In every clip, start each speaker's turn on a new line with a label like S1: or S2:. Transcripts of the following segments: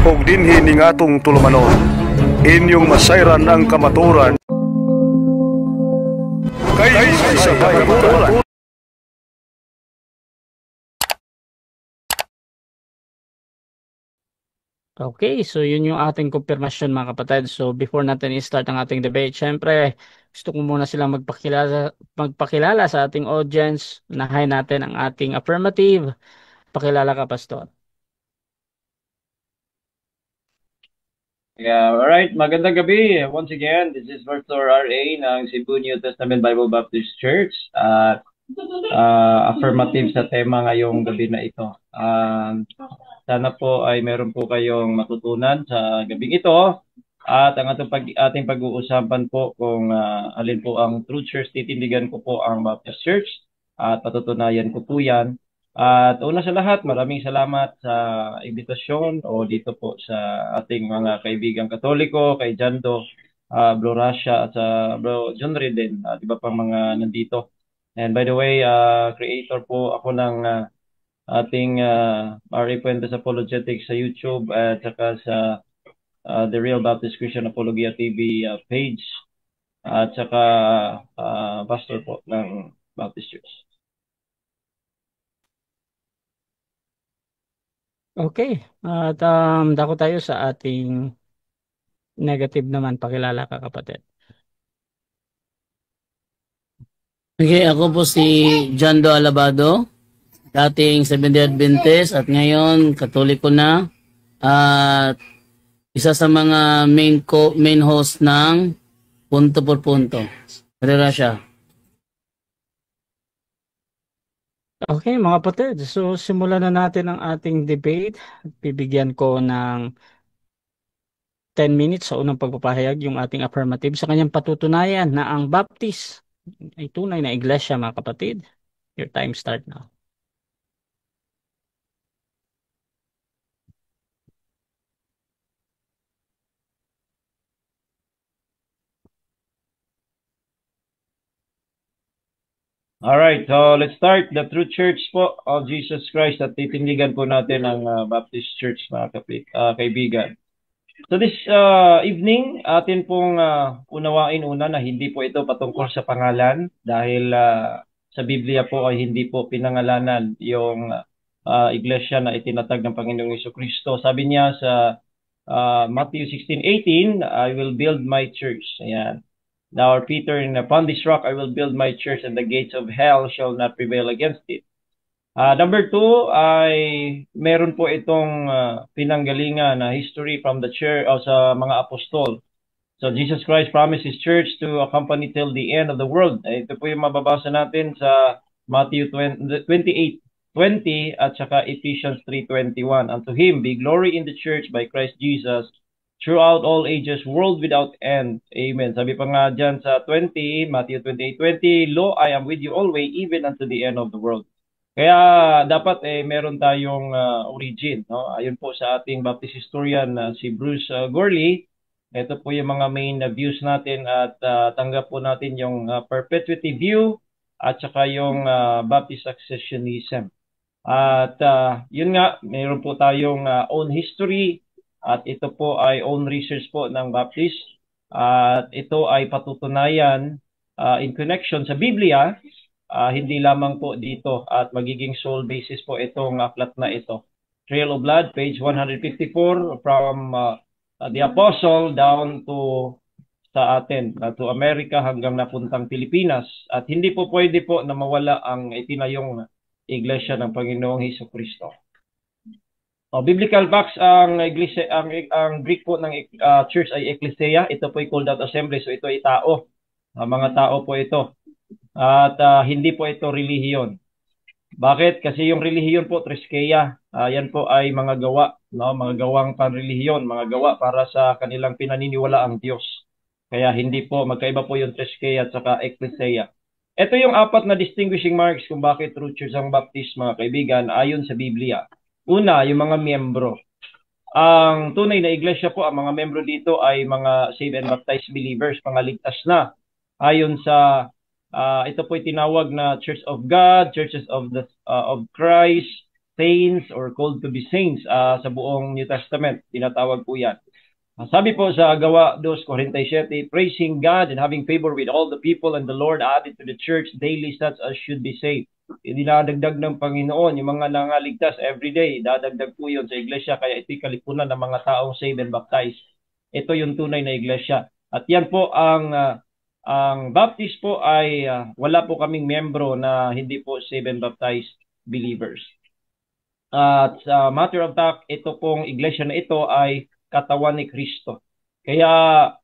S1: ug dinhi ning atong tulumanon. Inyong masayran ang kamaturan kay sa kamaturan.
S2: Okay, so yun yung ating confirmation mga kapatid. So before natin i-start ang ating debate, syempre gusto ko muna silang magpakilala sa ating audience. Unahin natin ang ating affirmative. Pakilala ka, Pastor.
S3: Yeah, all right. Magandang gabi. Once again, this is Pastor R.A. ng Cebu New Testament Bible Baptist Church. Affirmative sa tema ngayong gabi na ito. Sana po ay meron po kayong matutunan sa gabing ito. At ang ating pag-uusapan po kung alin po ang true church, titindigan ko po ang Baptist Church at patutunayan ko po yan. At una sa lahat, maraming salamat sa imbitasyon o dito po sa ating mga kaibigang Katoliko, kay Jando, Bro Rasha at sa Bro John Reden at iba pang mga nandito. And by the way, creator po ako ng ating R.A. Puentes Apologetics sa YouTube at saka sa The Real Baptist Christian Apologia TV page at saka pastor po ng Baptist Church.
S2: Okay, at dako tayo sa ating negative naman. Pakilala ka, kapatid.
S4: Okay, ako po si Jando Alabado, dating Seventh-day Adventist at ngayon Katoliko na at isa sa mga main host ng Punto por Punto. Rera siya.
S2: Okay, mga kapatid. So simulan na natin ang ating debate. Bibigyan ko ng 10 minutes sa unang pagpapahayag yung ating affirmative sa kanyang patutunayan na ang Baptist ay tunay na iglesia, mga kapatid. Your time start now.
S3: Alright, so let's start. The True Church po of Jesus Christ at titindigan po natin ang Baptist Church, mga kaibigan. So this evening, atin pong unawain una na hindi po ito patungkol sa pangalan dahil sa Biblia po ay hindi po pinangalanan yung iglesia na itinatag ng Panginoong Jesucristo. Sabi niya sa Matthew 16:18, I will build my church. Ayan. Now, Peter, upon this rock I will build my church and the gates of hell shall not prevail against it. Number 2 ay meron po itong pinanggalingan na history from the church o sa mga apostol. So Jesus Christ promised His church to accompany till the end of the world. Ito po yung mababasa natin sa Matthew 28:20 at saka Ephesians 3:21. Unto Him be glory in the church by Christ Jesus throughout all ages, world without end. Amen. Sabi pa nga dyan sa Matthew 28:20, Lo, I am with you always, even unto the end of the world. Kaya dapat meron tayong origin, no? Ayon po sa ating Baptist historian si Bruce Gourley, ito po yung mga main views natin at tanggap po natin yung perpetuity view at saka yung Baptist successionism. At yun nga, meron po tayong own history at ito po ay own research po ng Baptist at ito ay patutunayan in connection sa Biblia. Hindi lamang po dito at magiging sole basis po itong aklat na ito. Trail of Blood, page 154 from the Apostle down to sa atin, to America hanggang napuntang Pilipinas. At hindi po pwede po na mawala ang itinayong iglesia ng Panginoong Hesukristo. Biblical facts, ang iglesia, ang Greek po ng church ay ecclesia. Ito po ay called out assembly, so ito ay tao. Mga tao po ito. At hindi po ito relihiyon. Bakit? Kasi yung relihiyon po, triskeia, yan po ay mga gawa, no? Mga gawang panrelihiyon, mga gawa para sa kanilang pinaniniwala ang Diyos. Kaya hindi po, magkaiba po yung triskeia at saka ecclesia. Ito yung 4 na distinguishing marks kung bakit true church ang Baptist, mga kaibigan, ayon sa Biblia. Una, yung mga miyembro. Ang tunay na iglesia po, ang mga membro dito ay mga saved and baptized believers, mga ligtas na. Ayon sa ito po ay tinawag na Church of God, Churches of Christ, saints or called to be saints sa buong New Testament. Tinatawag po yan. Sabi po sa Gawa 2:47, praising God and having favor with all the people, and the Lord added to the church daily such as should be saved. Dinadagdag ng Panginoon yung mga nangaligtas everyday. Dadagdag po yun sa iglesia, kaya ito'y kalipunan ng mga taong saved and baptized. Ito yung tunay na iglesia. At yan po ang Baptist po ay wala po kaming membro na hindi po saved and baptized believers. At sa matter of fact, ito pong iglesia na ito ay katawan ni Kristo. Kaya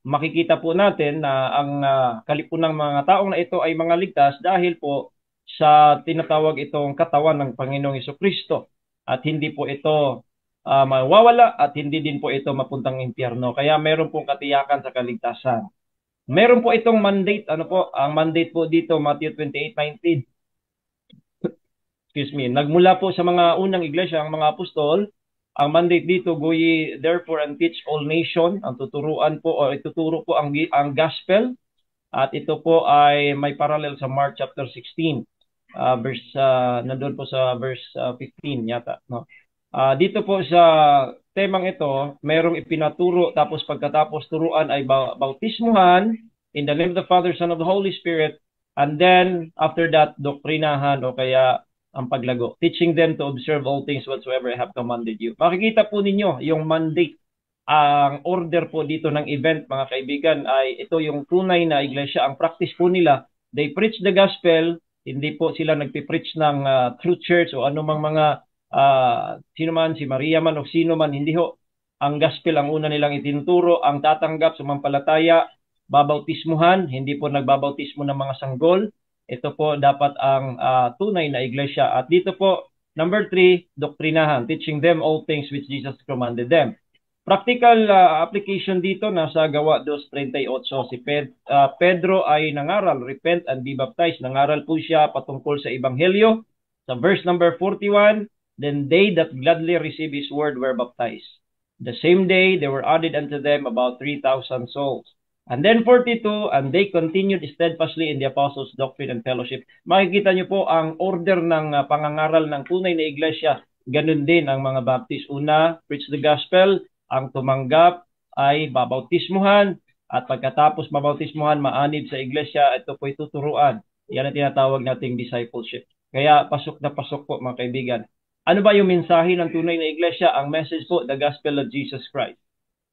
S3: makikita po natin na ang kalipunang mga taong na ito ay mga ligtas dahil po sa tinatawag itong katawan ng Panginoong Jesucristo. At hindi po ito mawawala at hindi din po ito mapuntang impyerno. Kaya meron pong katiyakan sa kaligtasan. Meron po itong mandate. Ano po? Ang mandate po dito, Matthew 28:19. Excuse me. Nagmula po sa mga unang iglesia, ang mga apostol. Ang mandate dito, go ye therefore and teach all nation. Ang tuturuan po o ituturo po ang gospel. At ito po ay may parallel sa Mark chapter 16. Nandun po sa verse 15 yata. No? Dito po sa temang ito, merong ipinaturo tapos pagkatapos turuan ay bautismuhan in the name of the Father, Son, of the Holy Spirit. And then after that, doktrinahan o kaya ang paglago. Teaching them to observe all things whatsoever I have commanded you. Makikita po ninyo yung mandate, ang order po dito ng event, mga kaibigan, ay ito yung tunay na iglesia. Ang practice po nila, they preach the gospel, hindi po sila nagpipreach ng true church o anumang mga sino man, si Maria man o sino man, hindi ho. Ang gospel ang una nilang itinuturo, ang tatanggap, sumampalataya, babautismuhan, hindi po nagbabautismo ng mga sanggol. Ito po dapat ang tunay na iglesia. At dito po, number 3, doktrinahan, teaching them all things which Jesus commanded them. Practical application dito, nasa Gawa 2:38. Si Pedro ay nangaral, repent and be baptized. Nangaral po siya patungkol sa Ebanghelyo. Sa verse number 41, then they that gladly receive his word were baptized. The same day, there were added unto them about 3,000 souls. And then 42, and they continued steadfastly in the apostles' doctrine and fellowship. Makikita niyo po ang order ng pangangaral ng tunay na iglesia. Ganun din ang mga Baptist. Una, preach the gospel. Ang tumanggap ay babautismuhan. At pagkatapos mabautismuhan, maanib sa iglesia, ito po'y tuturuan. Yan ang tinatawag nating discipleship. Kaya pasok na pasok po, mga kaibigan. Ano ba yung mensahe ng tunay na iglesia? Ang message po, the gospel of Jesus Christ.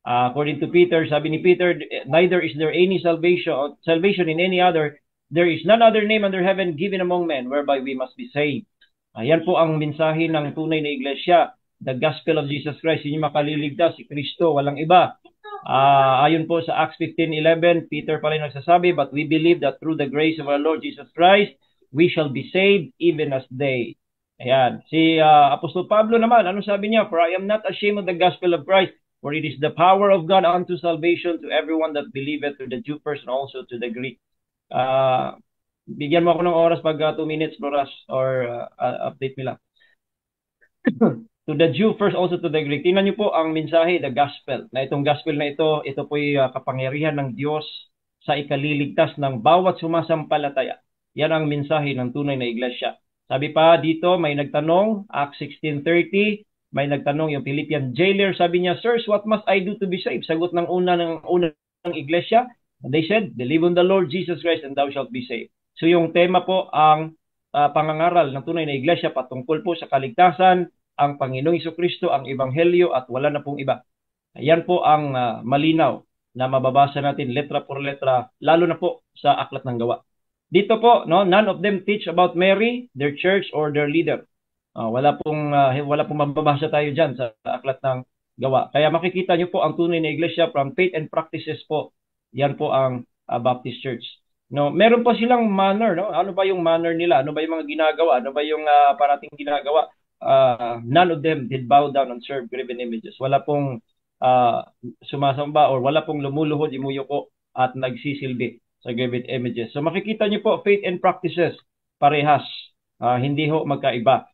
S3: According to Peter, sabi ni Peter, neither is there any salvation in any other. There is none other name under heaven given among men whereby we must be saved. Ayan po ang mensahe ng tunay na iglesia. The gospel of Jesus Christ. Hindi makaliligtas, si Kristo, walang iba. Ayon po sa Acts 15:11, Peter pala nagsasabi, but we believe that through the grace of our Lord Jesus Christ, we shall be saved even as they. Ayan. Si Apostol Pablo naman, ano sabi niya? For I am not ashamed of the gospel of Christ, for it is the power of God unto salvation to everyone that believeth, to the Jew first and also to the Greek. Bigyan mo ako ng oras pag 2 minutes, Boras, or update nila. To the Jew first, also to the Greek. Tingnan niyo po ang mensahe, the gospel. Na itong gospel na ito po'y kapangyarihan ng Diyos sa ikaliligtas ng bawat sumasampalataya. Yan ang mensahe ng tunay na iglesia. Sabi pa dito, may nagtanong, Acts 16:30, may nagtanong yung Philippian jailer, sabi niya, sirs, what must I do to be saved? Sagot ng unang iglesia, they said, believe on the Lord Jesus Christ and thou shalt be saved. So yung tema po ang pangangaral ng tunay na iglesia patungkol po sa kaligtasan, ang Panginoong Jesucristo, ang Ebanghelyo at wala na pong iba. Ayan po ang malinaw na mababasa natin letra por letra, lalo na po sa Aklat ng Gawa. Dito po, no, none of them teach about Mary, their church, or their leader. Wala pong mababasa tayo dyan sa Aklat ng Gawa. Kaya makikita nyo po ang tunay na iglesia from faith and practices po. Yan po ang Baptist Church. No, meron pa silang manner, no? Ano ba yung manner nila? Ano ba yung mga ginagawa? Ano ba yung parating ginagawa? None of them did bow down and serve graven images. Wala pong sumasamba or wala pong lumuluhod, imuyuko at nagsisilbi sa graven images. So makikita niyo po faith and practices parehas. Hindi ho magkaiba.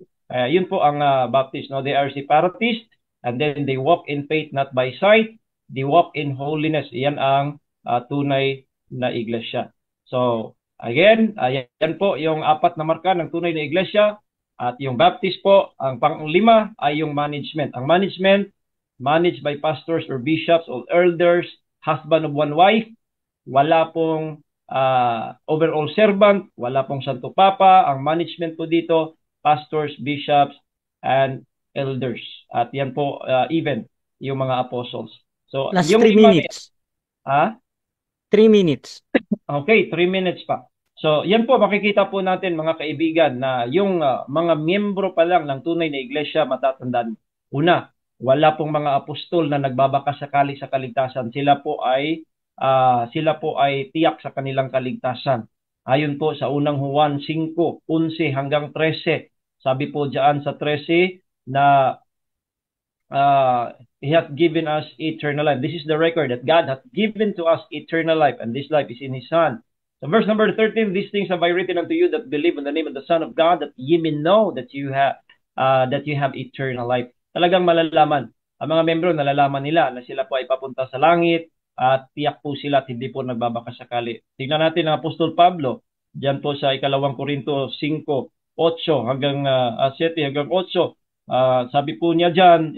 S3: Yun po ang Baptist, no? They are separatists and then they walk in faith not by sight. They walk in holiness. Yan ang tunay na iglesia. So again, yan po yung 4 na marka ng tunay na iglesia. At yung Baptist po, ang pang-lima ay yung management. Ang management, managed by pastors or bishops or elders, husband of one wife, wala pong overall servant, wala pong Santo Papa. Ang management po dito, pastors, bishops, and elders. At yan po, even yung mga apostles. So,
S2: Last
S3: yung
S2: 3
S3: lima,
S2: minutes.
S3: 3
S2: minutes.
S3: Okay, 3 minutes pa. So, yan po, makikita po natin mga kaibigan na yung mga miyembro pa lang ng tunay na iglesia, matatandaan. Una, wala pong mga apostol na nagbabakasakali sa kaligtasan. Sila po ay tiyak sa kanilang kaligtasan. Ayon po sa unang Juan 5:11 hanggang 13. Sabi po diyan sa 13 na He hath given us eternal life. This is the record that God hath given to us eternal life, and this life is in His Son. So verse number 13, these things have I written unto you that believe in the name of the Son of God, that ye may know that you have eternal life. Talagang malalaman. Ang mga membro, nalalaman nila na sila po ay papunta sa langit at tiyak po sila at hindi po nagbabakasakali. Tingnan natin ang Apostol Pablo, diyan po sa 2 Korinto 5:8 hanggang 7 hanggang 8. Sabi po niya diyan,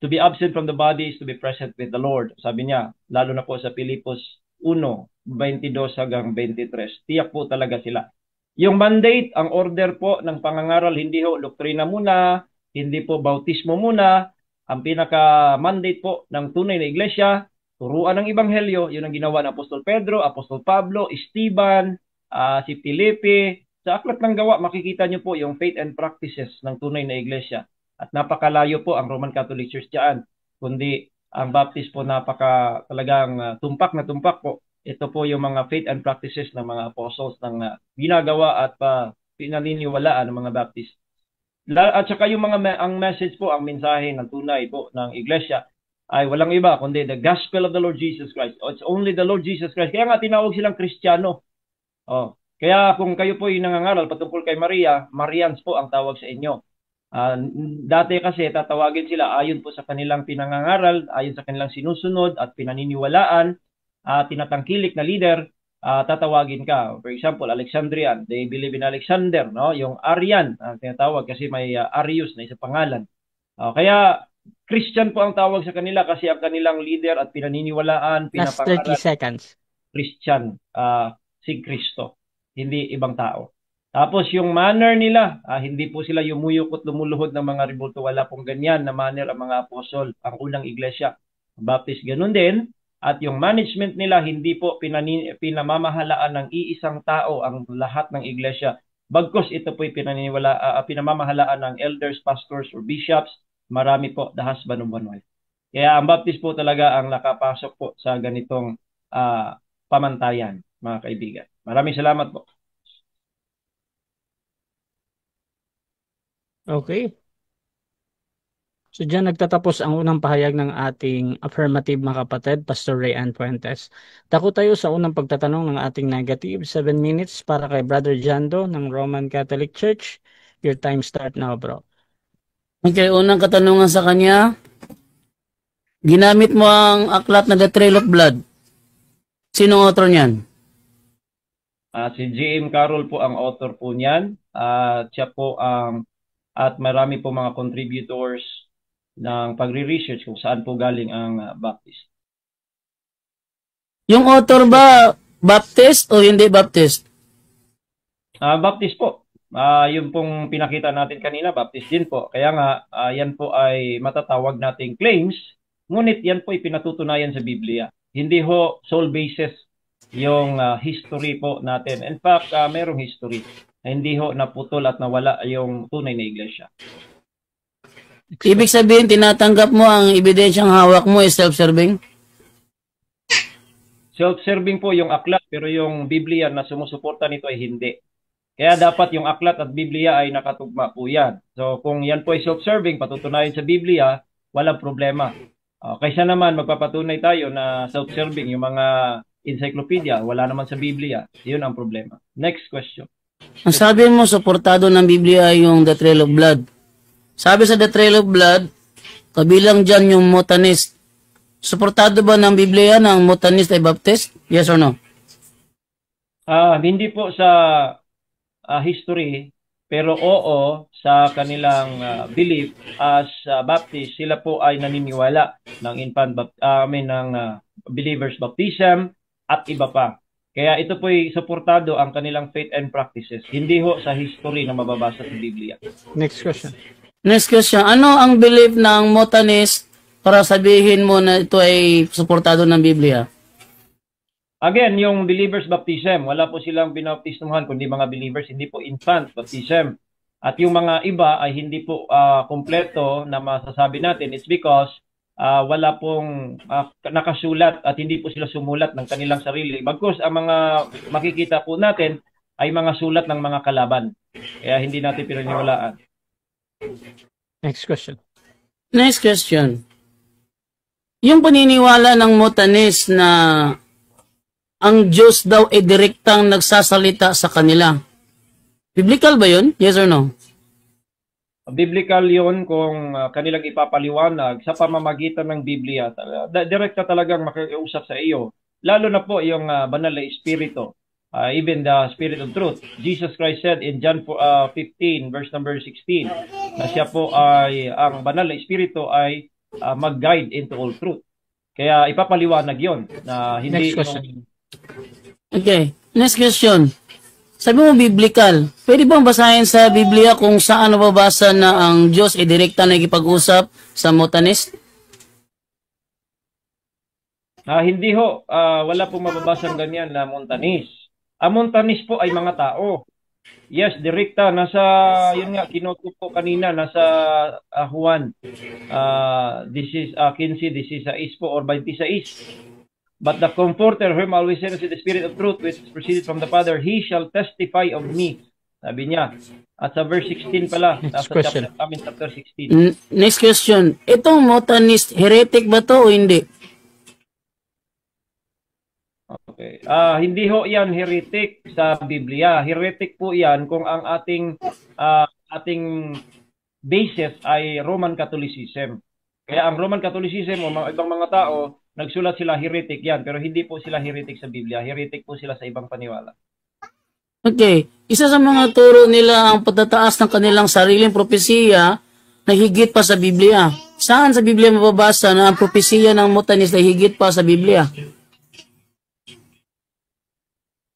S3: to be absent from the body is to be present with the Lord. Sabi niya, lalo na po sa Pilipos 1:22 hanggang 23. Tiyak po talaga sila. Yung mandate, ang order po ng pangangaral, hindi ho doktrina muna, hindi po bautismo muna. Ang pinaka-mandate po ng tunay na iglesia, turuan ng Ebanghelyo, yun ang ginawa ng Apostol Pedro, Apostol Pablo, Esteban, si Felipe. Sa Aklat ng Gawa, makikita nyo po yung faith and practices ng tunay na iglesia. At napakalayo po ang Roman Catholic Church diyan, kundi ang Baptist po talagang tumpak na tumpak po. Ito po yung mga faith and practices ng mga apostles ng ginagawa at pinaniniwalaan ng mga Baptist. At saka yung ang message po, ang mensahe ng tunay po ng iglesia ay walang iba kundi the gospel of the Lord Jesus Christ. It's only the Lord Jesus Christ. Kaya nga tinawag silang Kristiyano. Kaya kung kayo po yung nangangaral patungkol kay Maria, Marians po ang tawag sa inyo. Dati kasi tatawagin sila ayon po sa kanilang pinangangaral, ayon sa kanilang sinusunod at pinaniniwalaan, tinatangkilik na leader, tatawagin ka. For example, Alexandrian, they believe in Alexander, no? Yung Arian, tinatawag kasi may Arius na isa pangalan. Kaya Christian po ang tawag sa kanila kasi ang kanilang leader at pinaniniwalaan,
S2: Last 30
S3: pinapangaral,
S2: seconds.
S3: Christian, si Kristo, hindi ibang tao. Tapos yung manner nila, hindi po sila yumuyukot lumuluhod ng mga rebulto. Wala pong ganyan na manner ang mga apostol, ang unang iglesia. Baptist ganun din. At yung management nila, hindi po pinamamahalaan ng iisang tao ang lahat ng iglesia. Bagkus ito po pinamamahalaan ng elders, pastors, or bishops. Marami po, the husband of one wife. Kaya ang Baptist po talaga ang nakapasok po sa ganitong pamantayan, mga kaibigan. Maraming salamat po.
S2: Okay. So diyan nagtatapos ang unang pahayag ng ating affirmative, mga kapatid, Pastor Ray Ann Fuentes. Dako tayo sa unang pagtatanong ng ating negative. 7 minutes para kay Brother Jando ng Roman Catholic Church. Your time start now, bro.
S4: Okay, unang katanungan sa kanya, ginamit mo ang aklat na The Trail of Blood. Sinong author niyan?
S3: Si J.M. Carroll po ang author po niyan. Siya po at marami po mga contributors ng pagre-research kung saan po galing ang Baptist.
S4: Yung author ba Baptist o hindi Baptist?
S3: Baptist po. Yung pong pinakita natin kanina, Baptist din po. Kaya nga, yan po ay matatawag nating claims, ngunit yan po ay pinatutunayan sa Biblia. Hindi ho sole basis yung history po natin. In fact, mayroong history. Hindi ho naputol at nawala yung tunay na iglesia.
S4: Ibig sabihin, tinatanggap mo ang ebidensyang hawak mo is self-serving?
S3: Self-serving po yung aklat, pero yung Biblia na sumusuporta nito ay hindi. Kaya dapat yung aklat at Biblia ay nakatugma po yan. So kung yan po ay self-serving, patutunayan sa Biblia, walang problema. Kaysa naman magpapatunay tayo na self-serving yung mga encyclopedia, wala naman sa Biblia. Yun ang problema. Next question.
S4: Ang sabi mo, suportado ng Biblia yung The Trail of Blood. Sabi sa The Trail of Blood, kabilang dyan yung Montanist. Suportado ba ng Biblia ng Montanist ay Baptist? Yes or no?
S3: Hindi po sa history, pero oo sa kanilang belief as Baptist, sila po ay naniniwala ng believers baptism at iba pa. Kaya ito po ay suportado ang kanilang faith and practices, hindi ho sa history na mababasa sa Biblia.
S2: Next question.
S4: Next question. Ano ang belief ng Montanist para sabihin mo na ito ay suportado ng Biblia?
S3: Again, yung believers baptism, wala po silang binaptismuhan kundi mga believers, hindi po infant baptism. At yung mga iba ay hindi po kompleto na masasabi natin. It's because wala pong nakasulat at hindi po sila sumulat ng kanilang sarili. Bagkus ang mga makikita po natin ay mga sulat ng mga kalaban. Kaya hindi natin pinaniwalaan.
S2: Next question.
S4: Next question. Yung paniniwala ng Montanist na ang Diyos daw ay direktang nagsasalita sa kanila. Biblical ba yun? Yes or no?
S3: Biblical yon kung kanilang ipapaliwanag sa pamamagitan ng Biblia. Direkta talagang makiusap sa iyo. Lalo na po yung banal na Espiritu. Even the Spirit of Truth. Jesus Christ said in John 15 verse number 16 na siya po ay, ang banal na Espiritu ay mag-guide into all truth. Kaya ipapaliwanag yon na hindi...
S2: Next question.
S4: Okay. Next question. Sabi mo biblical. Pwede bang basahin sa Biblia kung saan nababasa na ang Diyos ay direkta nagkipag-usap sa Montanist?
S3: Hindi ho. Wala pong mababasang ganyan na Montanist. Ang Montanist po ay mga tao. Yes, direkta. Nasa, yun nga, kinuto po kanina, nasa Juan. This is 15, this is 6 po, or 26. But the Comforter, whom I will send is the Spirit of Truth, which proceeded from the Father, He shall testify of me. Sabi niya. At sa verse 16 pala.
S2: Next question.
S3: Chapter 16.
S4: Next question. Itong Montanist, heretic ba to o hindi?
S3: Okay. Hindi ho yan heretic sa Biblia. Heretic po yan kung ang ating basis ay Roman Catholicism. Kaya ang Roman Catholicism o mga ibang mga tao, nagsulat sila heretic yan, pero hindi po sila heretic sa Biblia. Heretic po sila sa ibang paniwala.
S4: Okay. Isa sa mga turo nila ang pagtataas ng kanilang sariling propesiya na higit pa sa Biblia. Saan sa Biblia mababasa na ang propesiya ng Montanist ay higit pa sa Biblia?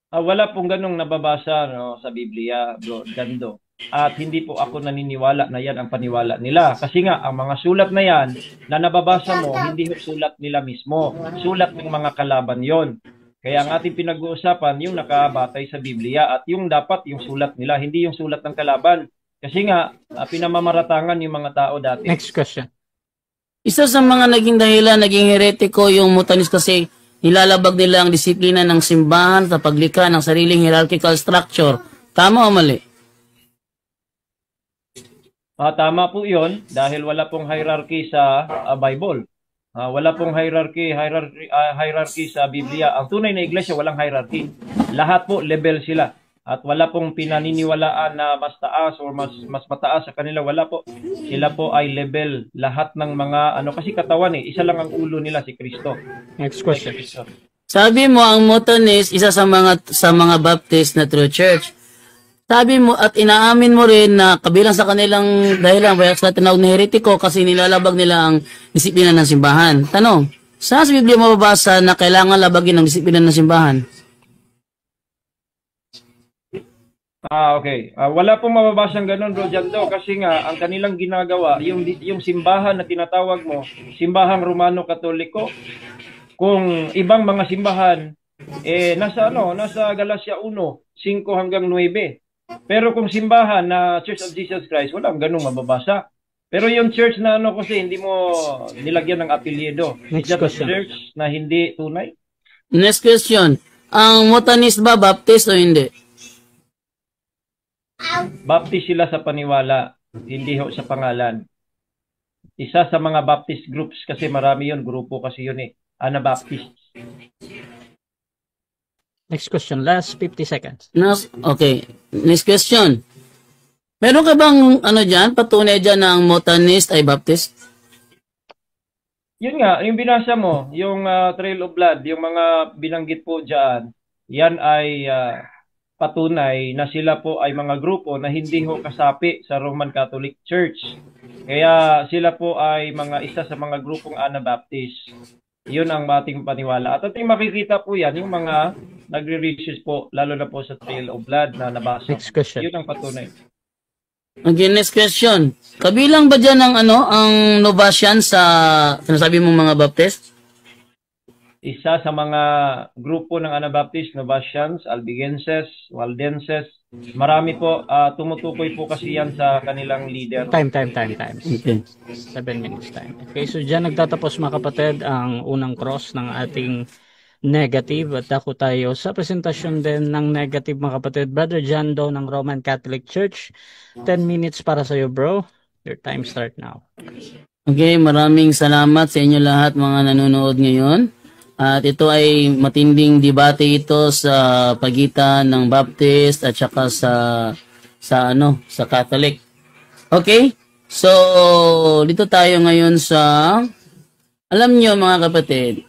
S3: Wala pong ganong nababasa sa Biblia, bro, Gando. At hindi po ako naniniwala na yan ang paniwala nila. Kasi nga, ang mga sulat na yan na nababasa mo, hindi sulat nila mismo. Sulat ng mga kalaban yon. Kaya ang ating pinag-uusapan, yung nakabatay sa Biblia at yung dapat yung sulat nila, hindi yung sulat ng kalaban. Kasi nga, pinamamaratangan yung mga tao dati.
S2: Next question.
S4: Isa sa mga naging dahilan, naging heretiko yung Montanist kasi nilalabag nila ang disiplina ng simbahan sa paglikha ng sariling hierarchical structure. Tama o mali?
S3: Tama po yun dahil wala pong hierarchy sa Bible. Wala pong hierarchy sa Biblia. Ang tunay na iglesia walang hierarchy. Lahat po level sila. At wala pong pinaniniwalaan na mas taas o mas mataas sa kanila. Wala po. Sila po ay level. Lahat ng mga kasi katawan isa lang ang ulo nila si Kristo.
S2: Next question.
S4: Sabi mo ang Montanist isa sa mga Baptist na true church. Sabi mo at inaamin mo rin na kabilang sa kanilang dahilan kaya sila tinawag na heretiko kasi nilalabag nila ang disiplina ng simbahan. Tanong, saan sa Biblia mababasa na kailangan labagin ang disiplina ng simbahan?
S3: Okay. Wala pong mababasang ganun, bro, Jando, kasi nga ang kanilang ginagawa, yung simbahan na tinatawag mo, simbahang Romano Katoliko, kung ibang mga simbahan nasa Galacia 1, 5 hanggang 9. Pero kung simbahan na Church of Jesus Christ, walang ganung mababasa. Pero yung church na kasi hindi mo nilagyan ng apelyido.
S2: Next question.
S3: Church na hindi tunay.
S4: Next question. Ang Montanist ba Baptist o hindi?
S3: Baptist sila sa paniwala, hindi ho sa pangalan. Isa sa mga Baptist groups kasi marami yon, grupo kasi yun Anabaptist.
S2: Next question. Last 50 seconds.
S4: Okay. Next question. Meron ka bang dyan, patunay dyan na ang Montanist ay Baptist?
S3: Yun nga, yung binasa mo, yung Trail of Blood, yung mga binanggit po dyan, yan ay patunay na sila po ay mga grupo na hindi ho kasapi sa Roman Catholic Church. Kaya sila po ay isa sa mga grupong Anabaptist. Yun ang ating paniwala. At ating makikita po yan, yung mga nagre-research po, lalo na po sa Trail of Blood na nabasa.
S2: Next question.
S3: Yun ang patunay.
S4: Okay, next question. Kabilang ba dyan ang Novatian sa sinasabi mong mga Baptist?
S3: Isa sa mga grupo ng Anabaptist, Novatians, Albigenses, Waldenses. Marami po, tumutukoy po kasi yan sa kanilang leader.
S2: Time.
S4: Okay.
S2: 7 minutes time. Okay, so dyan nagtatapos mga kapatid ang unang cross ng ating negative at ako tayo sa presentasyon din ng negative mga kapatid. Brother John Doe ng Roman Catholic Church. 10 minutes para sa iyo, bro. Your time start now.
S4: Okay, maraming salamat sa inyo lahat mga nanonood ngayon. At ito ay matinding debate ito sa pagitan ng Baptist at saka sa Catholic. Okay? So, dito tayo ngayon sa alam nyo mga kapatid,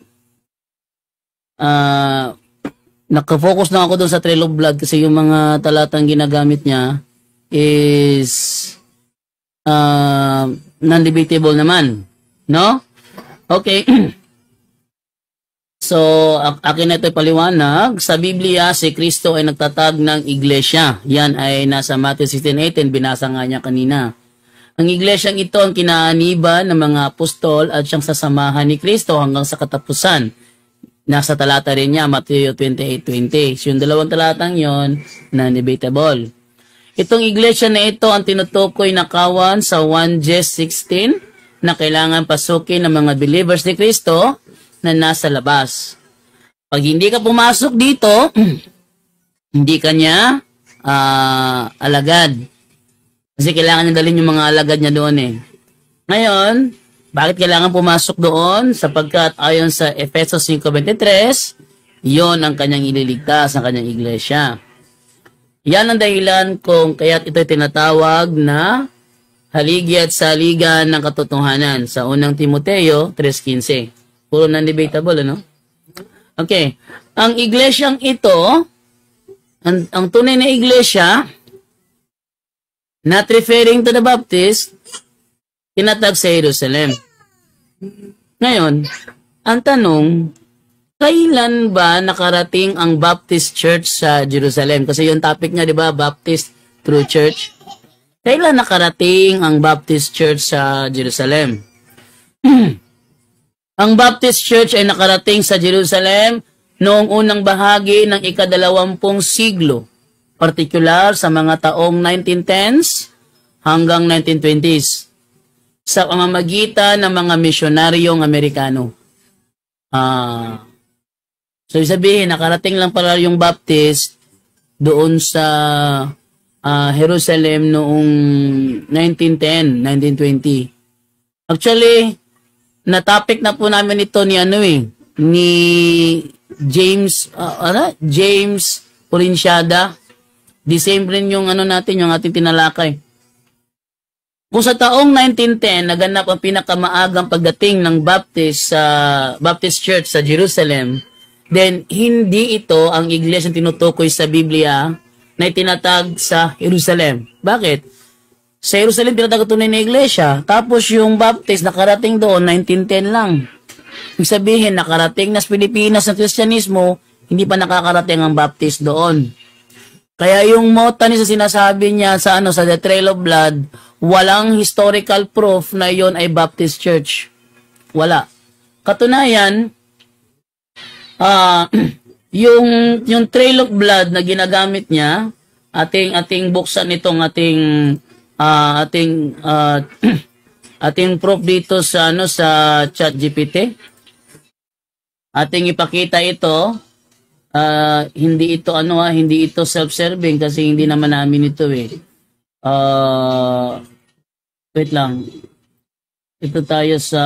S4: nakafocus na ako doon sa Trail of Blood kasi yung mga talatang ginagamit niya is non-debatable naman. No? Okay. So, akin na ito paliwanag. Sa Biblia, si Kristo ay nagtatag ng iglesia. Yan ay nasa Matthew 16:18. Binasa nga niya kanina. Ang iglesyang ito ang kinaaniban ng mga apostol at siyang sasamahan ni Kristo hanggang sa katapusan. Nasa talata rin niya, Matthew 28:20. So, yung dalawang talatang yon non-debatable. Itong iglesia na ito ang tinutukoy na kawan sa 1 Jes 16 na kailangan pasukin ng mga believers ni Kristo na nasa labas. Pag hindi ka pumasok dito, hindi ka niya alagad. Kasi kailangan niya dalhin yung mga alagad niya doon eh. Ngayon, bakit kailangan pumasok doon? Sapagkat ayon sa Efesos 5:23, yon ang kanyang ililigtas, ang kanyang iglesia. Yan ang dahilan kung kaya't ito'y tinatawag na haligi at saligan ng katotohanan sa unang Timoteo 3:15. Puro non-debatable, ano? Okay. Ang iglesyang ito, ang tunay na iglesia, not referring to the Baptist, tinatag sa Jerusalem. Ngayon, ang tanong, kailan ba nakarating ang Baptist Church sa Jerusalem? Kasi yung topic niya, di ba? Baptist True Church. Kailan nakarating ang Baptist Church sa Jerusalem? Ang Baptist Church ay nakarating sa Jerusalem noong unang bahagi ng ika-20 siglo, partikular sa mga taong 1910s hanggang 1920s, sa pamamagitan ng mga misyonaryong Amerikano. So, sabihin, nakarating lang pala yung Baptist doon sa Jerusalem noong 1910, 1920. Actually, na-topic na po namin ito ni James Porinsyada. The same rin yung natin, yung ating tinalakay. Kung sa taong 1910, naganap ang pinakamaagang pagdating ng Baptist Church sa Jerusalem, then hindi ito ang iglesia tinutukoy sa Biblia na itinatag sa Jerusalem. Bakit? Sa Jerusalem, tinatag tunay na iglesia. Tapos yung Baptist, nakarating doon, 1910 lang. Ibig sabihin, nakarating na sa Pilipinas ng Kristyanismo, hindi pa nakakarating ang Baptist doon. Kaya yung mota niya sa sinasabi niya sa The Trail of Blood, walang historical proof na yon ay Baptist Church. Wala. Katunayan, yung Trail of Blood na ginagamit niya, ating buksan nitong ating proof dito sa sa ChatGPT. Ating ipakita ito. Hindi ito self-serving kasi hindi naman namin ito eh. Wait lang. Ito tayo sa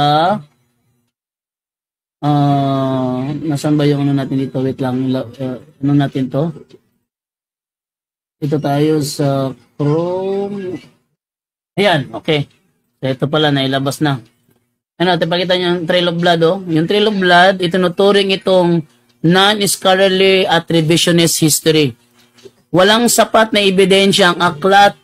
S4: nasaan ba yung natin dito? Wait lang. Natin to? Ito tayo sa Chrome. Ayan, okay. So, ito pala, nailabas na. Pakita niyo yung Trail of Blood, oh. Yung Trail of Blood, itinuturing itong non-scholarly attributionist history. Walang sapat na ebidensya ang aklat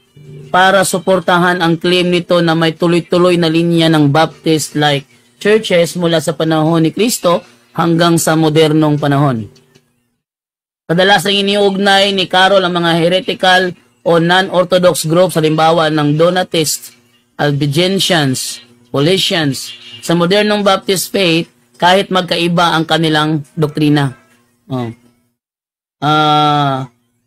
S4: para suportahan ang claim nito na may tuloy-tuloy na linya ng Baptist-like churches mula sa panahon ni Kristo hanggang sa modernong panahon. Kadalasang iniugnay ni Carroll ang mga heretical o non-orthodox groups, halimbawa ng Donatists, Albigensians, Paulicians, sa modernong Baptist faith kahit magkaiba ang kanilang doktrina.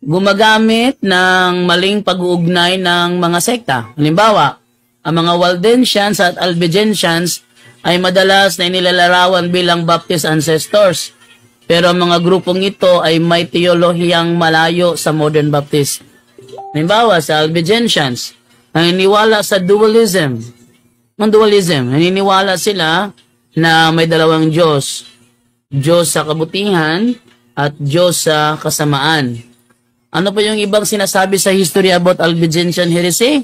S4: Gumagamit ng maling pag-uugnay ng mga sekta. Halimbawa, ang mga Waldensians at Albigensians ay madalas na inilalarawan bilang Baptist ancestors. Pero ang mga grupong ito ay may teolohiyang malayo sa modern Baptist. Halimbawa, sa Albigensians, naniniwala sa dualism. Ang dualism, naniniwala sila na may dalawang Diyos. Diyos sa kabutihan at Diyos sa kasamaan. Ano pa yung ibang sinasabi sa history about Albigensian heresy?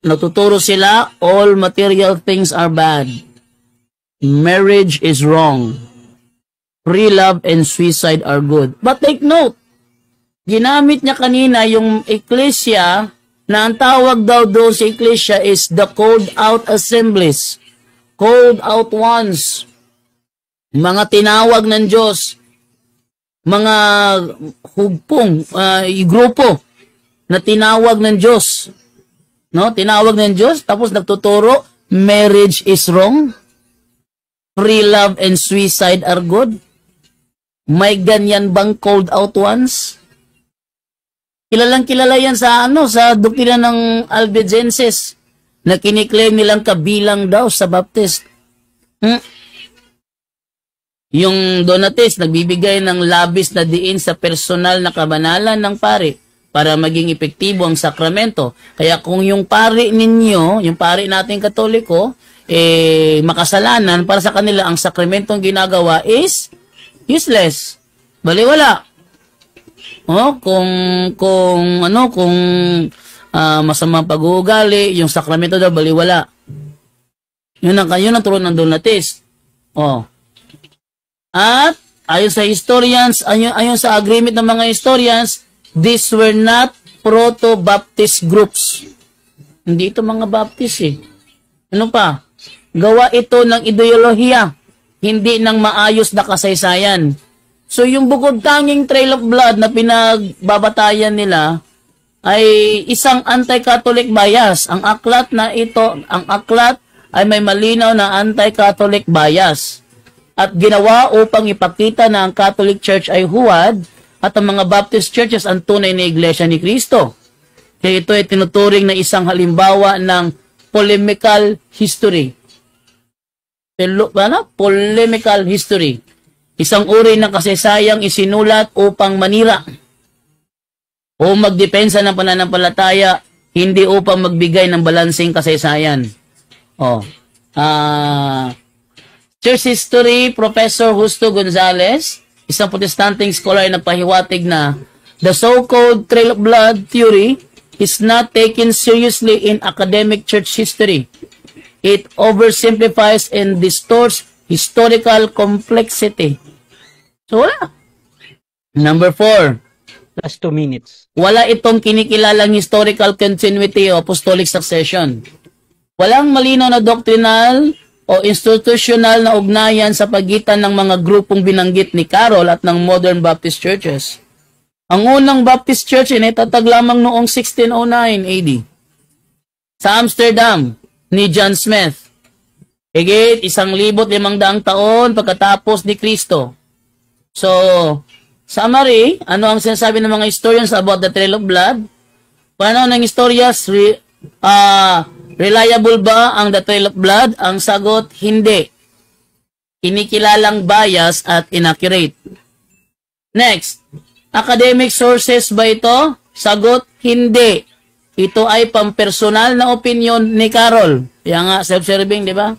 S4: Natuturo sila, all material things are bad. Marriage is wrong. Free love and suicide are good. But take note, ginamit niya kanina yung ecclesia na ang tawag daw doon sa ecclesia is the called out assemblies. Called out ones. Mga tinawag ng Diyos. Mga hugpong, grupo na tinawag ng Diyos. No? Tinawag ng Diyos, tapos nagtuturo, marriage is wrong. Free love and suicide are good. May ganyan bang called out ones? Kilalang kilala yan sa sa doktrina ng Albigenses na kiniklaim nilang kabilang daw sa Baptist. Yung Donatist nagbibigay ng labis na diin sa personal na kabanalan ng pari para maging epektibo ang sakramento. Kaya kung yung pari ninyo, yung pari nating Katoliko, makasalanan, para sa kanila ang sakramentong ginagawa is useless. Baliwala. Kung masamang pag-uugali, yung sakramento daw baliwala. Yun ang turo ng Donatist. At ayon sa historians, ayon sa agreement ng mga historians, these were not proto-Baptist groups. Hindi ito mga Baptist Ano pa? Gawa ito ng ideolohiya, hindi ng maayos na kasaysayan. So yung bukod tanging Trail of Blood na pinagbabatayan nila ay isang anti-Catholic bias. Ang aklat ay may malinaw na anti-Catholic bias. At ginawa upang ipakita na ang Catholic Church ay huwad at ang mga Baptist churches ang tunay na iglesia ni Kristo. Kaya ito ay tinuturing na isang halimbawa ng polemical history. Polemical history. Isang uri ng kasaysayang isinulat upang manira o magdepensa ng pananampalataya, hindi upang magbigay ng balanseng kasaysayan. Church history, Professor Justo Gonzalez, isang protestanteng scholar ay nagpahiwatig na the so-called Trail of Blood theory is not taken seriously in academic church history. It oversimplifies and distorts historical complexity. So, wala. Number 4.
S2: Last 2 minutes.
S4: Wala itong kinikilalang historical continuity o apostolic succession. Walang malinaw na doctrinal o institutional na ugnayan sa pagitan ng mga grupong binanggit ni Carroll at ng modern Baptist churches. Ang unang Baptist church ay natatag lamang noong 1609 AD sa Amsterdam ni John Smith. Higit 1,500 taon pagkatapos ni Kristo. So, summary, ano ang sinasabi ng mga historians about the Trail of Blood? Paano ng historians, reliable ba ang the Trail of Blood? Ang sagot, hindi. Kinikilalang bias at inaccurate. Next, academic sources ba ito? Sagot, hindi. Ito ay pampersonal na opinion ni Carroll. Kaya nga, self-serving, di ba?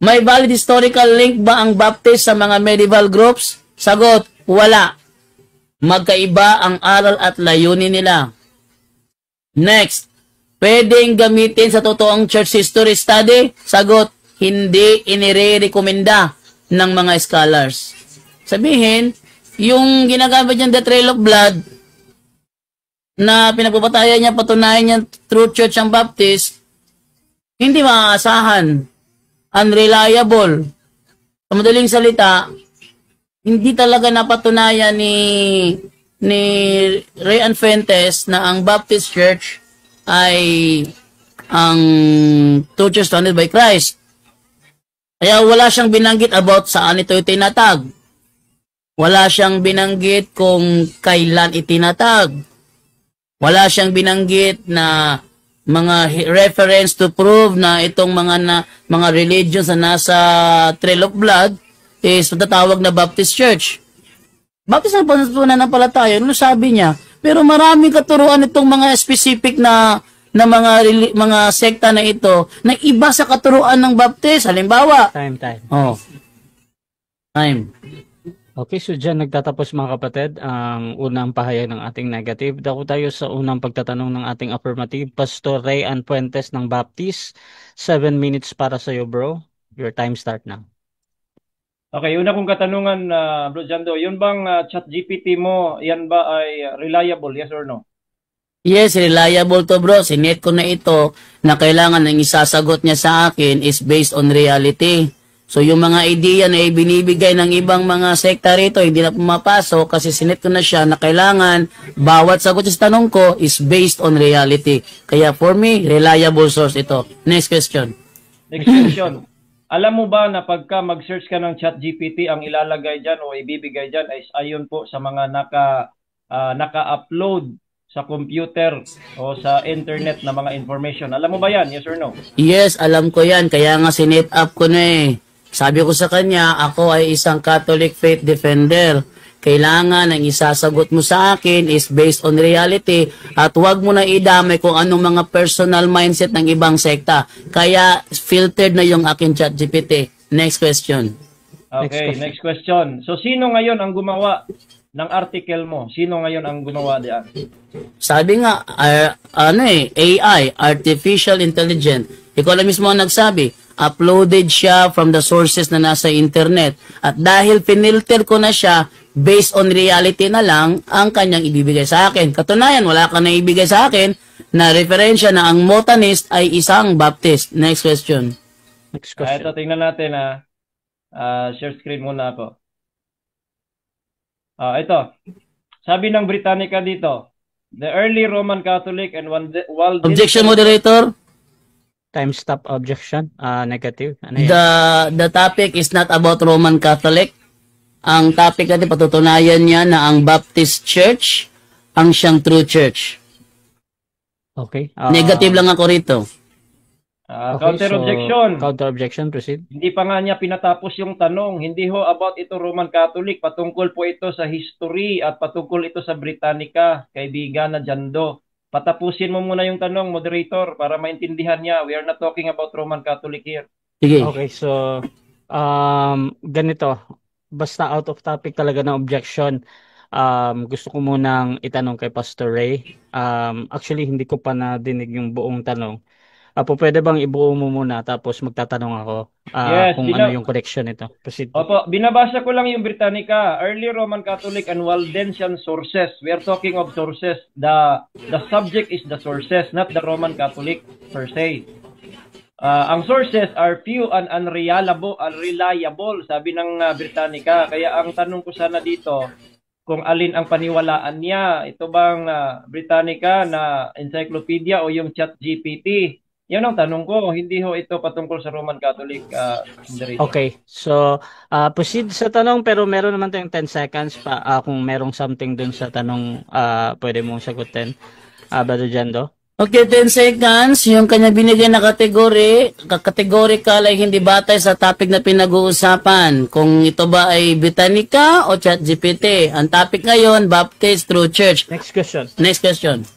S4: May valid historical link ba ang Baptist sa mga medieval groups? Sagot, wala. Magkaiba ang aral at layunin nila. Next, pwedeng gamitin sa totoong church history study? Sagot, hindi inire-rekomenda ng mga scholars. Sabihin, yung ginagamit yung the Trail of Blood, na pinagbabatayan niya, patunayan niya true church ang Baptist, hindi maaasahan, unreliable. Sa madaling salita, hindi talaga napatunayan ni Ray Fuentes na ang Baptist Church ay ang true church founded by Christ. Kaya wala siyang binanggit about saan ito itinatag. Wala siyang binanggit kung kailan itinatag. Wala siyang binanggit na mga reference to prove na itong mga religions na nasa Trail of Blood is matatawag na Baptist Church. Baptist na pananampalataya, ano sabi niya? Pero maraming katuruan itong mga specific na mga sekta na ito na iba sa katuruan ng Baptist. Halimbawa,
S2: Time.
S4: oh, time.
S2: Okay, so dyan nagtatapos mga kapatid ang unang pahayag ng ating negative. Dako tayo sa unang pagtatanong ng ating affirmative. Pastor Ray Fuentes ng Baptist. 7 minutes para sa iyo, bro. Your time start now.
S3: Okay, una kong katanungan, Bro Jando, yun bang ChatGPT mo, yan ba ay reliable, yes or no?
S4: Yes, reliable to bro. Sinet ko na ito na kailangan ng isasagot niya sa akin is based on reality. So yung mga idea na ibinibigay ng ibang mga sekta rito, hindi na pumapasok kasi sinet ko na siya na kailangan bawat sagot sa tanong ko is based on reality. Kaya for me, reliable source ito. Next question.
S3: Next question. Alam mo ba na pagka mag-search ka ng ChatGPT, ang ilalagay dyan o ibibigay dyan ay ayon po sa mga naka-upload sa computer o sa internet na mga information. Alam mo ba yan? Yes or no?
S4: Yes, alam ko yan. Kaya nga sinet up ko na eh. Sabi ko sa kanya, ako ay isang Catholic faith defender. Kailangan ang isasagot mo sa akin is based on reality at huwag mo na idamay kung anong mga personal mindset ng ibang sekta. Kaya filtered na yung akin ChatGPT. Next question.
S3: Okay, next question. So sino ngayon ang gumawa ng article mo? Sino ngayon ang gumawa diyan?
S4: Sabi nga, AI, Artificial Intelligence. Ikaw na mismo ang nagsabi, uploaded siya from the sources na nasa internet. At dahil pinilter ko na siya, based on reality na lang ang kanyang ibibigay sa akin. Katunayan, wala ka na ibigay sa akin na referensya na ang Motanist ay isang Baptist. Next question.
S2: Next question.
S3: Ito, tingnan natin share screen muna ako. Ito. Sabi ng Britannica dito, the early Roman Catholic and Waldensian...
S4: Objection, moderator.
S2: Time stop objection. Negative. Ano yan?
S4: The topic is not about Roman Catholic. Ang topic natin patutunayan niya na ang Baptist Church ang siyang true church.
S2: Okay.
S4: Negative lang ako rito.
S3: Counter objection.
S2: Counter objection, proceed.
S3: Hindi pa nga niya pinatapos yung tanong. Hindi ho about ito Roman Catholic. Patungkol po ito sa history at patungkol ito sa Britannica. Kaibigan na Jando. Patapusin mo muna yung tanong, moderator, para maintindihan niya. We are not talking about Roman Catholic here.
S4: Sige.
S2: Okay, so ganito. Basta out of topic talaga na objection. Gusto ko munang itanong kay Pastor Ray. Actually, hindi ko pa nadinig yung buong tanong. Pwede bang ibuo mo muna tapos magtatanong ako
S3: Yes,
S2: kung ano yung correction nito? Proceed.
S3: Opo, binabasa ko lang yung Britannica, early Roman Catholic and Waldensian sources. We are talking of sources. The subject is the sources, not the Roman Catholic per se. Ang sources are few and unreliable, sabi ng Britannica. Kaya ang tanong ko sana dito, kung alin ang paniwalaan niya, ito bang Britannica na encyclopedia o yung ChatGPT? Yan ang tanong ko, hindi ho ito patungkol sa Roman Catholic.
S2: Okay, so proceed sa tanong pero meron naman tayong 10 seconds pa kung merong something dun sa tanong pwede mong sagutin. Brother Jando?
S4: Okay, 10 seconds. Yung kanya binigay na categorical ay hindi batay sa topic na pinag-uusapan. Kung ito ba ay Britannica o ChatGPT. Ang topic ngayon, Baptist True Church.
S2: Next question.
S4: Next question.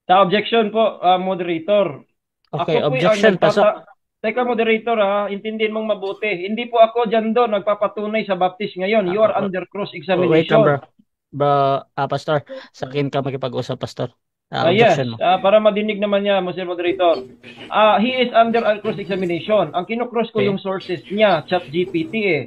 S3: Sa objection po, moderator.
S2: Okay,
S3: Ako po
S2: objection. Pasok.
S3: Teka, moderator, intindihin mong mabuti. Hindi po ako dyan doon nagpapatunay sa Baptist ngayon. You are under
S2: Wait
S3: cross-examination.
S2: lang, bro. Pastor, sa akin ka makipag-usap, Pastor.
S3: Yes,
S2: Objection mo.
S3: para madinig naman niya, Mr. Moderator. He is under cross-examination. Ang kinocross ko
S2: Okay.
S3: yung sources niya, ChatGPT eh.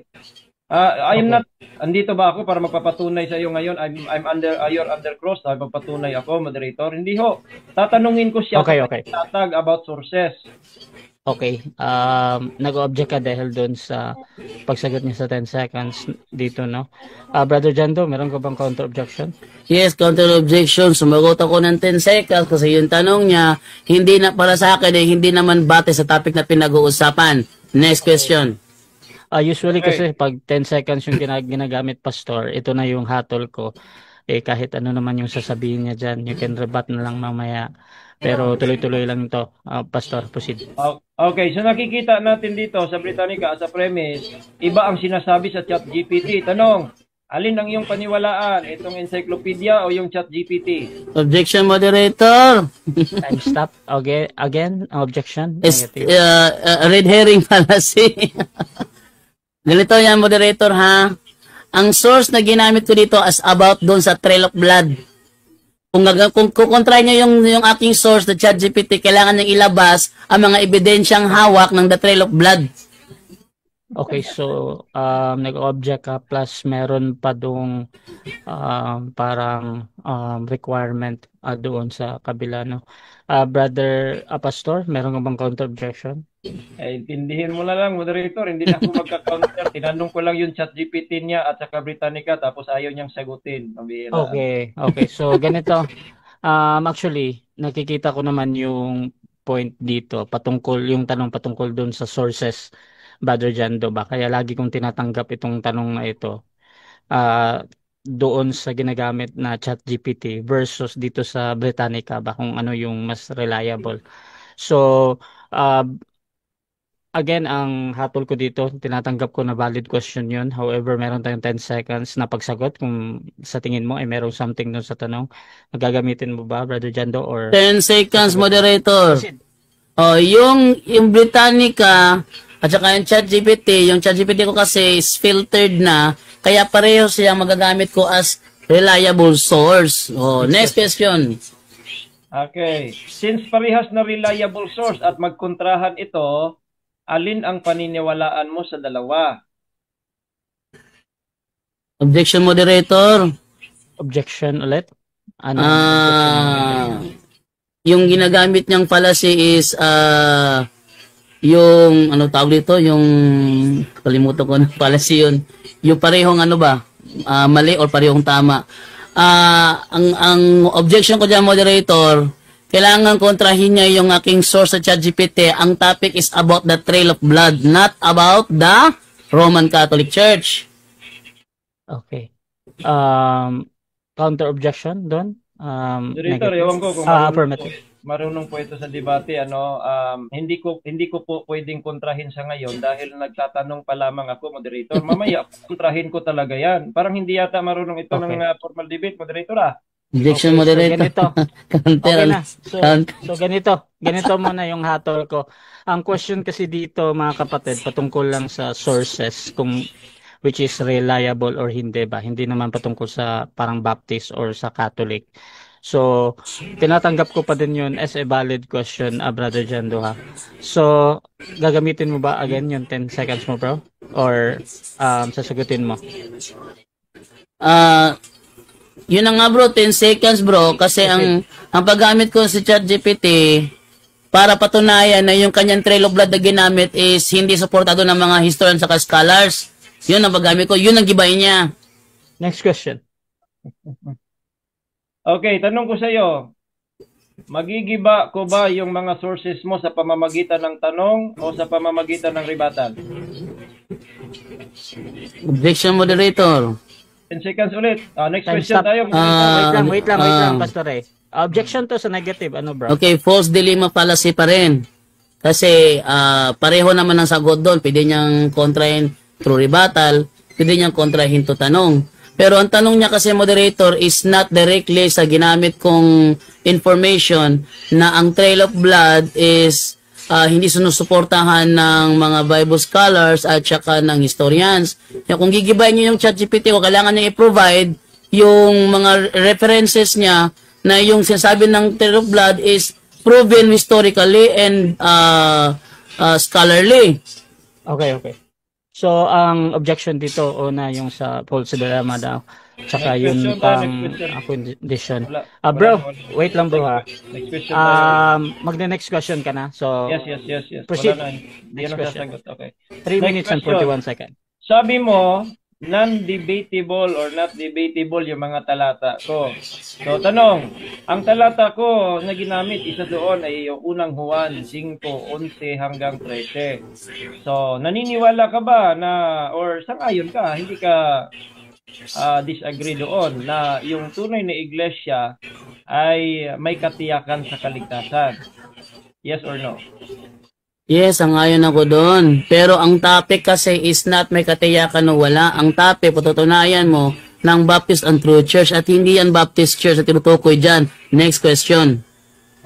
S3: I'm
S2: Okay.
S3: not, andito ba ako para magpapatunay sa iyo ngayon? I'm under, you're under cross, magpapatunay ako, moderator. Hindi ho. Tatanungin ko siya
S2: Okay,
S3: sa
S2: okay.
S3: tatag about sources.
S2: Okay. Nag-object ka dahil doon sa pagsagot niya sa 10 seconds dito, no? Brother Jando, meron ka bang counter-objection?
S4: Yes, counter objection. Sumagot ako ng 10 seconds kasi yung tanong niya, hindi na para sa akin hindi naman bate sa topic na pinag-uusapan. Next question.
S2: Usually
S3: Okay.
S2: kasi pag 10 seconds yung ginagamit, Pastor, ito na yung hatol ko. Kahit ano naman yung sasabihin niya dyan, you can rebut na lang mamaya. Pero tuloy-tuloy lang ito. Pastor, proceed.
S3: Okay, so nakikita natin dito sa Britannica as a premise, iba ang sinasabi sa ChatGPT. Tanong, alin ang iyong paniwalaan? Itong encyclopedia o yung ChatGPT?
S4: Objection, moderator.
S2: Time stop. Okay, again, objection.
S4: Is
S2: Negative.
S4: red herring fallacy. Ganito yan, moderator, ha? Ang source na ginamit ko dito as about doon sa Trail of Blood. Kung kukontra niyo yung aking source, the ChatGPT, kailangan niyang ilabas ang mga ebidensyang hawak ng the Trail of Blood.
S2: Okay, so nag-object ka plus meron pa doong parang requirement doon sa kabila, no? Brother Pastor, meron ka bang counter-objection?
S3: Intindihin mo na lang, moderator. Hindi na ako magka-counter. Tinanong ko lang yung ChatGPT niya at saka Britannica tapos ayaw niyang sagutin. Pambihira.
S2: Okay, okay. So ganito, actually, nakikita ko naman yung point dito, yung tanong patungkol doon sa sources, Brother Jando ba? Kaya lagi kong tinatanggap itong tanong na ito. Doon sa ginagamit na ChatGPT versus dito sa Britannica ba, kung ano yung mas reliable. So, again, ang hatol ko dito, tinatanggap ko na valid question yun. However, meron tayong 10 seconds na pagsagot kung sa tingin mo ay merong something doon sa tanong. Gagamitin mo ba, Brother Jando? Or
S4: 10 seconds, moderator.
S2: Proceed.
S4: Yung Britannica at saka yung ChatGPT ko kasi is filtered na, kaya pareho siya magagamit ko as reliable source. Next question.
S3: Okay. Since parehas na reliable source at magkontrahan ito, alin ang paniniwalaan mo sa dalawa?
S4: Objection, moderator.
S2: Objection ulit? Ano?
S4: Yung ginagamit niyang fallacy is yung ano tawag dito, yung kalimutan ko na fallacy yun. Yung parehong ano ba? Mali or parehong tama. Ang objection ko diyan, moderator, kailangan kontrahin niya yung aking source sa ChatGPT. Ang topic is about the Trail of Blood, not about the Roman Catholic Church.
S2: Okay. Counter objection doon?
S3: Moderator, ewan ko kung
S2: affirmative.
S3: marunong po ito sa debate. Hindi ko po pwedeng kontrahin sa ngayon dahil nagtatanong pa lamang ako, moderator. Mamaya, kontrahin ko talaga yan. Parang hindi yata marunong ito ng formal debate, moderator.
S4: Objection,
S2: Okay,
S4: moderator.
S2: so ganito.
S4: Counter.
S2: Okay na. So ganito muna yung hatol ko. Ang question kasi dito, mga kapatid, patungkol lang sa sources, which is reliable or hindi ba. Hindi naman patungkol sa parang Baptist or sa Catholic. So, tinatanggap ko pa din yun as a valid question, Brother Jando, ha. So, gagamitin mo ba again yung 10 seconds mo, bro? Or sasagutin mo?
S4: Yun na nga, bro, 10 seconds, bro, kasi ang paggamit ko sa ChatGPT para patunayan na yung kanyang Trail of Blood na ginamit is hindi suportado ng mga historians at scholars. Yun ang paggamit ko, yun ang gibay niya.
S2: Next question.
S3: Okay, tanong ko sa iyo. Magigiba ko ba yung mga sources mo sa pamamagitan ng tanong o sa pamamagitan ng rebuttal?
S4: Objection, moderator.
S3: 10 seconds ulit. Next
S2: Time
S3: question
S2: stop.
S3: tayo.
S2: Wait lang, Pastor Ray. Objection to sa negative, ano, bro?
S4: Okay, false dilemma fallacy pa rin. Kasi pareho naman ang sagot doon. Pwede niyang kontrahin through rebuttal, pwede niyang kontrahin to tanong. Pero ang tanong niya kasi, moderator, is not directly sa ginamit kong information na ang Trail of Blood is hindi sinusuportahan ng mga Bible scholars at saka ng historians. Kaya kung gigibayin niyo yung ChatGPT ko, kailangan niya i-provide yung mga references niya na yung sinasabi ng Trail of Blood is proven historically and scholarly.
S2: Okay. So, ang objection dito, una yung sa false dilemma daw. Tsaka
S3: Next
S2: yun
S3: question tayo,
S2: pang
S3: next question.
S2: condition.
S3: Wala,
S2: Bro,
S3: wala na.
S2: wait lang bro ha.
S3: Next question tayo.
S2: Magna-next question ka na. So,
S3: Yes.
S2: proceed.
S3: Wala na. Hindi
S2: Next
S3: na
S2: question.
S3: sasagot. Okay.
S2: 3
S3: Next
S2: minutes and
S3: question.
S2: 41 seconds.
S3: Sabi mo, non-debatable or not debatable yung mga talata ko. So, tanong, ang talata ko na ginamit, isa doon ay yung unang Juan 5, 11 hanggang 13. So, naniniwala ka ba na, or sang-ayon ka, hindi ka disagree doon na yung tunay na iglesia ay may katiyakan sa kaligtasan? Yes or no?
S4: Yes, sangayon ako doon. Pero ang topic kasi is not may katiyakan o wala. Ang topic, patutunayan mo, ng Baptist and True Church at hindi yan Baptist Church at tinutukoy dyan. Next question.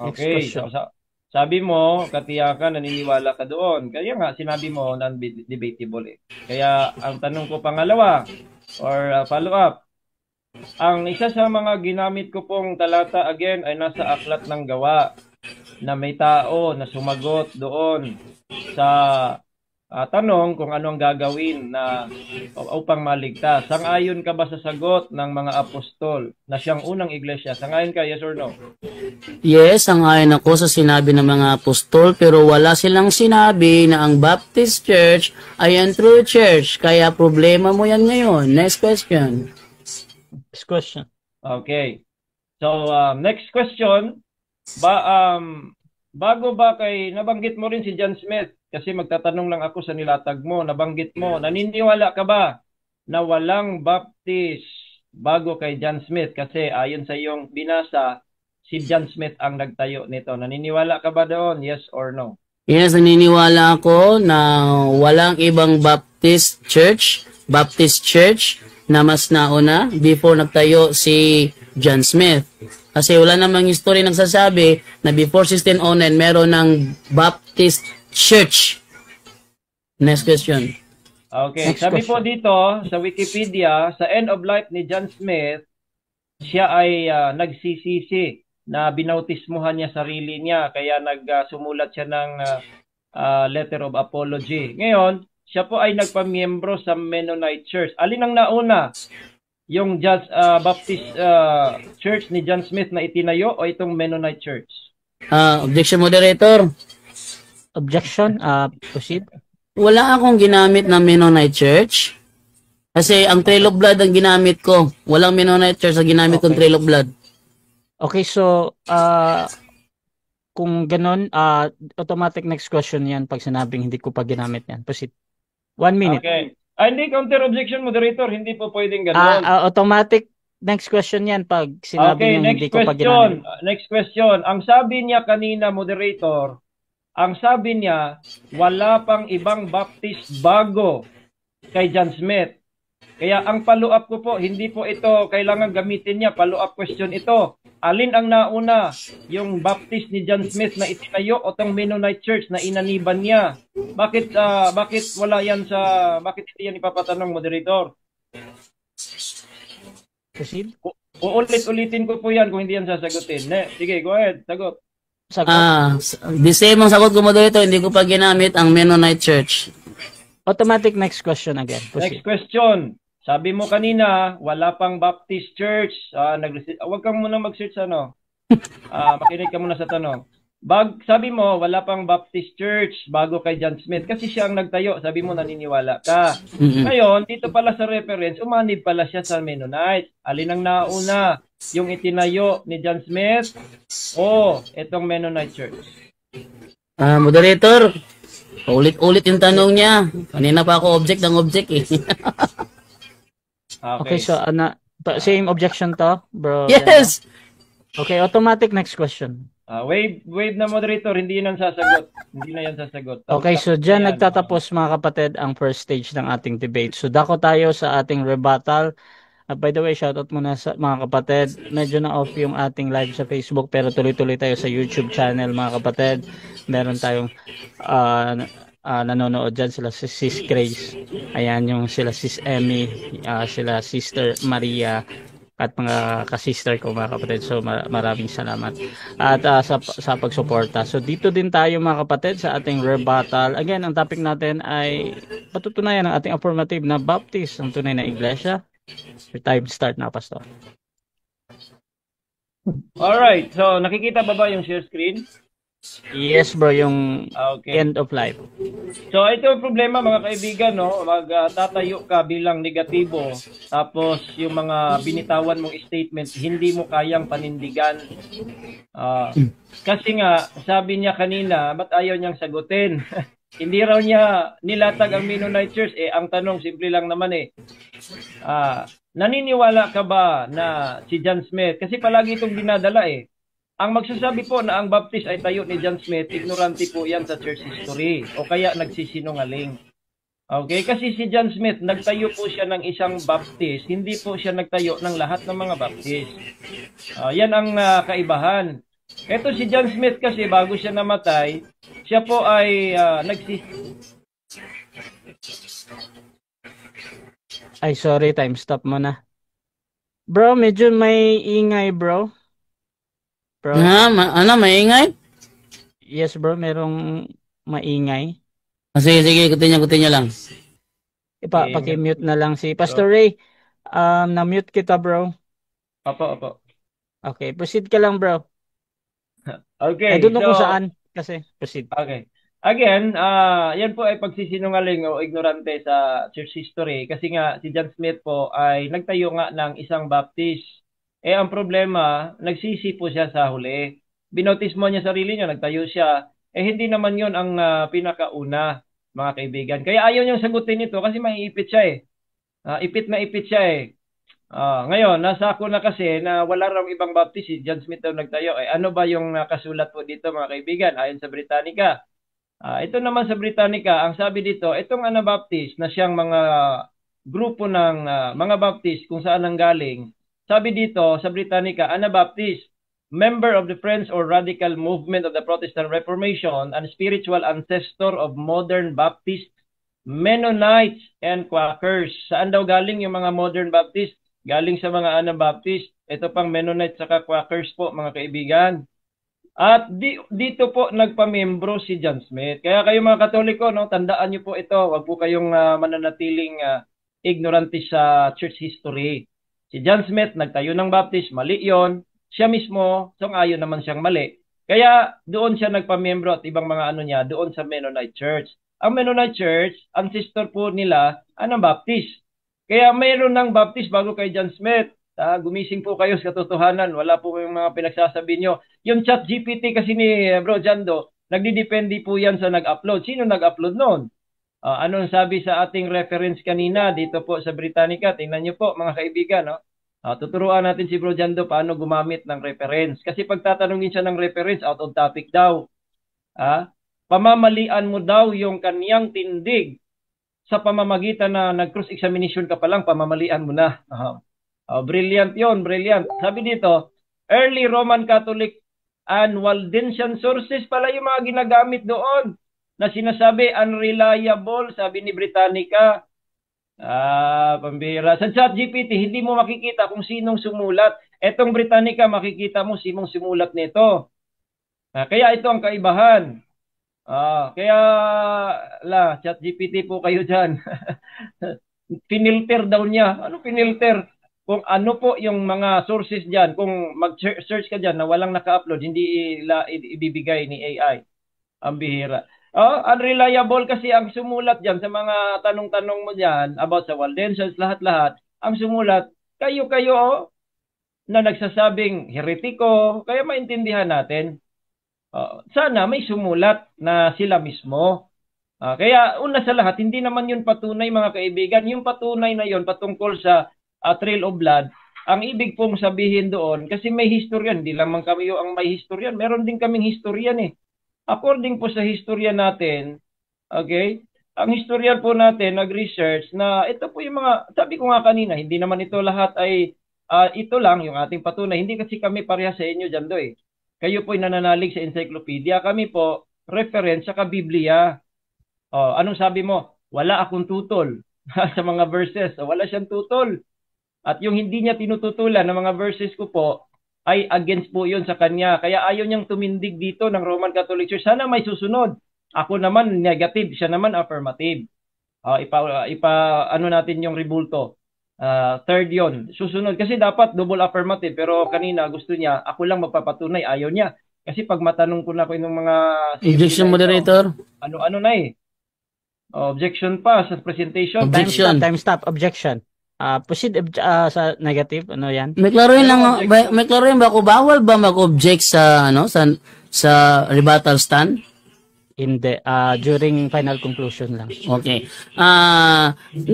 S3: Okay.
S2: question.
S3: So, sabi mo, katiyakan, naniniwala ka doon. Kaya nga, sinabi mo, non-debatable eh. Kaya, ang tanong ko pangalawa, or follow-up, ang isa sa mga ginamit ko pong talata again ay nasa Aklat ng Gawa na may tao na sumagot doon sa tanong kung ano ang gagawin na upang maligtas. Sang-ayon ka ba sa sagot ng mga apostol na siyang unang iglesia? Sang-ayon ka, yes or no?
S4: Yes, sangayon ako sa sinabi ng mga apostol pero wala silang sinabi na ang Baptist Church ay ang True Church. Kaya problema mo yan ngayon. Next question.
S2: Next question.
S3: Okay. So, next question. Bago ba kay nabanggit mo rin si John Smith kasi magtatanong lang ako sa nilatag mo, nabanggit mo, naniniwala ka ba na walang Baptist bago kay John Smith kasi ayon sa iyong binasa si John Smith ang nagtayo nito. Naniniwala ka ba doon? Yes or no?
S4: Yes, naniniwala ako na walang ibang Baptist Church na mas nauna before nagtayo si John Smith. Kasi wala namang history nagsasabi na before 1609 meron ng Baptist Church. Next question.
S3: Okay,
S2: Next
S3: sabi
S2: question.
S3: po dito sa Wikipedia, sa end of life ni John Smith, siya ay nagsisisi na binautismuhan niya sarili niya kaya nagsumulat siya ng letter of apology. Ngayon, siya po ay nagpamiyembro sa Mennonite Church. Alin ang nauna? Yung Baptist Church ni John Smith na itinayo o itong Mennonite Church?
S4: Objection moderator.
S2: Objection. Proceed.
S4: Wala akong ginamit na Mennonite Church. Kasi ang Trail of Blood ang ginamit ko. Walang Mennonite Church ang ginamit kong Trail of Blood.
S2: Okay, so kung ganun, automatic next question yan pag sinabing hindi ko pa ginamit yan. Proceed. 1 minute.
S3: Okay. Hindi counter objection moderator, hindi po pwedeng ganoon.
S2: Automatic next question yan pag sinabi
S3: Okay,
S2: niya hindi ko pa ginamit.
S3: Next question. Ang sabi niya kanina, moderator, ang sabi niya, wala pang ibang Baptist bago kay John Smith. Kaya ang follow-up ko po, hindi po ito kailangan gamitin niya. Follow-up question ito. Alin ang nauna? Yung Baptist ni John Smith na itinayo o tong Mennonite Church na inaniban niya? Bakit wala yan bakit hindi yan ipapatanong, moderator?
S2: Proceed.
S3: Uulit-ulitin ko po yan kung hindi yan sasagutin. Sige, go ahead. Sagot.
S4: The same ang sagot ko moderator, hindi ko pa ginamit ang Mennonite Church.
S2: Automatic next question again. Proceed.
S3: Next question. Sabi mo kanina, wala pang Baptist Church. Huwag kang muna mag-search makinig ka muna sa tanong. Sabi mo, wala pang Baptist Church bago kay John Smith kasi siya ang nagtayo. Sabi mo, naniniwala ka. Ngayon, dito pala sa reference, umanib pala siya sa Mennonite. Alin ang nauna? Yung itinayo ni John Smith o itong Mennonite Church?
S4: Moderator, ulit-ulit yung tanong niya. Kanina pa ako object ng object eh.
S2: Okay, so same objection to, bro?
S4: Yes!
S2: Okay, automatic next question.
S3: Wave na moderator, hindi yan sasagot. Hindi na yan sasagot.
S2: Okay, so dyan nagtatapos mga kapatid ang first stage ng ating debate. So dako tayo sa ating rebuttal. By the way, shoutout muna sa mga kapatid. Medyo na off yung ating live sa Facebook pero tuloy-tuloy tayo sa YouTube channel mga kapatid. Meron tayong nanonood dyan, sila si Sis Grace, ayan yung sila Sis Emmy, sila Sister Maria, at mga kasister ko mga kapatid. So maraming salamat at sa pagsuporta. So dito din tayo mga kapatid sa ating rebuttal. Again, ang topic natin ay patutunayan ng ating affirmative na Baptist ang tunay na iglesia. Your time start na, Pastor.
S3: Alright, so nakikita ba yung share screen?
S2: Yes bro, yung
S3: Okay.
S2: end of life.
S3: So ito ang problema mga kaibigan, no? Magtatayo ka bilang negatibo, tapos yung mga binitawan mong statement hindi mo kayang panindigan. Kasi nga, sabi niya kanina, ba't ayaw niyang sagutin? Hindi raw niya nilatag ang Mennonite Church. Ang tanong, simple lang naman naniniwala ka ba na si John Smith? Kasi palagi itong dinadala Ang magsasabi po na ang Baptist ay tayo ni John Smith, ignorante po yan sa church history o kaya nagsisinungaling. Okay? Kasi si John Smith, nagtayo po siya ng isang Baptist, hindi po siya nagtayo ng lahat ng mga Baptist. Yan ang kaibahan. Ito si John Smith kasi bago siya namatay, siya po ay
S2: Ay, sorry, time stop mo na. Bro, medyo may ingay, bro. Bro.
S4: Ano, maingay?
S2: Yes, bro, merong maingay.
S4: Sige, continue lang.
S2: Paki-mute na lang si Pastor Ray. Na-mute kita, bro.
S3: Opo.
S2: Okay, proceed ka lang, bro.
S3: Okay.
S2: I don't know kung saan kasi proceed.
S3: Okay. Again, yan po ay pagsisinungaling o ignorante sa church history kasi nga si John Smith po ay nagtayo nga ng isang Baptist. Ang problema, nagsisi po siya sa huli. Binautismo niya sarili niya, nagtayo siya. Hindi naman yon ang pinakauna, mga kaibigan. Kaya ayaw niyang sagutin ito kasi maiipit siya ipit na ipit siya ngayon, nasa ako na kasi na wala raw ibang Baptist, si John Smith daw nagtayo. Ano ba yung nakasulat po dito mga kaibigan? Ayon sa Britannica. Ito naman sa Britannica, ang sabi dito, itong Anabaptist na siyang mga grupo ng mga Baptist kung saan nanggaling. Sabi dito sa Britannica, Anabaptist, member of the Friends or Radical Movement of the Protestant Reformation and spiritual ancestor of modern Baptist, Mennonites, and Quakers. Saan daw galing yung mga modern Baptist? Galing sa mga Anabaptist. Ito pang Mennonites saka Quakers po, mga kaibigan. At dito po nagpamembro si John Smith. Kaya kayo mga Katoliko, no, tandaan niyo po ito. Huwag po kayong mananatiling ignorante sa church history. Si John Smith nagtayo ng Baptist, mali yon. Siya mismo, ayon naman siyang mali. Kaya doon siya nagpamembro at ibang mga niya doon sa Mennonite Church. Ang Mennonite Church, ang sister po nila, Anabaptist. Kaya mayroon ng Baptist bago kay John Smith. Gumising po kayo sa katotohanan. Wala po yung mga pinagsasabi nyo. Yung ChatGPT kasi ni Bro Jando, nagdidepende po yan sa nag-upload. Sino nag-upload noon? Anong sabi sa ating reference kanina dito po sa Britannica? Tingnan nyo po mga kaibigan. No? Tuturuan natin si Bro Jando paano gumamit ng reference. Kasi pag tatanungin siya ng reference, out of topic daw. Pamamalian mo daw yung kaniyang tindig sa pamamagitan na nag-cross-examination ka pa lang, pamamalian mo na. Brilliant yon, brilliant. Sabi dito, early Roman Catholic and Waldensian sources pala yung mga ginagamit doon na sinasabi unreliable, sabi ni Britannica. Pambira. Sa ChatGPT, hindi mo makikita kung sinong sumulat. Etong Britannica, makikita mo sinong sumulat nito. Kaya ito ang kaibahan. Kaya ChatGPT po kayo dyan. Pinilter daw niya. Ano pinilter? Kung ano po yung mga sources dyan, kung mag-search ka dyan na walang naka-upload, hindi ibibigay ni AI. Ang bihira. Unreliable kasi ang sumulat dyan sa mga tanong-tanong mo dyan about sa Waldensians, lahat-lahat. Ang sumulat, kayo na nagsasabing heretiko, kaya maintindihan natin. Sana may sumulat na sila mismo. Kaya una sa lahat, hindi naman yun patunay mga kaibigan. Yung patunay na yun patungkol sa Trail of Blood, ang ibig pong sabihin doon, kasi may historian, hindi lamang kami yung ang may historian, meron din kaming historian According po sa historian natin, okay, ang historian po natin nag-research na ito po yung mga, sabi ko nga kanina, hindi naman ito lahat ay, ito lang yung ating patunay. Hindi kasi kami pareha sa inyo dyan Kayo po ay nananalig sa encyclopedia, kami po reference sa Biblia. Anong sabi mo? Wala akong tutol sa mga verses. Wala siyang tutol. At yung hindi niya tinututulan ng mga verses ko po, ay against po yun sa kanya. Kaya ayaw niyang tumindig dito ng Roman Catholic Church. Sana may susunod. Ako naman negative, siya naman affirmative. Ano natin yung rebulto. Third yon. Susunod. Kasi dapat double affirmative. Pero kanina gusto niya, ako lang magpapatunay. Ayaw niya. Kasi pag matanong ko na ko yung mga...
S4: Objection, moderator.
S3: Ano na eh. Objection pa sa presentation.
S4: Objection.
S2: Time stop. Objection. Proceed sa negative. Ano yan?
S4: May klaruhin lang, may klaruhin ba ako, bawal ba mag-object sa, sa rebuttal stand?
S2: Hindi. During final conclusion lang.
S4: Okay.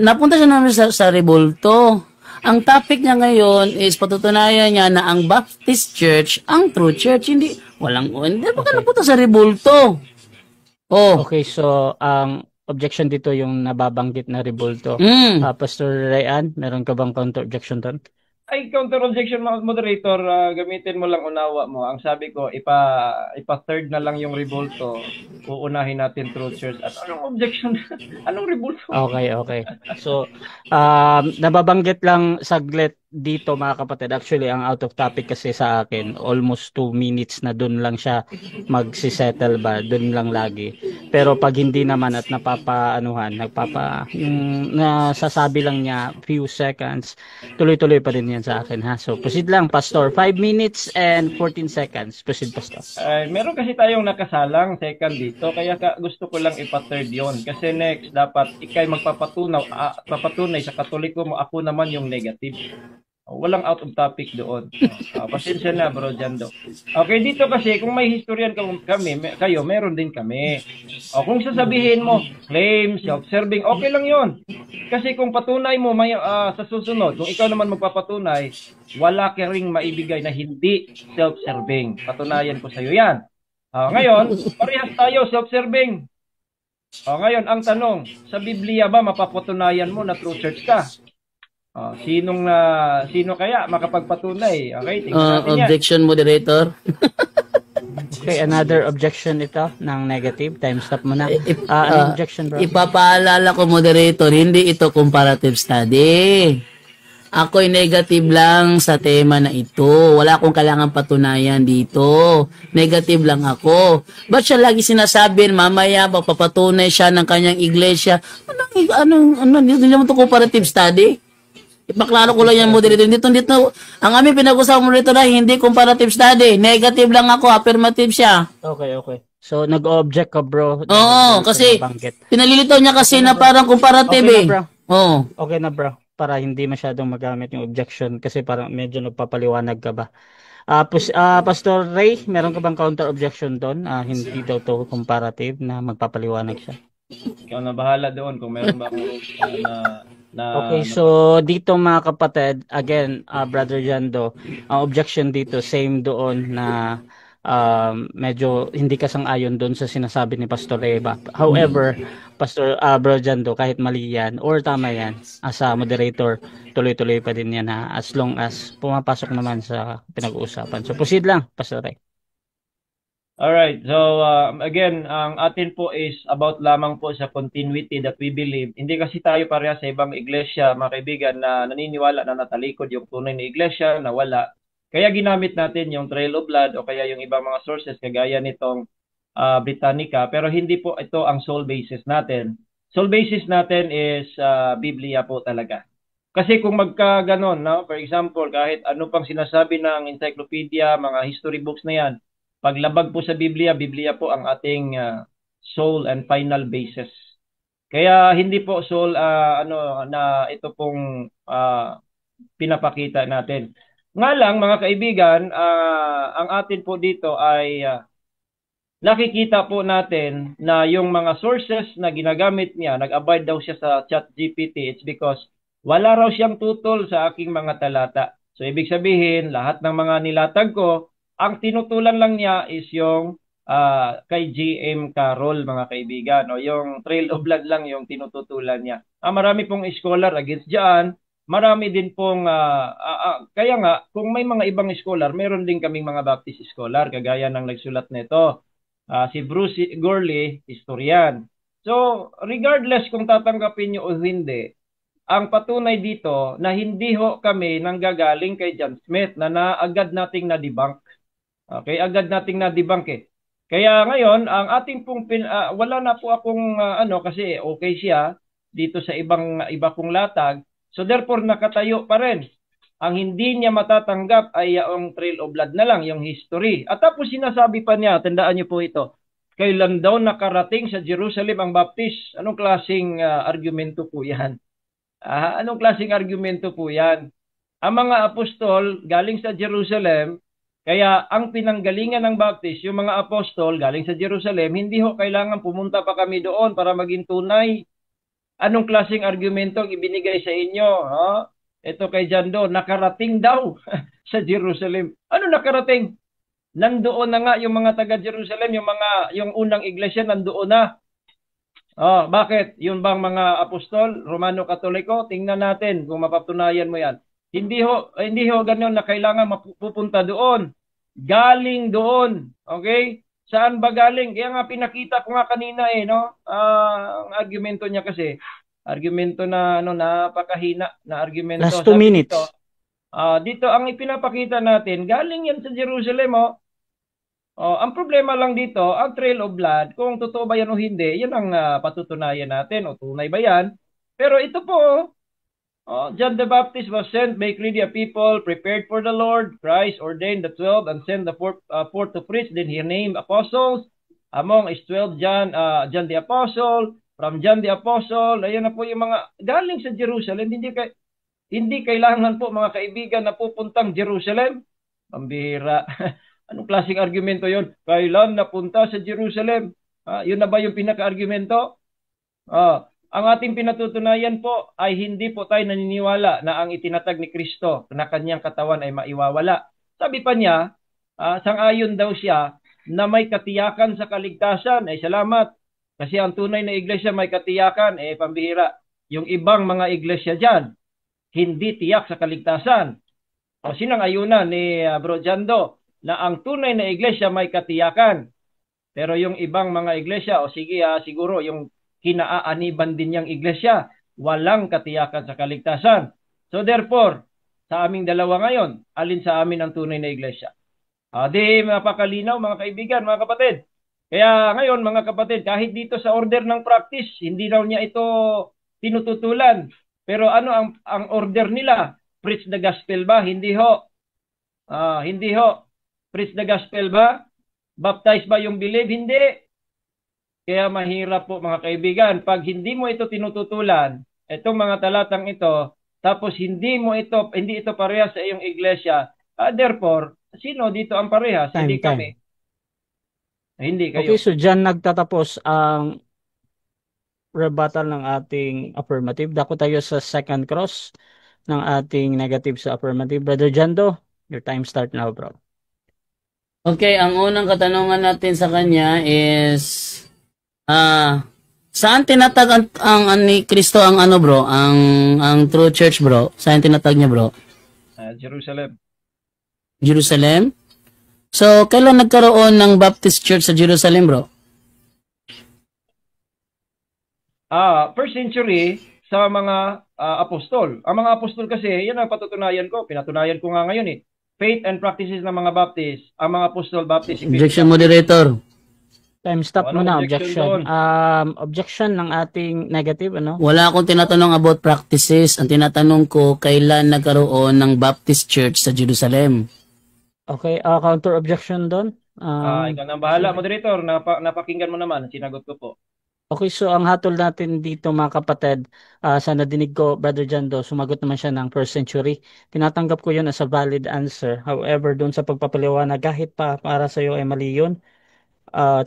S4: Napunta siya namin sa rebulto. Ang topic niya ngayon is patutunayan niya na ang Baptist Church, ang true church, hindi ba ka napunta sa rebulto?
S2: Okay, so, ang objection dito yung nababanggit na rebulto. Pastor Ryan, meron ka bang counter-objection doon?
S3: Ay, counter-objection, moderator, gamitin mo lang unawa mo. Ang sabi ko, ipa-third na lang yung rebulto. Uunahin natin true church. At anong objection? Anong rebulto?
S2: Okay. So, nababanggit lang saglit dito mga kapatid. Actually, ang out of topic kasi sa akin, almost 2 minutes na dun lang siya magsisettle ba, dun lang lagi. Pero pag hindi naman at yung nasasabi lang niya few seconds, tuloy-tuloy pa din yan sa akin ha. So, proceed lang, Pastor. 5 minutes and 14 seconds. Proceed, Pastor.
S3: Meron kasi tayong nakasalang second dito, kaya gusto ko lang ipa-third yon. Kasi next, dapat ikay papatunay sa Katoliko mo, ako naman yung negative. Walang out of topic doon. Pasensya na, Bro Jando. Okay, dito kasi, kung may historian kayo, meron din kami. Kung sasabihin mo, claim, self-serving, okay lang yon. Kasi kung patunay mo sa susunod, kung ikaw naman magpapatunay, wala ka ring maibigay na hindi self-serving. Patunayan ko sa iyo yan. Ngayon, parehas tayo, self-serving. Ngayon, ang tanong, sa Biblia ba mapapatunayan mo na true church ka? Sino kaya makapagpatunay? Okay, tingnan natin yan.
S4: Objection, moderator.
S2: Okay, another objection ito ng negative. Time stop mo na. Ano objection, bro?
S4: Ipapaalala ko, moderator, hindi ito comparative study. Ako'y negative lang sa tema na ito. Wala akong kailangan patunayan dito. Negative lang ako. Ba't siya lagi sinasabi, mamaya, papatunay siya ng kanyang iglesia? Hindi naman ito comparative study? Ipaklaro ko lang yan, moderator. Dito, ang aming pinag-usapan mo dito na hindi comparative study. Negative lang ako, affirmative siya.
S2: Okay. So, nag-object ka, bro.
S4: Oo, kasi pinalilito niya kasi na parang comparative
S2: okay na, bro.
S4: Oo.
S2: Okay na, bro. Para hindi masyadong magamit yung objection kasi parang medyo nagpapaliwanag ka ba. Pastor Ray, meron ka bang counter-objection doon? Hindi daw to comparative na magpapaliwanag siya.
S3: Ikaw na bahala doon kung meron ba
S2: Okay, so dito mga kapatid, again, Brother Jando, ang objection dito, same doon na medyo hindi ka sang-ayon doon sa sinasabi ni Pastor Eva. However, Pastor Brother Jando, kahit mali yan or tama yan, as a moderator, tuloy-tuloy pa din yan ha, as long as pumapasok naman sa pinag-uusapan. So proceed lang, Pastor Ray.
S3: Alright, so again, ang atin po is about lamang po sa continuity that we believe. Hindi kasi tayo pareha sa ibang iglesia, mga kaibigan, na naniniwala na natalikod yung tunay na iglesia, na wala. Kaya ginamit natin yung Trail of Blood o kaya yung ibang mga sources kagaya nitong Britannica, pero hindi po ito ang sole basis natin. Sole basis natin is Biblia po talaga. Kasi kung magkaganon, no? For example, kahit ano pang sinasabi ng encyclopedia, mga history books na yan, paglabag po sa Biblia po ang ating sole and final basis. Kaya hindi po sole na ito pong pinapakita natin. Nga lang mga kaibigan, ang atin po dito ay nakikita po natin na yung mga sources na ginagamit niya, nag-abide daw siya sa ChatGPT, it's because wala raw siyang tutol sa aking mga talata. So ibig sabihin, lahat ng mga nilatag ko, ang tinutulan lang niya is yung kay GM Carroll, mga kaibigan. O yung Trail of Blood lang yung tinututulan niya. Marami pong scholar against dyan. Marami din pong, kaya nga, kung may mga ibang scholar, meron din kaming mga Baptist scholar, kagaya ng nagsulat nito. Si Bruce Gorley, historian. So, regardless kung tatanggapin nyo o hindi, ang patunay dito na hindi ho kami nanggagaling kay John Smith na agad nating na-debunk. Okay, agad nating na-debunk eh. Kaya ngayon, ang ating pong wala na po akong kasi okay siya dito sa iba kong latag. So therefore nakatayo pa rin. Ang hindi niya matatanggap ay yung Trail of Blood na lang, yung history. At tapos sinasabi pa niya, tandaan niyo po ito, kailan daw nakarating sa Jerusalem ang baptist? Anong klaseng argumento po yan? Anong klaseng argumento po yan? Ang mga apostol galing sa Jerusalem, kaya ang pinanggalingan ng baptist, yung mga apostol galing sa Jerusalem, hindi ho kailangan pumunta pa kami doon para maging tunay. Anong klaseng argumento ang ibinigay sa inyo? Ito kay Jando, nakarating daw sa Jerusalem. Ano nakarating? Nandoon na nga yung mga taga-Jerusalem, yung unang iglesia nandoon na. Bakit? Yun bang mga apostol, Romano Katoliko? Tingnan natin kung mapatunayan mo yan. Hindi ho ganyan na kailangan mapupunta doon. Galing doon. Okay? Saan ba galing? Kaya nga pinakita ko nga kanina no? Ang argumento niya kasi, argumento na napakahina na argumento.
S2: Last 2 minutes.
S3: Dito ang ipinapakita natin, galing yan sa Jerusalem ang problema lang dito, ang Trail of Blood, kung totoo ba yan o hindi, yan ang patutunayan natin o tunay ba yan. Pero ito po, John the Baptist was sent, make ready a people prepared for the Lord. Christ ordained the 12 and sent the fourth to preach. Then he named apostles. Among is 12 John the Apostle. From John the Apostle, ayan na po yung mga galing sa Jerusalem. Hindi kailangan po mga kaibigan na pupuntang Jerusalem. Pambira. Anong klaseng argumento yon? Kailan napunta sa Jerusalem? Yun na ba yung pinaka-argumento? Ang ating pinatutunayan po ay hindi po tayo naniniwala na ang itinatag ni Kristo na kanyang katawan ay maiwawala. Sabi pa niya, sang-ayon daw siya na may katiyakan sa kaligtasan. Ay salamat. Kasi ang tunay na iglesia may katiyakan. Pambihira. Yung ibang mga iglesia dyan, hindi tiyak sa kaligtasan. O sinang-ayunan ni Bro Jando na ang tunay na iglesia may katiyakan. Pero yung ibang mga iglesia, siguro yung kinaaaniban din niyang iglesia, walang katiyakan sa kaligtasan. So therefore, sa aming dalawa ngayon, alin sa amin ang tunay na iglesia? Di mapakalinaw mga kaibigan, mga kapatid. Kaya ngayon mga kapatid, kahit dito sa order ng practice, hindi raw niya ito tinututulan. Pero ano ang order nila? Preach the gospel ba? Hindi ho. Hindi ho. Preach the gospel ba? Baptize ba yung believe? Hindi. Kaya mahirap po mga kaibigan, pag hindi mo ito tinututulan, itong mga talatang ito, tapos hindi ito parehas sa iyong iglesia, therefore, sino dito ang parehas? Hindi kami. Hindi kayo.
S2: Okay, so dyan nagtatapos ang rebuttal ng ating affirmative. Dako tayo sa second cross ng ating negative sa affirmative. Brother Jando, your time start now, bro.
S4: Okay, ang unang katanungan natin sa kanya is saan tinatag ang ni Kristo ang bro? Ang true church bro? Saan tinatag niya bro?
S3: Jerusalem.
S4: Jerusalem? So, kailan nagkaroon ng Baptist Church sa Jerusalem bro?
S3: First century sa mga apostol. Ang mga apostol kasi, yan ang patutunayan ko. Pinatunayan ko nga ngayon Faith and practices ng mga Baptist. Ang mga apostol Baptist.
S4: Objection moderator.
S2: Time stop muna, objection. Objection ng ating negative,
S4: Wala akong tinatanong about practices. Ang tinatanong ko, kailan nagkaroon ng Baptist Church sa Jerusalem?
S2: Okay, counter objection doon.
S3: Ikaw nang bahala, moderator. Napakinggan mo naman. Sinagot ko po.
S2: Okay, so ang hatol natin dito mga kapatid, sa nadinig ko, Brother Jando, sumagot naman siya ng first century. Tinatanggap ko yun as a valid answer. However, doon sa pagpapaliwanag, kahit pa para sa iyo ay mali yun,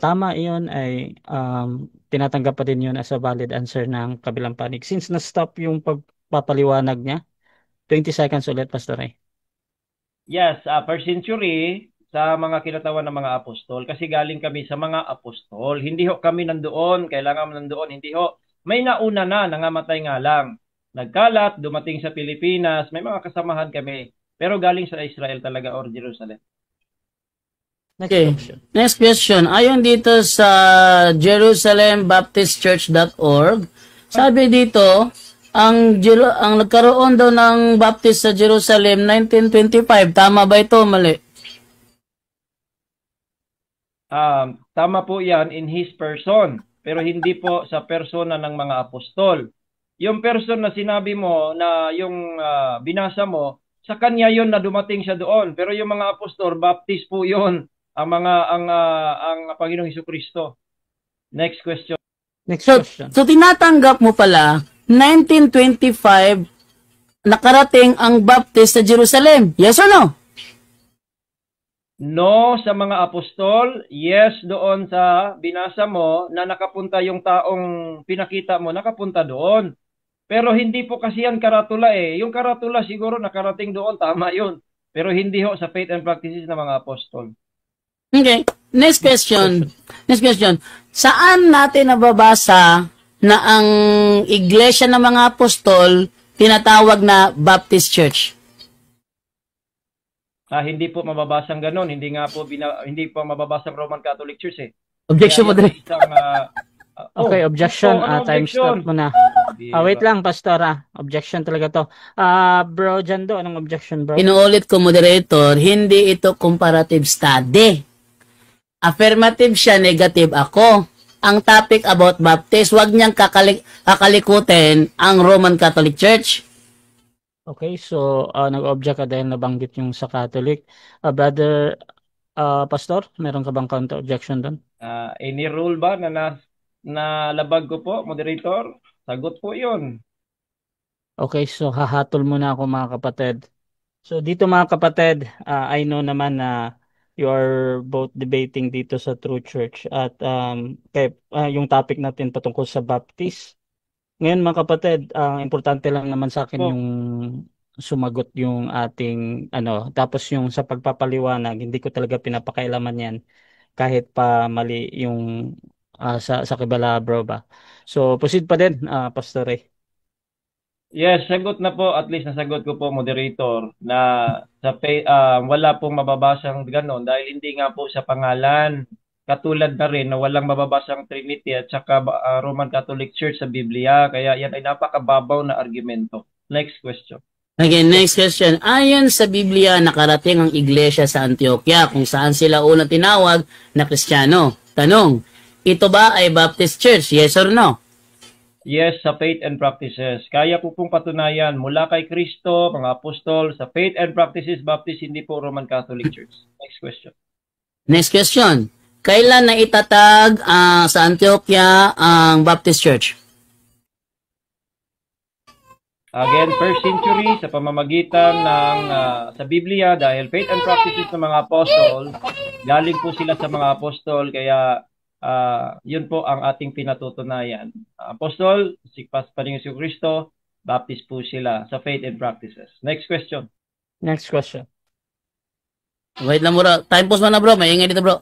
S2: tama iyon ay tinatanggap pa din yun as a valid answer ng kabilang panig. Since na-stop yung pagpapaliwanag niya, 20 seconds ulit, Pastor Ray.
S3: Yes, first century sa mga kinatawan ng mga apostol kasi galing kami sa mga apostol. Hindi ho kami nandoon, kailangan nandoon, hindi ho. May nauna na, nangamatay nga lang. Nagkalat, dumating sa Pilipinas, may mga kasamahan kami. Pero galing sa Israel talaga or Jerusalem.
S4: Next question. Ayon dito sa JerusalemBaptistChurch.org, sabi dito, ang nagkaroon daw ng baptist sa Jerusalem 1925. Tama ba ito? Mali.
S3: Tama po yan in his person, pero hindi po sa persona ng mga apostol. Yung person na sinabi mo na yung binasa mo, sa kanya yon na dumating siya doon. Pero yung mga apostol, baptist po yon ang Panginoong Hesukristo. Next question.
S2: Next
S4: So,
S2: question.
S4: so tinatanggap mo pala, 1925, nakarating ang baptist sa Jerusalem. Yes or no?
S3: No sa mga apostol, yes doon sa binasa mo na nakapunta yung taong pinakita mo, nakapunta doon. Pero hindi po kasi yan karatula eh. Yung karatula siguro nakarating doon, tama yun. Pero hindi ho sa faith and practices ng mga apostol.
S4: Okay. Next question. Next question. Saan natin nababasa na ang iglesia ng mga apostol tinatawag na Baptist Church?
S3: Hindi po mababasang ganun. Hindi nga po hindi po mababasang Roman Catholic Church eh.
S4: Objection mo
S3: Kaya yan
S4: din.
S3: isang,
S2: Okay, objection.
S3: ano
S2: Time
S3: objection?
S2: stop muna. Wait lang, Pastor. Objection talaga to. Bro Jando, anong objection, bro?
S4: Inuulit ko, moderator, hindi ito comparative study. Affirmative siya, negative ako. Ang topic about Baptist, wag niyang kakalikutin ang Roman Catholic Church.
S2: Okay, so nag-object ka dahil nabanggit yung sa Catholic. Brother Pastor, meron ka bang counter-objection doon?
S3: Any rule ba na nalabag ko po, moderator? Sagot po yun.
S2: Okay, so hahatol muna ako mga kapatid. So dito mga kapatid, I know naman na you are both debating dito sa True Church at yung topic natin patungkol sa Baptist. Ngayon mga kapatid, importante lang naman sa akin
S3: Oh.
S2: yung sumagot yung ating tapos yung sa pagpapaliwanag, hindi ko talaga pinapakailaman yan kahit pa mali yung sa Kibala bro ba. So proceed pa din, Pastor Ray.
S3: Yes, sagot na po. At least nasagot ko po, moderator, na wala pong mababasang ganon dahil hindi nga po sa pangalan. Katulad na rin na walang mababasang Trinity at saka Roman Catholic Church sa Biblia. Kaya yan ay napakababaw na argumento. Next question.
S4: Okay, next question. Ayon sa Biblia, nakarating ang iglesia sa Antioquia kung saan sila unang tinawag na Kristiyano. Tanong, ito ba ay Baptist Church? Yes or no?
S3: Yes, sa faith and practices. Kaya ko pong patunayan mula kay Kristo, mga apostol, sa faith and practices, Baptist, hindi po Roman Catholic Church. Next question.
S4: Next question. Kailan na itatag sa Antioquia ang Baptist Church?
S3: Again, first century sa pamamagitan ng sa Biblia dahil faith and practices ng mga apostol, galing po sila sa mga apostol kaya yun po ang ating pinatutunayan. Apostol, si Panginoong Jesucristo, Baptist po sila sa faith and practices. Next question.
S2: Next question.
S4: Wait lang bro. Time pause muna bro. Maingay dito bro.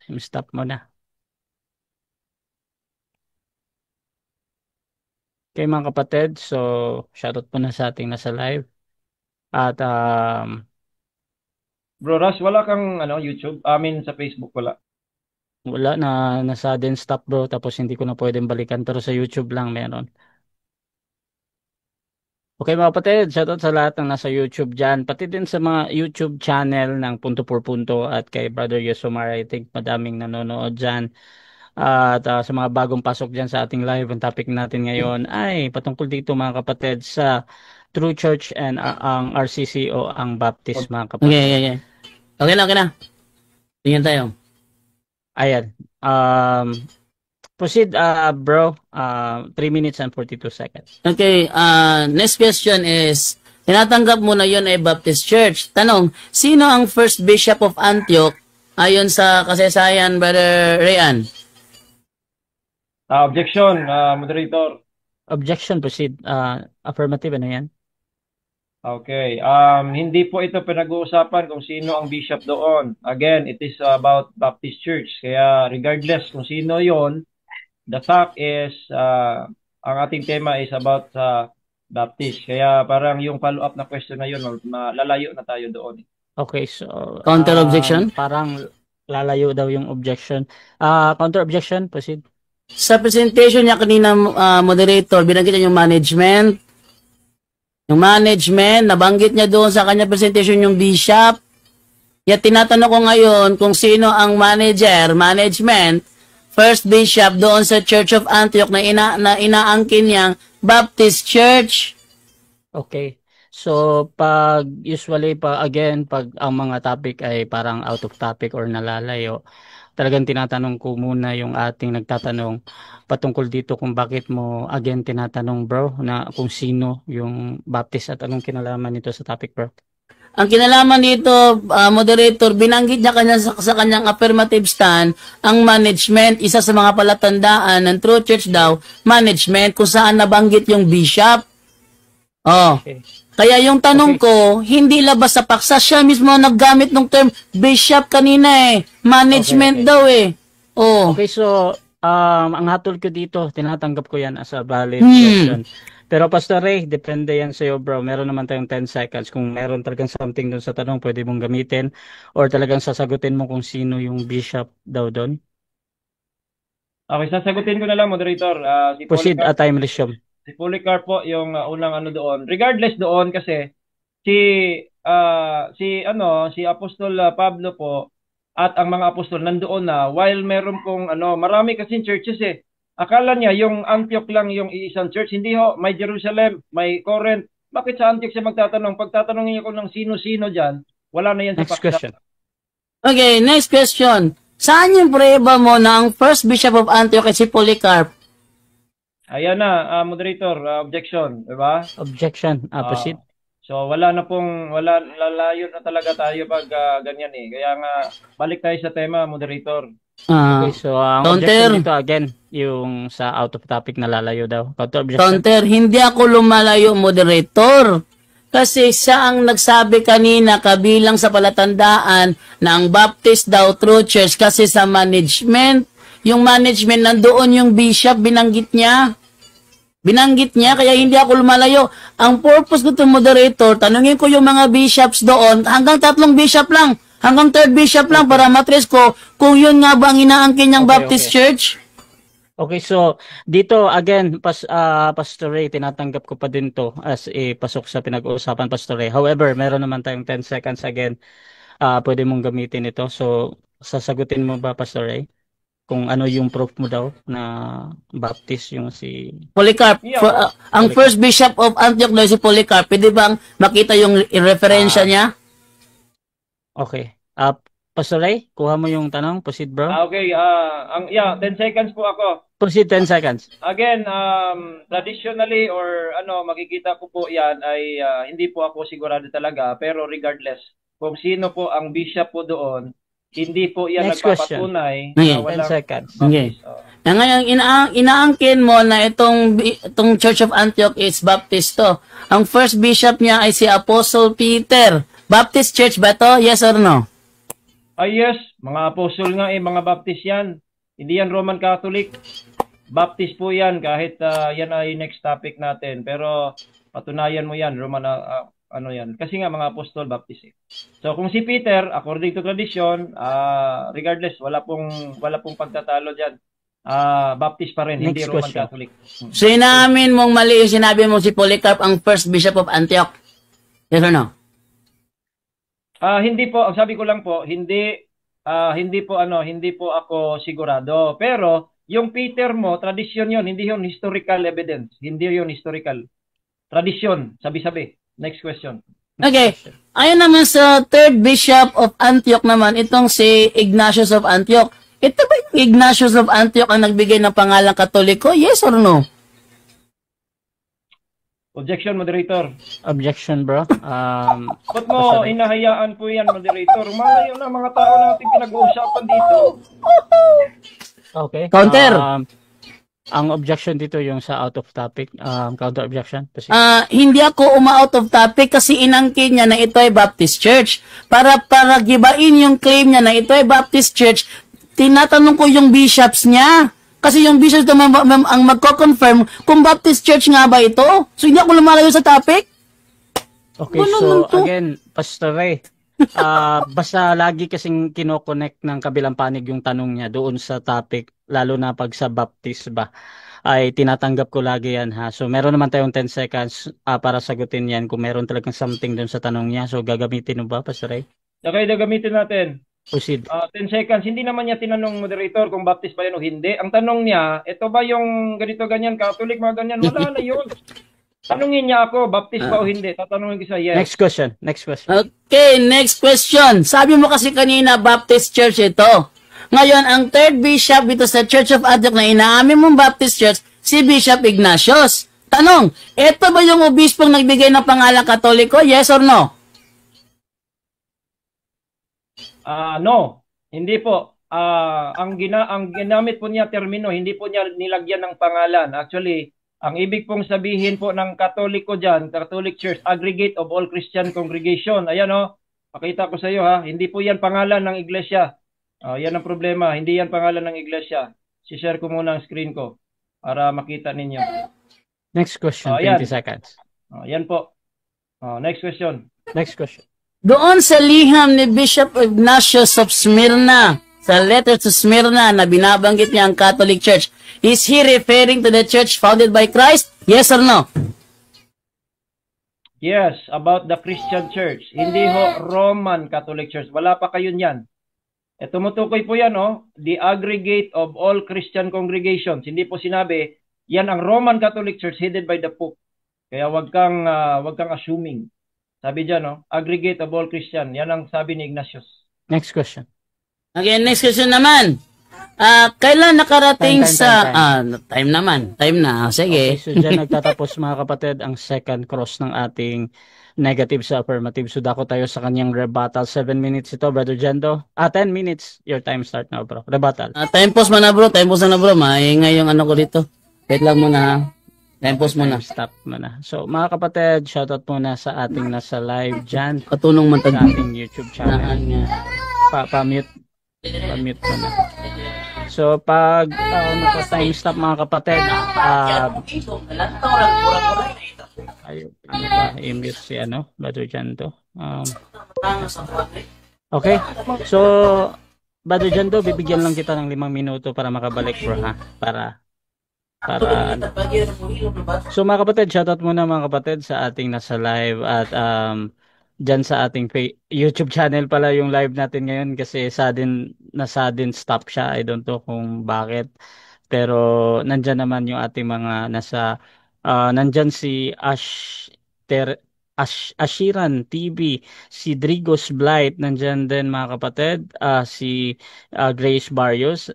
S2: Stop mo na. Okay mga kapatid, so shoutout po na sa ating nasa live. At
S3: Bro Ras, wala kang YouTube? Sa Facebook wala.
S2: wala na sudden stop bro, tapos hindi ko na pwedeng balikan pero sa YouTube lang meron. Okay mga kapatid, shoutout sa lahat ng nasa YouTube dyan, pati din sa mga YouTube channel ng Punto por Punto at kay Brother Yosomar. I think madaming nanonood dyan. At sa mga bagong pasok dyan sa ating live, ang topic natin ngayon ay patungkol dito mga kapatid sa True Church and ang RCC o ang Baptist mga kapatid.
S4: Okay. Okay na. Tingnan tayo.
S2: Ayan. Proceed, bro. 3 minutes and 42 seconds.
S4: Okay, next question is, tinatanggap mo na yun ay Baptist Church. Tanong, sino ang first bishop of Antioch ayon sa kasaysayan, Brother Rayan?
S3: Objection, moderator.
S2: Objection, proceed. Affirmative, ano yan?
S3: Okay. Hindi po ito pinag-uusapan kung sino ang bishop doon. Again, it is about Baptist Church. Kaya regardless kung sino yon, the fact is, ang ating tema is about Baptist. Kaya parang yung follow-up na question na yun, lalayo na tayo doon.
S2: Okay, so...
S4: Counter objection?
S2: Parang lalayo daw yung objection. Counter objection, proceed.
S4: sa presentation niya kanina, moderator, binanggit niya yung management. Yung management, nabanggit niya doon sa kanya presentation yung bishop. Kaya tinatanong ko ngayon kung sino ang management, first bishop doon sa Church of Antioch na inaangkin niyang Baptist Church.
S2: Okay. So, pag ang mga topic ay parang out of topic or nalalayo, talagang tinatanong ko muna yung ating nagtatanong patungkol dito kung bakit mo tinatanong bro na kung sino yung Baptist at anong kinalaman nito sa topic bro.
S4: Ang kinalaman dito, moderator, binanggit niya sa kanyang affirmative stand, ang management, isa sa mga palatandaan ng True Church daw, management, kung saan nabanggit yung bishop. Oh.
S2: Okay.
S4: Kaya yung tanong ko, hindi labas sa paksa, siya mismo naggamit ng term bishop kanina eh. Management daw eh. Oh.
S2: Okay, so ang hatol ko dito, tinatanggap ko yan as a valid question. Pero Pastor Ray, depende yan sa'yo bro. Meron naman tayong 10 seconds. Kung meron talagang something dun sa tanong, pwede mong gamitin or talagang sasagutin mo kung sino yung bishop daw doon.
S3: Okay, sasagutin ko na lang, moderator.
S2: Proceed at time resume.
S3: Si Polycarp po yung unang ano doon. Regardless doon kasi si Apostol Pablo po at ang mga apostol nandoon na while meron pong marami kasing churches eh. Akala niya yung Antioch lang yung iisang church. Hindi ho, may Jerusalem, may Corinth. Bakit sa Antioch siya magtatanong? Pagtatanungin niya ko ng sino-sino dyan, wala na yan sa
S2: Next question.
S4: Okay, next question. Saan yung prueba mo na ang first bishop of Antioch ay si Polycarp?
S3: Ayan na, moderator, objection, di ba?
S2: Objection, proceed.
S3: So lalayo na talaga tayo pag ganyan eh. Kaya nga, balik tayo sa tema, moderator.
S2: Okay, so ang
S4: Counter.
S2: objection dito again, yung sa out of topic na lalayo daw. Counter objection.
S4: Counter, hindi ako lumalayo, moderator. Kasi siya ang nagsabi kanina kabilang sa palatandaan na ang Baptist daw True Church kasi sa management. Yung management, nandoon yung bishop, binanggit niya. Kaya hindi ako lumalayo. Ang purpose ko to moderator, tanungin ko yung mga bishops doon, hanggang 3 bishop lang, hanggang 3rd bishop lang para matres ko kung yun nga ba ang inaangkin niyang Baptist Church.
S2: Okay, so dito again, Pastor Ray, tinatanggap ko pa din to as pasok sa pinag-uusapan, Pastor Ray. However, meron naman tayong 10 seconds again. Pwede mong gamitin ito. So, sasagutin mo ba, Pastor Ray? Kung ano yung proof mo daw na Baptist yung si
S4: Polycarp.
S3: Yeah.
S4: Ang first bishop of Antioch daw si Polycarp. Pwede bang makita yung referensya niya?
S2: Okay. Pastor Ray, kuha mo yung tanong. Proceed, bro.
S3: Okay, 10 seconds po ako.
S2: Proceed, 10 seconds.
S3: Again, traditionally or makikita ko po yan ay hindi po ako sigurado talaga. Pero regardless, kung sino po ang bishop po doon, hindi po yan
S2: Next question.
S3: nagpapatunay
S4: Okay.
S3: na walang
S2: 10 seconds.
S4: Okay.
S3: Baptist.
S4: Ngayon, inaangkin mo na itong Church of Antioch is Baptist to. Ang first bishop niya ay si Apostle Peter. Baptist Church ba to? Yes or no?
S3: Yes, mga apostol nga mga Baptist yan. Hindi yan Roman Catholic. Baptist po yan kahit yan ay next topic natin. Pero patunayan mo yan, Roman yan. Kasi nga mga apostol Baptist eh. So kung si Peter, according to tradition, regardless, wala pong pagtatalo diyan. Baptist pa rin, hindi
S2: Next
S3: Roman
S2: question.
S3: Catholic.
S4: So inamin mong mali yung sinabi mo si Polycarp ang first bishop of Antioch. Yes or no?
S3: Hindi po, ang sabi ko lang po, hindi po ako sigurado. Pero yung Peter mo, tradisyon 'yon, hindi 'yon historical evidence. Hindi 'yon historical. Tradisyon, sabi-sabi. Next question.
S4: Okay. Ayon naman sa third bishop of Antioch naman, itong si Ignatius of Antioch. Ito ba yung Ignatius of Antioch ang nagbigay ng pangalang Katoliko? Yes or no?
S3: Objection, moderator.
S2: Objection, bro.
S3: Ba't mo inahayaan po yan, moderator? Malayo na mga tao natin pinag-uusapan dito.
S2: Okay.
S4: Counter.
S2: Ang objection dito yung sa out of topic. Counter objection. Proceed.
S4: Hindi ako out of topic kasi inangkin niya na ito ay Baptist Church. Para gibain yung claim niya na ito ay Baptist Church, tinatanong ko yung bishops niya. Kasi yung bishops naman ang magko-confirm kung Baptist Church nga ba ito. So hindi ako lumalayo sa topic.
S2: Okay,
S4: Ano
S2: so
S4: man to?
S2: again, Pastor Ray, basta lagi kasing kinoconnect ng kabilang panig yung tanong niya doon sa topic lalo na pag sa baptist ba, ay tinatanggap ko lagi yan ha. So meron naman tayong 10 seconds para sagutin yan kung meron talagang something dun sa tanong niya. So gagamitin mo ba, Pastor Ray?
S3: Okay, gamitin natin.
S2: Proceed.
S3: 10 seconds. Hindi naman niya tinanong moderator kung baptist ba yan o hindi. Ang tanong niya, ito ba yung ganito ganyan, Catholic mga ganyan? Wala na yun. Tanungin niya ako, baptist ba o hindi? Tatanungin ko sa yes.
S2: Next question.
S4: Okay, next question. Sabi mo kasi kanina, Baptist Church ito. Ngayon, ang third bishop dito sa Church of Antioch na inaamin mong Baptist Church, si Bishop Ignatius. Tanong, ito ba yung obispong nagbigay ng pangalang Katoliko? Yes or no?
S3: No, hindi po. Ang ginamit po niya termino, hindi po niya nilagyan ng pangalan. Actually, ang ibig pong sabihin po ng Katoliko dyan, Catholic Church, aggregate of all Christian congregation. Ayan pakita ko sa iyo ha, hindi po yan pangalan ng iglesia. Yan ang problema, hindi yan pangalan ng iglesia. Si-share ko muna ang screen ko para makita ninyo.
S2: Next question, 20 seconds.
S3: Yan po. Next question.
S4: Doon sa liham ni Bishop Ignatius of Smyrna, sa letter to Smyrna na binabanggit niya ang Catholic Church, is he referring to the church founded by Christ? Yes or no?
S3: Yes, about the Christian Church. Hindi Roman Catholic Church. Wala pa kayo niyan. Tumutukoy po yan, the aggregate of all Christian congregations. Hindi po sinabi, yan ang Roman Catholic Church headed by the Pope. Kaya wag kang assuming. Sabi dyan, aggregate of all Christian. Yan ang sabi ni Ignatius.
S2: Next question.
S4: Okay, next question naman. Kailan nakarating time naman. Time na. Sige.
S2: Okay, so dyan nagtatapos mga kapatid ang second cross ng ating negative sa affirmative. So dako tayo sa kanyang rebuttal. 7 minutes ito, Brother Jando. 10 minutes. Your time start now, bro. Rebuttal.
S4: Time pause na bro. Maingay yung ko dito. Wait lang muna ha. Time pause muna.
S2: Stop muna. So mga kapatid, shoutout muna sa ating nasa live dyan.
S4: Katulong man
S2: sa ating YouTube channel. Pa-mute muna. So pag time stop mga kapatid, i-mute si Brother Jando. Okay. So Brother Jando, bibigyan lang kita ng 5 minuto para makabalik bro ha. So mga kapatid, shoutout muna mga kapatid sa ating nasa live at dyan sa ating YouTube channel pala yung live natin ngayon kasi sudden stop siya. I don't know kung bakit. Pero nandyan naman yung ating mga nandyan si Ashiran TV, si Drigos Blight, nandyan din mga kapatid, si Grace Barrios,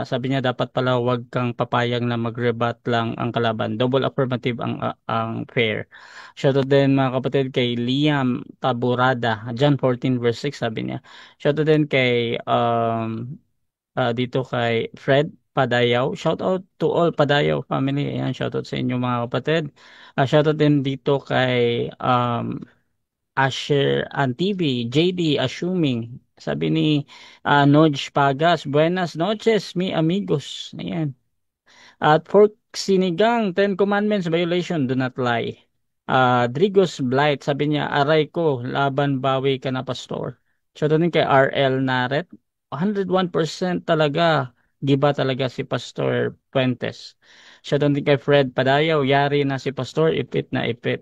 S2: sabi niya dapat pala wag kang papayag na mag-rebut lang ang kalaban. Double affirmative ang fair. Shoutout din mga kapatid kay Liam Taburada, John 14 verse 6 sabi niya. Shoutout din kay dito kay Fred Padayaw. Shout out to all Padayaw family. Ayan, shout out sa inyo mga kapatid. Shout out din dito kay Asher TV, JD Assuming. Sabi ni Noj Pagas, buenas noches, mi amigos. Ayan. At Pork Sinigang, 10 Commandments violation, do not lie. Drigos Blight, sabi niya, aray ko, laban bawi ka na pastor. Shout out din kay RL Naret. 101% talaga giba talaga si Pastor Puentes. Shoutout din kay Fred Padayaw, yari na si Pastor, ipit na ipit.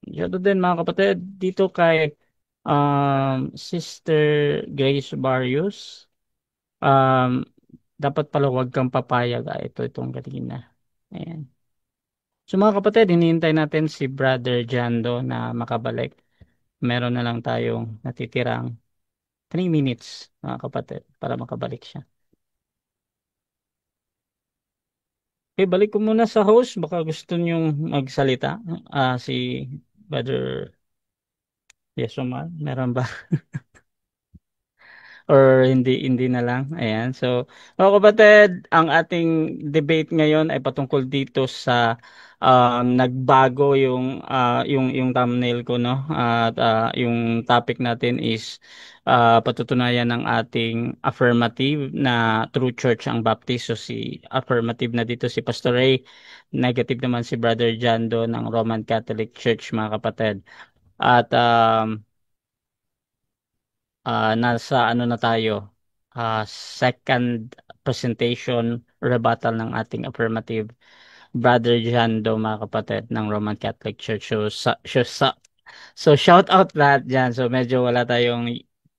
S2: Shoutout din mga kapatid dito kay Sister Grace Barrios. Dapat pala wag kang papayag. Itong kanina. Ayan. So mga kapatid, hinihintay natin si Brother Jando na makabalik. Meron na lang tayong natitirang 3 minutes mga kapatid para makabalik siya. Okay, balik ko muna sa host. Baka gusto niyong magsalita. Si Brother Yesomar, meron ba? Or hindi na lang. Ayan. So, mga kapatid, ang ating debate ngayon ay patungkol dito sa nagbago yung thumbnail ko, no? At yung topic natin is patutunayan ng ating affirmative na true church ang Baptist. So si affirmative na dito si Pastor Ray, negative naman si Brother Jando ng Roman Catholic Church mga kapatid. At nasa na tayo, second presentation, rebuttal ng ating affirmative Brother Jando, mga kapatid, ng Roman Catholic Church. So shout out lahat dyan. So medyo wala tayong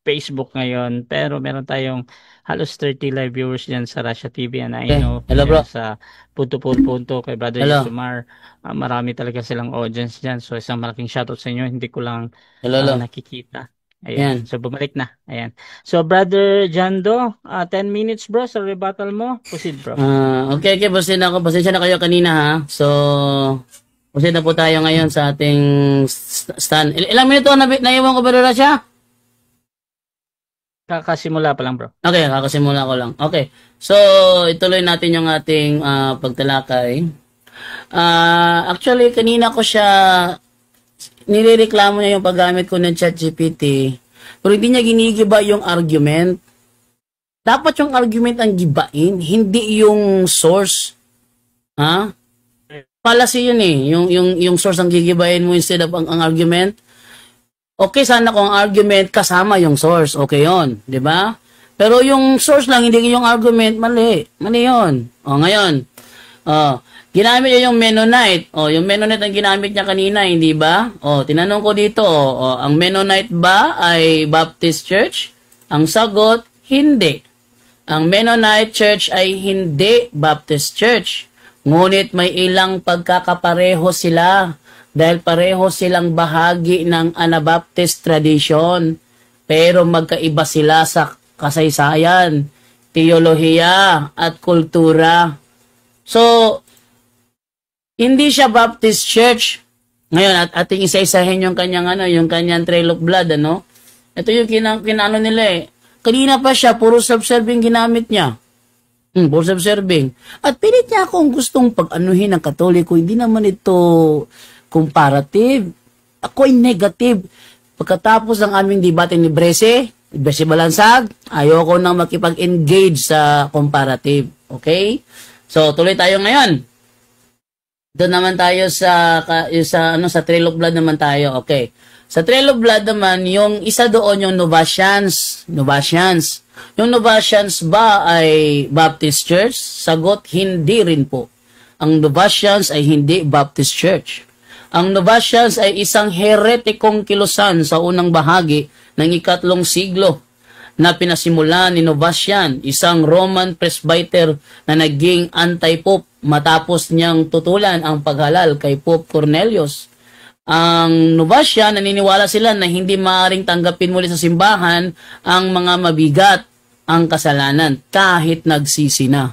S2: Facebook ngayon, pero meron tayong halos 30 live viewers dyan sa Russia TV, and I
S4: Okay.
S2: know
S4: Hello, bro.
S2: sa Punto por Punto kay Brother
S4: Hello.
S2: Yusumar, marami talaga silang audience dyan. So isang malaking shoutout sa inyo, hindi ko lang
S4: Hello, hello.
S2: nakikita.
S4: Ayan.
S2: Ayan. So bumalik na. Ayan. So Brother Jando, 10 minutes bro sa rebuttal mo. Proceed bro.
S4: Okay, pasensya na ako. Pasensya na kayo kanina, ha. So, pasensya na po tayo ngayon sa ating stand. Ilang minuto na naiwan ko ba doon siya?
S2: Kakasimula pa lang bro.
S4: Okay, kakasimula ko lang. Okay. So, ituloy natin yung ating pagtalakay. Actually, kanina ko siya nirereklamo niya yung paggamit ko ng ChatGPT, pero hindi niya ginigiba yung argument. Dapat yung argument ang gibain, hindi yung source. Ha? Fallacy yun eh. Yung source ang gigibain mo instead of ang argument. Okay, sana kung ang argument kasama yung source. Okay yon, di ba? Pero yung source lang, hindi yung argument, mali. Mali yun. O, ngayon. Ginamit niya yung Mennonite. Yung Mennonite ang ginamit niya kanina, hindi ba? Tinanong ko dito, ang Mennonite ba ay Baptist Church? Ang sagot, hindi. Ang Mennonite Church ay hindi Baptist Church. Ngunit may ilang pagkakapareho sila dahil pareho silang bahagi ng Anabaptist tradition. Pero magkaiba sila sa kasaysayan, teolohiya at kultura. So, hindi siya Baptist Church. Ngayon, at ating isa-isahin yung kanyang yung kanyang trail of blood, Ito yung kinano nila eh. Kanina pa siya, puro self-serving ginamit niya. Puro self-serving. At pilit niya akong gustong pag-anuhin ng Katoliko, hindi naman ito comparative. Ako ay negative. Pagkatapos ng aming debate ni Brese Balansag, ayoko nang makipag-engage sa comparative. Okay? So, tuloy tayo ngayon. Doon naman tayo sa Trail of Blood naman tayo. Okay. Sa Trail of Blood naman, yung isa doon yung Novatians. Yung Novatians ba ay Baptist Church? Sagot, hindi rin po. Ang Novatians ay hindi Baptist Church. Ang Novatians ay isang heretikong kilusan sa unang bahagi ng ika-3 siglo na pinasimulan ni Novatian, isang Roman presbyter na naging anti-pope matapos niyang tutulan ang paghalal kay Pope Cornelius. Ang Novatian, naniniwala sila na hindi maaaring tanggapin muli sa simbahan ang mga mabigat ang kasalanan kahit nagsisi na.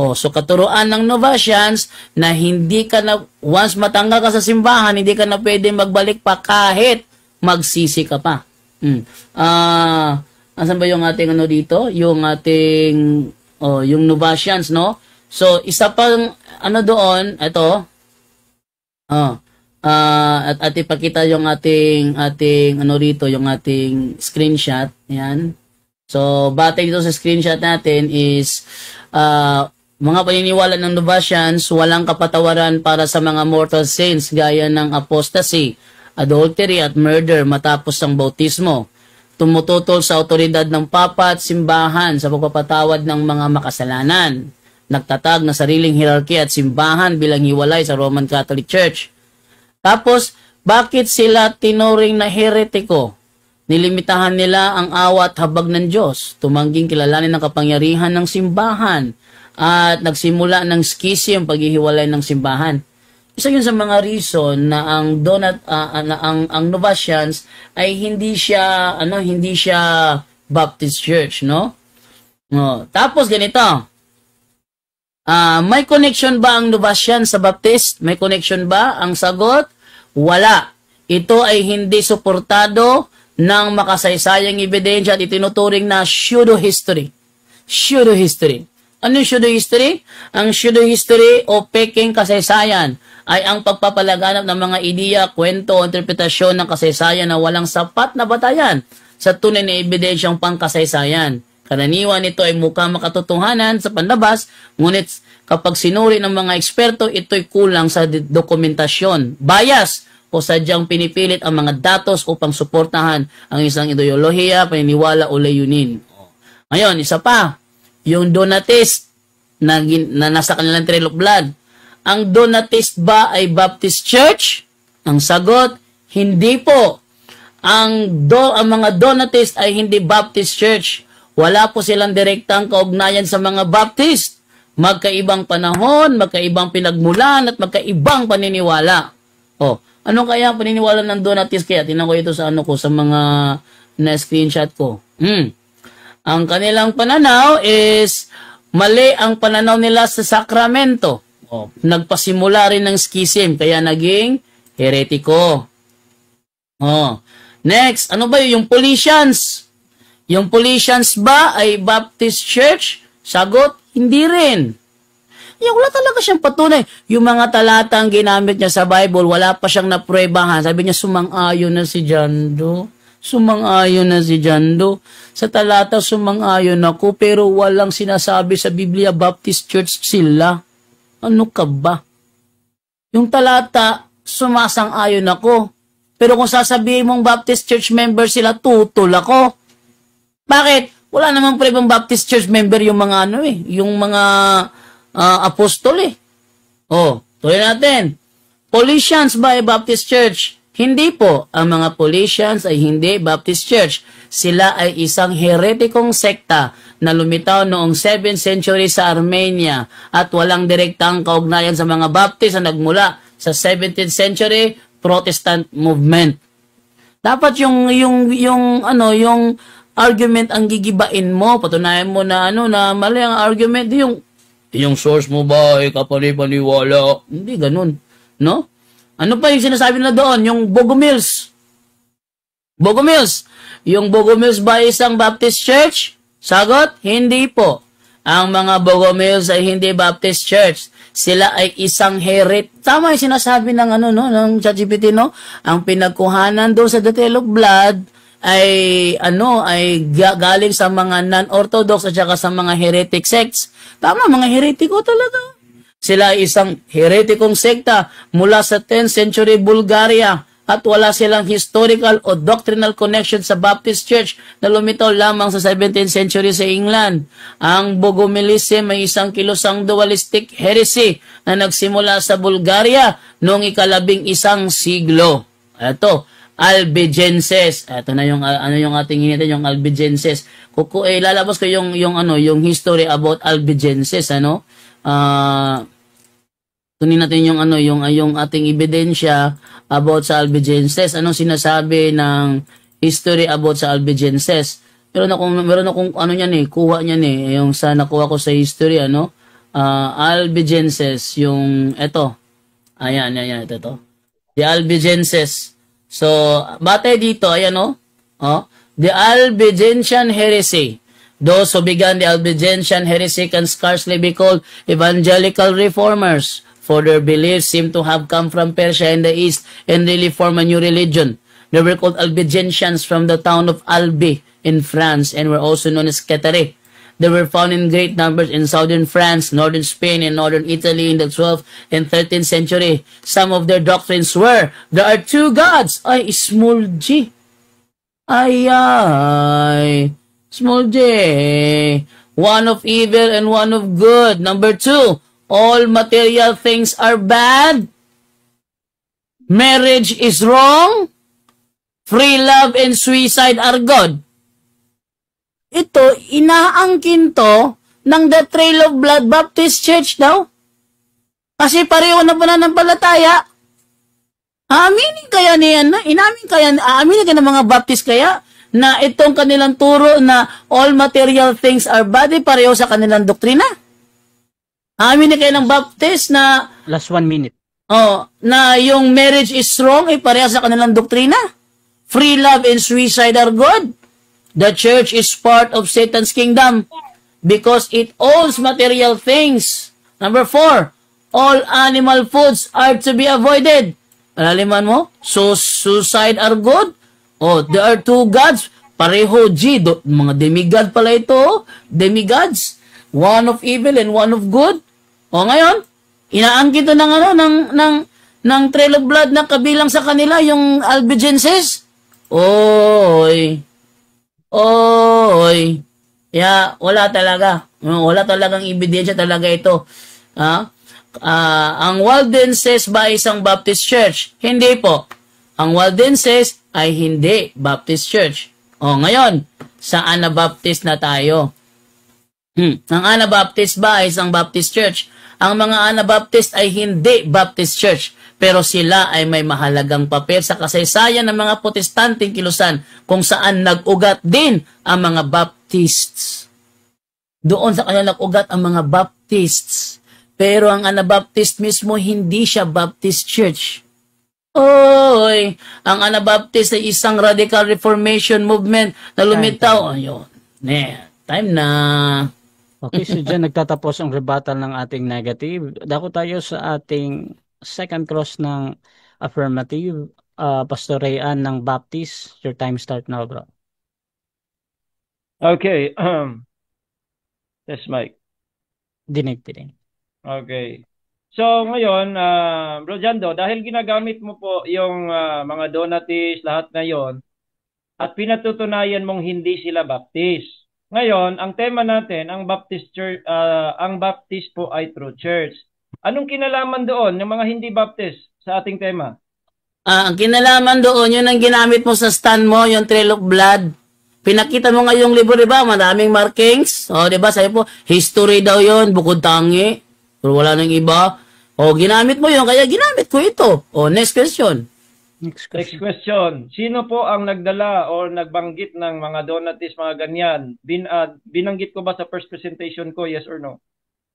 S4: So katuruan ng Novatians na hindi ka na, once matanggal ka sa simbahan, hindi ka na pwede magbalik pa kahit magsisi ka pa. Asan ba yung ating dito? Yung ating, yung Novatians, no? So, isa pang, doon, ito, at ipakita yung ating rito, yung ating screenshot, yan. So, batay dito sa screenshot natin is, mga paniniwala ng Novatians, walang kapatawaran para sa mga mortal sins gaya ng apostasy, adultery at murder matapos ang bautismo. Tumututol sa autoridad ng Papa at simbahan sa pagpapatawad ng mga makasalanan. Nagtatag na sariling hierarchy at simbahan bilang hiwalay sa Roman Catholic Church. Tapos, bakit sila tinuring na heretiko? Nilimitahan nila ang awa at habag ng Diyos, tumangging kilalanin ang kapangyarihan ng simbahan, at nagsimula ng schism, paghihiwalay ng simbahan. Isa yun sa mga reason na ang Novatians ay hindi siya Baptist Church, no? Tapos ganito. May connection ba ang Novatians sa Baptist? May connection ba? Ang sagot, wala. Ito ay hindi suportado ng makasaysayang ebidensya at itinuturing na pseudo-history. Pseudo-history. Ano yung pseudo-history? Ang pseudo-history o peking kasaysayan ay ang pagpapalaganap ng mga ideya, kwento o interpretasyon ng kasaysayan na walang sapat na batayan sa tunay na ebidensyang pangkasaysayan. Karaniwan ito ay mukhang makatotohanan sa panlabas, ngunit kapag sinuri ng mga eksperto, ito'y kulang sa dokumentasyon, bias o sadyang pinipilit ang mga datos upang suportahan ang isang ideolohiya, paniniwala o layunin. Ngayon, isa pa, yung Donatist na nasa kanilang Trail of Blood. Ang Donatist ba ay Baptist Church? Ang sagot, hindi po. Ang mga Donatist ay hindi Baptist Church. Wala po silang direktang kaugnayan sa mga Baptist. Magkaibang panahon, magkaibang pinagmulan, at magkaibang paniniwala. Oh, ano kaya ang paniniwala ng Donatist? Kaya tingnan ko ito sa sa mga na-screenshot ko. Ang kanilang pananaw is mali ang pananaw nila sa sakramento. Oh, nagpasimula rin ng schism, kaya naging heretiko. Oh. Next, ano ba yung Paulicians? Yung Paulicians ba ay Baptist Church? Sagot, hindi rin. Yung wala talaga siyang patunay. Yung mga talatang ginamit niya sa Bible, wala pa siyang napruebahan. Sabi niya, sumang-ayon na si Jando. Sumang-ayon na si Jando. Sa talata, sumang-ayon ako, pero walang sinasabi sa Biblia, Baptist Church sila. Ano ka ba? Yung talata, sumasang-ayon ako. Pero kung sasabihin mong Baptist Church member sila, tutol ako. Bakit? Wala namang prebang Baptist Church member yung mga yung mga apostol eh. Oh, tuloy natin. Paulicians ba ay Baptist Church? Hindi po. Ang mga Paulicians ay hindi Baptist Church. Sila ay isang heretikong sekta na lumitaw noong 7th century sa Armenia at walang direktang kaugnayan sa mga Baptist na nagmula sa 17th century Protestant movement. Dapat yung argument ang gigibain mo, patunayan mo na na mali ang argument, yung source mo ba ay kapani-paniwala. Hindi ganun, no? Ano pa yung sinasabi na doon? Yung Bogomils. Bogomils. Yung Bogomils ba isang Baptist Church? Sagot, hindi po. Ang mga Bogomils ay hindi Baptist Church. Sila ay isang Tama yung sinasabi ng ng ChatGPT, no? Ang pinagkuhanan doon sa The Trail of Blood ay galing sa mga non-orthodox at saka sa mga heretic sects. Tama, mga heretiko talaga. Sila ay isang heretikong sekta mula sa 10th century Bulgaria at wala silang historical o doctrinal connection sa Baptist Church na lumitaw lamang sa 17th century sa England. Ang Bogomilism ay isang kilusang dualistic heresy na nagsimula sa Bulgaria noong ika-11 siglo. Ito, Albigenses. Ito na yung yung ating hinihintay, yung Albigenses. Lalabas ko yung history about Albigenses, tunin natin yung ating ebidensya about sa Albigenses. Anong sinasabi ng history about sa Albigenses? Meron akong kuha niyan yung sa nakuha ko sa history, Albigenses, yung ito. Ayan, ito. The Albigenses. So, batay dito, the Albigensian heresy. Those who began the Albigensian heresy can scarcely be called evangelical reformers, for their beliefs seem to have come from Persia and the East and really form a new religion. They were called Albigensians from the town of Albi in France and were also known as Cathari. They were found in great numbers in southern France, northern Spain, and northern Italy in the 12th and 13th century. Some of their doctrines were, there are two gods. Ay, small g. Ay, small g. One of evil and one of good. Number 2, all material things are bad. Marriage is wrong. Free love and suicide are good. Ito, inaangkin to ng The Trail of Blood Baptist Church daw. Kasi pareho na pananampalataya. Aaminin kaya niyan na? Aaminin ka ng mga Baptist kaya na itong kanilang turo na all material things are bad, pareho sa kanilang doktrina? Aaminin kaya ng Baptist na
S2: Last 1 minute.
S4: na yung marriage is wrong, pareho sa kanilang doktrina? Free love and suicide are good? The church is part of Satan's kingdom because it owns material things. Number 4, all animal foods are to be avoided. Alaliman mo? So, suicide are good? There are two gods. Pareho, mga demigod pala ito. Demigods. One of evil and one of good. Ngayon, inaangkin ito ng Trail of Blood na kabilang sa kanila, yung Albigenses. Oy. Kaya wala talaga. Wala talagang ebidensya talaga ito. Ang Waldenses ba ay isang Baptist Church? Hindi po. Ang Waldenses ay hindi Baptist Church. O ngayon, sa Anabaptist na tayo. Ang Anabaptist ba ay isang Baptist Church? Ang mga Anabaptist ay hindi Baptist Church. Pero sila ay may mahalagang papel sa kasaysayan ng mga Protestanteng kilusan kung saan nag-ugat din ang mga Baptists. Doon sa kanila nag-ugat ang mga Baptists. Pero ang Anabaptist mismo, hindi siya Baptist Church. Oy, ang Anabaptist ay isang radical reformation movement na lumitaw. Ayun, time na.
S2: Okay, so dyan nagtatapos ang rebuttal ng ating negative. Dako tayo sa ating second cross ng affirmative. Pastor Rayan ng Baptist. Your time start now, bro.
S3: Okay. Yes, Mike.
S2: Dinig.
S3: Okay. So, ngayon, Bro Jando, dahil ginagamit mo po yung mga Donatis, lahat ngayon, at pinatutunayan mong hindi sila Baptist. Ngayon, ang tema natin, ang Baptist Church, ang Baptist po ay true church. Anong kinalaman doon ng mga hindi Baptist sa ating tema?
S4: Ang kinalaman doon, yun ang ginamit mo sa stand mo, yung Trail of Blood. Pinakita mo nga yung libro, di ba? Maraming markings. O, di ba? Sabi po, history daw yun, bukod tangi. Pero wala nang iba. O, ginamit mo yun, kaya ginamit ko ito. O, next question.
S3: Next question. Sino po ang nagdala o nagbanggit ng mga Donatis, mga ganyan? Binanggit ko ba sa first presentation ko, yes or no?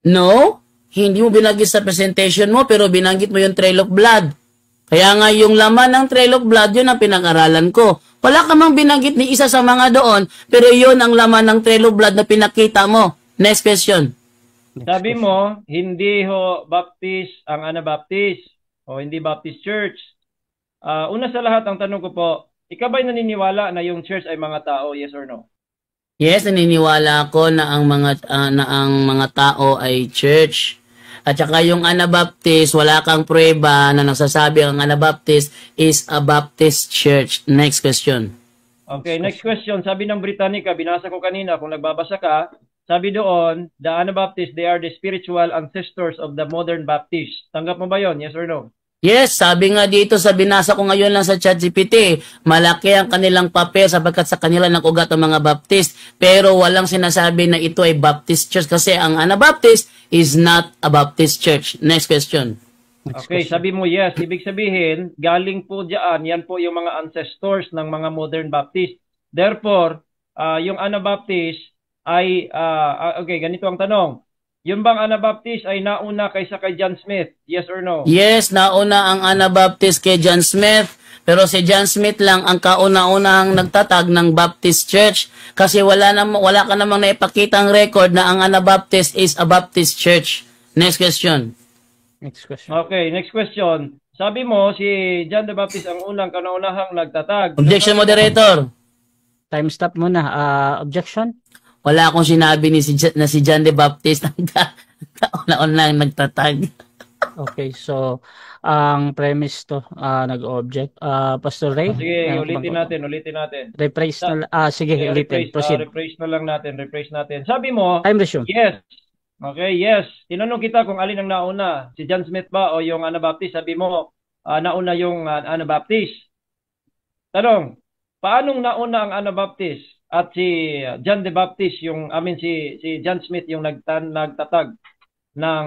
S4: No, hindi mo binanggit sa presentation mo, pero binanggit mo yung Trail of Blood. Kaya nga yung laman ng Trail of Blood, yun ang pinag-aralan ko. Wala ka mang binanggit ni isa sa mga doon, pero yun ang laman ng Trail of Blood na pinakita mo. Next question.
S3: Sabi mo, hindi ho Baptist ang Anabaptist o hindi Baptist Church. Una sa lahat, ang tanong ko po, ikaw ba'y naniniwala na yung church ay mga tao, yes or no?
S4: Yes, naniniwala ako na ang mga tao ay church. At saka yung Anabaptist, wala kang pruweba na nagsasabi ang Anabaptist is a Baptist church. Next question.
S3: Okay, next question. Sabi ng Britannica, binasa ko kanina, kung nagbabasa ka, sabi doon, the Anabaptists, they are the spiritual ancestors of the modern Baptists. Tanggap mo ba yon? Yes or no?
S4: Yes, sabi nga dito sa binasa ko ngayon lang sa ChatGPT, malaki ang kanilang papel sapagkat sa kanila nag-ugat ang mga Baptist, pero walang sinasabi na ito ay Baptist church kasi ang Anabaptist is not a Baptist church. Next question.
S3: Okay, sabi mo yes. Ibig sabihin, galing po diyan, yan po yung mga ancestors ng mga modern Baptist. Therefore, yung Anabaptist ay, okay, ganito ang tanong. Yung bang Anabaptist ay nauna kaysa kay John Smith? Yes or no?
S4: Yes, nauna ang Anabaptist kay John Smith. Pero si John Smith lang ang kauna-unahang nagtatag ng Baptist Church kasi wala ka namang naipakitang record na ang Anabaptist is a Baptist Church. Next question.
S2: Next question.
S3: Okay, next question. Sabi mo, si John the Baptist ang unang kauna-unahang nagtatag.
S4: Objection, moderator.
S2: Time stop muna. Objection?
S4: Wala akong sinabi na si John the Baptist ang kauna-unahang nagtatag.
S2: Okay, so ang premise to nag-object. Pastor Ray?
S3: Sige, ulitin natin.
S2: Rephrase na sige, ulitin. Proceed.
S3: Rephrase na lang natin. Sabi mo,
S2: Time resume.
S3: yes. Okay, yes. Tinanong kita kung alin ang nauna, si John Smith ba o yung Anabaptist? Sabi mo, nauna yung Anabaptist. Tanong, paanong nauna ang Anabaptist at si John the Baptist, si John Smith yung nagtatag ng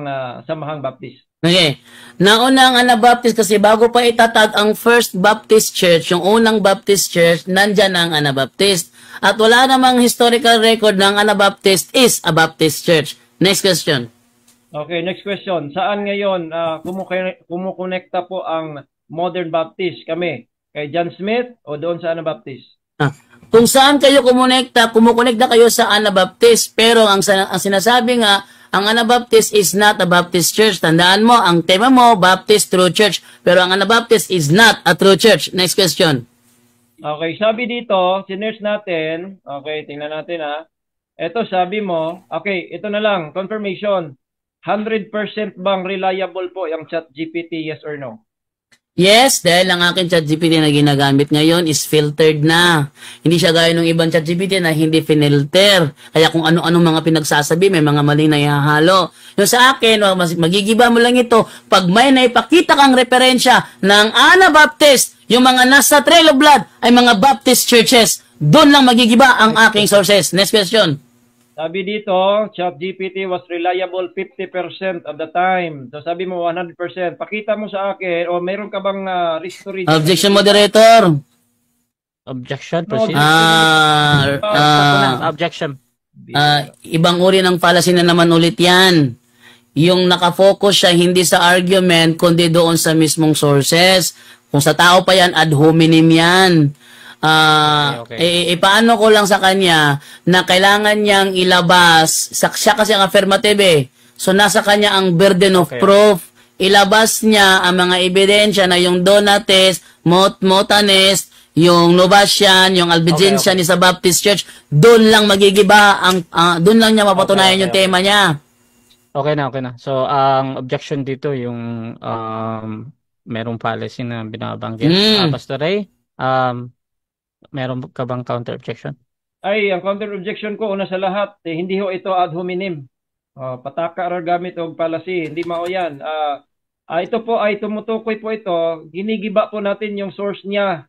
S3: Samahang Baptist?
S4: Okay. Nauna ang Anabaptist kasi bago pa itatag ang First Baptist Church, yung unang Baptist Church, nandyan ang Anabaptist. At wala namang historical record ng Anabaptist is a Baptist Church. Next question.
S3: Okay, next question. Saan ngayon kumukonekta po ang Modern Baptist kami? Kay John Smith o doon sa Anabaptist?
S4: Kung saan kayo kumukonekta kayo sa Anabaptist. Pero ang sinasabi nga, ang Anabaptist is not a Baptist church. Tandaan mo, ang tema mo, Baptist True Church. Pero ang Anabaptist is not a true church. Next question.
S3: Okay, sabi dito, sinerge natin. Okay, tingnan natin ha. Ito sabi mo, okay, ito na lang, confirmation. 100% bang reliable po yung ChatGPT, yes or no?
S4: Yes, dahil ang aking ChatGPT na ginagamit ngayon is filtered na. Hindi siya gaya ng ibang ChatGPT na hindi finilter. Kaya kung ano-ano mga pinagsasabi, may mga mali na ihahalo. Yung sa akin, magigiba mo lang ito, pag may naipakita kang referensya ng Anabaptist, yung mga nasa Trail of Blood ay mga Baptist churches, doon lang magigiba ang aking sources. Next question.
S3: Sabi dito, ChatGPT was reliable 50% of the time. So sabi mo 100%. Pakita mo sa akin, o meron ka bang history?
S4: Objection, moderator.
S2: Objection,
S3: No,
S2: proceed. Objection.
S4: Ibang uri ng fallacy na naman ulit yan. Yung nakafocus siya hindi sa argument, kundi doon sa mismong sources. Kung sa tao pa yan, ad hominem yan. Paano ko lang sa kanya na kailangan niyang ilabas, siya kasi ang affirmative So, nasa kanya ang burden of proof. Ilabas niya ang mga ebidensya na yung Donates, Montanist, yung Novatian, yung Albigensian sa Baptist Church, doon lang magigiba, doon lang niya mapatunayan yung tema niya.
S2: Okay na. So, ang objection dito, yung merong policy na binabanggit. Pastor Ray, meron ka bang counter objection?
S3: Ay, ang counter objection ko, una sa lahat, hindi ho ito ad hominem. Pataka ra gamit og policy, hindi mao yan. Ito po ay tumutukoy po ito, ginigiba po natin yung source niya.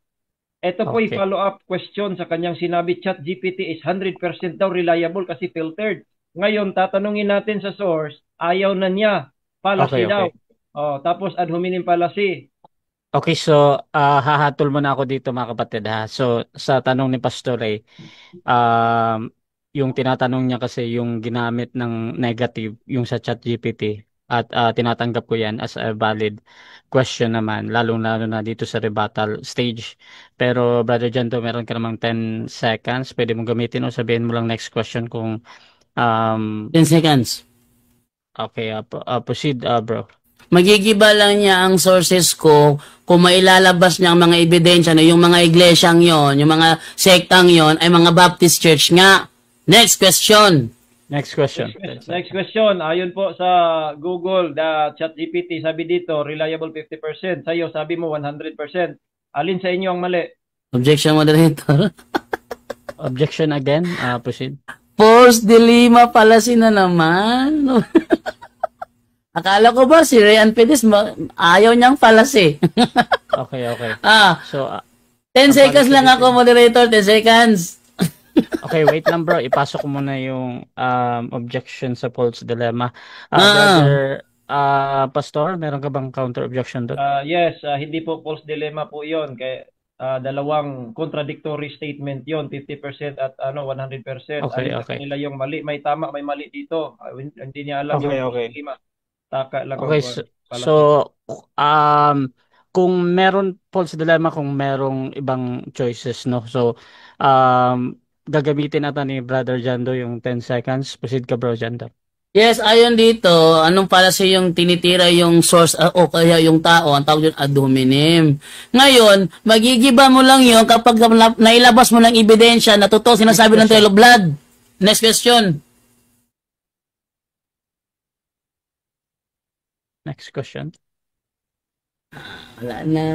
S3: Ito po ay follow-up question sa kanyang sinabi, ChatGPT is 100% daw reliable kasi filtered. Ngayon, tatanungin natin sa source, ayaw na niya, policy daw. Tapos ad hominem policy.
S2: Okay, so hahatol mo na ako dito mga kapatid ha. So sa tanong ni Pastor Ray, yung tinatanong niya kasi yung ginamit ng negative yung sa ChatGPT at tinatanggap ko yan as a valid question naman, lalong-lalo na dito sa rebuttal stage. Pero Brother Janto, meron ka namang 10 seconds. Pwede mong gamitin o sabihin mo lang next question kung
S4: 10 seconds.
S2: Okay, proceed bro.
S4: Magigiba lang niya ang sources ko kung mailalabas niya ang mga ebidensya na yung mga iglesyang yon, yung mga sektang yon ay mga Baptist Church nga. Next question.
S2: Next question.
S3: Next question. Ayon po sa Google, the ChatGPT, sabi dito, reliable 50%. Sa'yo, sabi mo 100%. Alin sa inyo ang mali?
S4: Objection, moderator.
S2: Objection again. Proceed.
S4: False dilemma fallacy na naman. Akala ko ba si Ryan Pedis ayaw niyang fallacy.
S2: Okay. So
S4: 10 seconds lang ako, moderator. 10 seconds.
S2: Okay, wait lang bro. Ipasok ko muna yung objection sa false dilemma. Brother Pastor, meron ka bang counter objection doon?
S3: Yes, hindi po false dilemma po 'yon. Kaya dalawang contradictory statement 'yon, 50% at 100%.
S2: Okay.
S3: Nila yung mali, may tama, may mali dito. Hindi niya alam yung dilemma. Taka lang.
S2: Okay, so kung meron false dilemma, kung merong ibang choices, no? So gagamitin natin ni Brother Jando yung 10 seconds. Proceed ka, bro Jando.
S4: Yes, ayon dito, anong fallacy yung tinitira yung source o kaya yung tao, ang tawag yun ad hominem. Ngayon, magigiba mo lang yun kapag nailabas mo ng ebidensya na totoo sinasabi ng Trail of Blood. Next question.
S2: Next question.
S4: Wala na.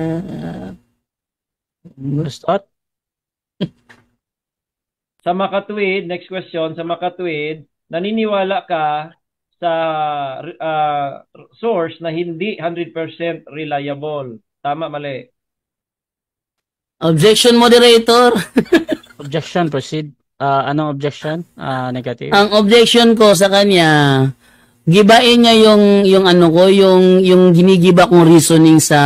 S2: Start.
S3: Sa makatuwid, next question, sa makatuwid, naniniwala ka sa source na hindi 100% reliable. Tama, mali?
S4: Objection, moderator.
S2: Objection, proceed. Anong objection? Negative.
S4: Ang objection ko sa kanya, gibain niya yung ginigiba kong reasoning sa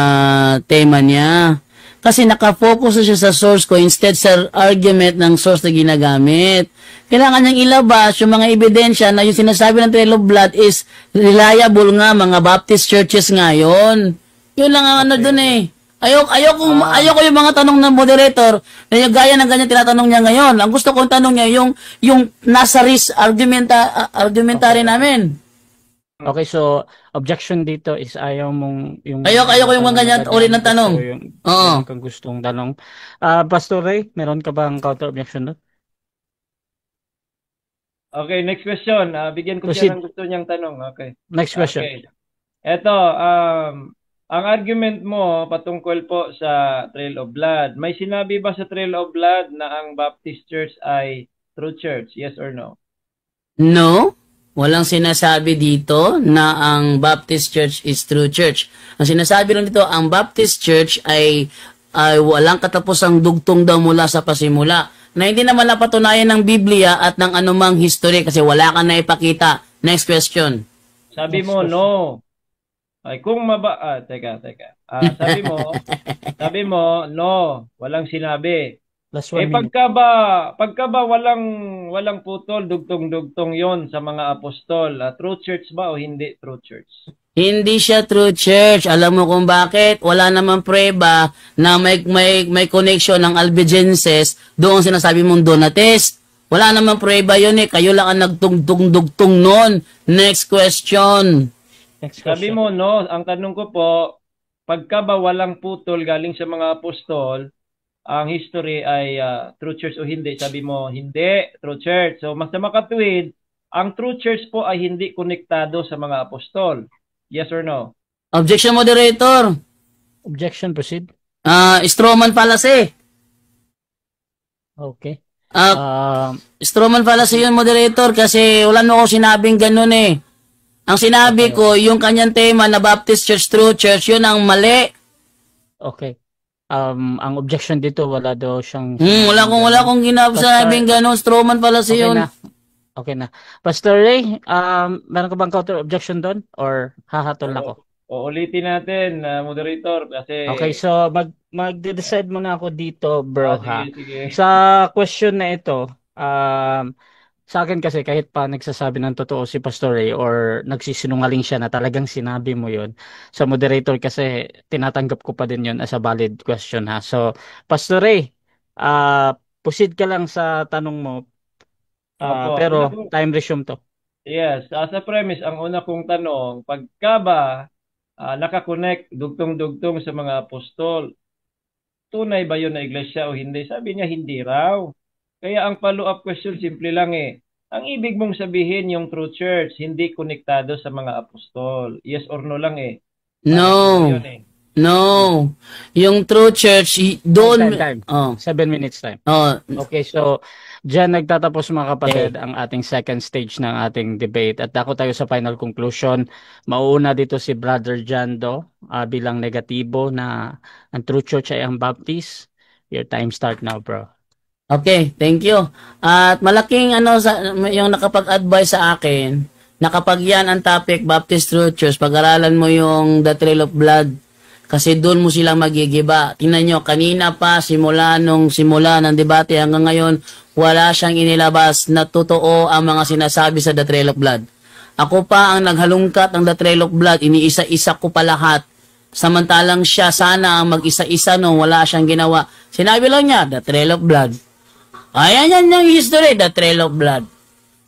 S4: tema niya. Kasi nakafocus siya sa source ko instead sa argument ng source na ginagamit. Kailangan niyang ilabas yung mga ebidensya na yung sinasabi ng Trail of Blood is reliable nga, mga Baptist churches ngayon. Yun lang ang dun Ayoko yung mga tanong ng moderator na yung gaya ng ganyan tinatanong niya ngayon. Ang gusto kong tanong niya yung nasa risk argumentary namin.
S2: Okay, so objection dito is ayaw mong yung
S4: ayoko yung mga ganyan ulit ng tanong. Oo.
S2: Kung gustong tanong. Pastor Ray, meron ka bang counter objection doon?
S3: Okay, next question. Bigyan ko siya ng gusto niyang tanong. Okay.
S2: Next question.
S3: Okay. Ito, Ang argument mo patungkol po sa Trail of Blood, may sinabi ba sa Trail of Blood na ang Baptist Church ay true church? Yes or no?
S4: No, walang sinasabi dito na ang Baptist Church is true church. Ang sinasabi lang dito, ang Baptist Church ay walang katapusang dugtong daw mula sa pasimula. Na hindi naman napatunayan ng Biblia at ng anumang history kasi wala ka na ipakita. Next question.
S3: Sabi mo, no. Ay, kung teka. Sabi mo, no, walang sinabi.
S2: Last 1 minute.
S3: Pagka ba walang putol, dugtong-dugtong yon sa mga apostol, true church ba o hindi true church?
S4: Hindi siya true church. Alam mo kung bakit? Wala namang prueba na may connection ng Albigenses doon sinasabi mong Donatist. Wala namang prueba yun eh. Kayo lang ang nagtugtong-dugtong noon. Next question.
S3: Sabi mo, no, ang tanong ko po, pagka ba walang putol galing sa mga apostol, ang history ay true church o hindi? Sabi mo, hindi, true church. So, mas na makatwid, ang true church po ay hindi konektado sa mga apostol. Yes or no?
S4: Objection, moderator.
S2: Objection, proceed.
S4: Strawman fallacy.
S2: Okay.
S4: Strawman fallacy yun, moderator, kasi wala mo ako sinabing ganun eh. Ang sinabi ko, yung kanyang tema na Baptist Church, True Church, yun ang mali.
S2: Okay. Ang objection dito, wala daw siyang...
S4: Wala kong ginabing ganun. Strawman fallacy
S2: Okay
S4: yun.
S2: na. Okay na. Pastor Ray, meron ka bang counter objection doon? Or hahatol na ko?
S3: Uulitin natin, moderator, kasi...
S2: Okay, so mag-decide muna ako dito, bro, ha?
S3: Sige.
S2: Sa question na ito, sa akin kasi kahit pa nagsasabi ng totoo si Pastor Ray or nagsisinungaling siya na talagang sinabi mo yun, sa moderator kasi tinatanggap ko pa din yun as a valid question, ha? So, Pastor Ray, proceed ka lang sa tanong mo,
S3: Opo.
S2: pero time resume to.
S3: Yes, as a premise, ang una kong tanong, pagka ba nakakonect dugtong-dugtong sa mga apostol, tunay ba yun na iglesia o hindi? Sabi niya, hindi raw. Kaya ang follow-up question, simple lang eh. Ang ibig mong sabihin yung true church, hindi konektado sa mga apostol. Yes or no lang eh.
S4: No.
S3: Yun eh.
S4: No. Yung true church, doon...
S2: Time.
S4: Oh.
S2: 7 minutes time.
S4: Oh.
S2: Okay, so diyan nagtatapos mga kapatid ang ating second stage ng ating debate at ako tayo sa final conclusion. Mauuna dito si Brother Jando bilang negatibo na ang true church ay ang Baptist. Your time start now, bro.
S4: Okay, thank you. At malaking yung nakapag-advise sa akin na kapag yan ang topic, Baptist True Church, pag-aralan mo yung The Trail of Blood kasi doon mo silang magigiba. Tingnan nyo, kanina pa, simula ng debate hanggang ngayon, wala siyang inilabas na totoo ang mga sinasabi sa The Trail of Blood. Ako pa ang naghalungkat ng The Trail of Blood, iniisa-isa ko pa lahat. Samantalang siya sana ang mag-isa-isa nung wala siyang ginawa. Sinabi lang niya, The Trail of Blood. Ayan yan yung history, The Trail of Blood.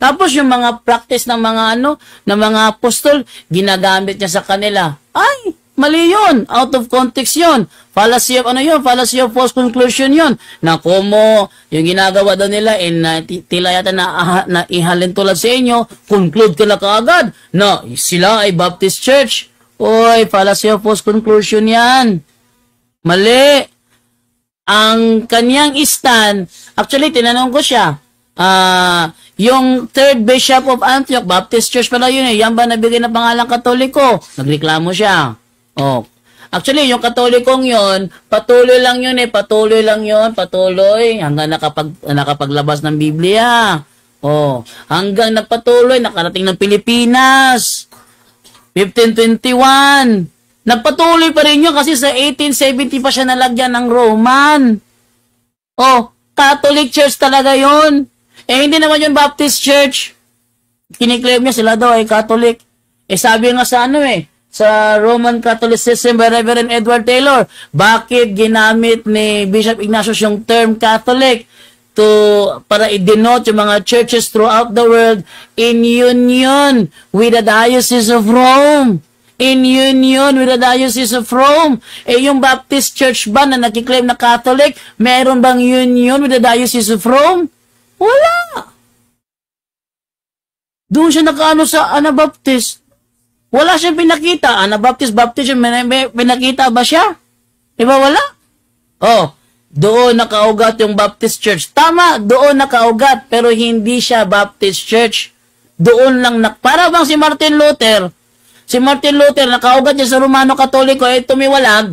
S4: Tapos yung mga practice ng mga apostol, ginagamit niya sa kanila. Ay, mali yun. Out of context yun. Fallacy of Fallacy of false conclusion yun. Na kumo, yung ginagawa daw nila, tila yata na ihalin tulad sa inyo, conclude ka na kaagad na sila ay Baptist Church. Oy, fallacy of false conclusion yan. Mali. Ang kanyang stand, actually, tinanong ko siya, yung third bishop of Antioch, Baptist Church pala yun eh, yan ba nabigay na pangalang Katoliko? Nagreklamo siya. Oh. Actually, yung Katolikong yun, patuloy lang yun, hanggang nakapaglabas ng Biblia. Oh. Hanggang nagpatuloy, nakarating ng Pilipinas. 1521. Nagpatuloy pa rin yun kasi sa 1870 pa siya nalagyan ng Roman. Oh, Catholic Church talaga yun. Hindi naman yun Baptist Church. Kiniklaim niya sila daw ay Catholic. Sabi nga sa sa Roman Catholicism by Reverend Edward Taylor, bakit ginamit ni Bishop Ignatius yung term Catholic para i-denote yung mga churches throughout the world in union with the Diocese of Rome. In union with the Diocese of Rome. Yung Baptist Church ba na nakiklaim na Catholic, meron bang union with the Diocese of Rome? Wala. Doon siya nakaano sa Anabaptist. Wala siyang pinakita. Anabaptist, baptism, may pinakita ba siya? Diba wala? Oh, doon nakaugat yung Baptist Church. Tama, doon nakaugat, pero hindi siya Baptist Church. Doon lang, para bang si Martin Luther, nakaugat niya sa Romano Katoliko, tumiwalag.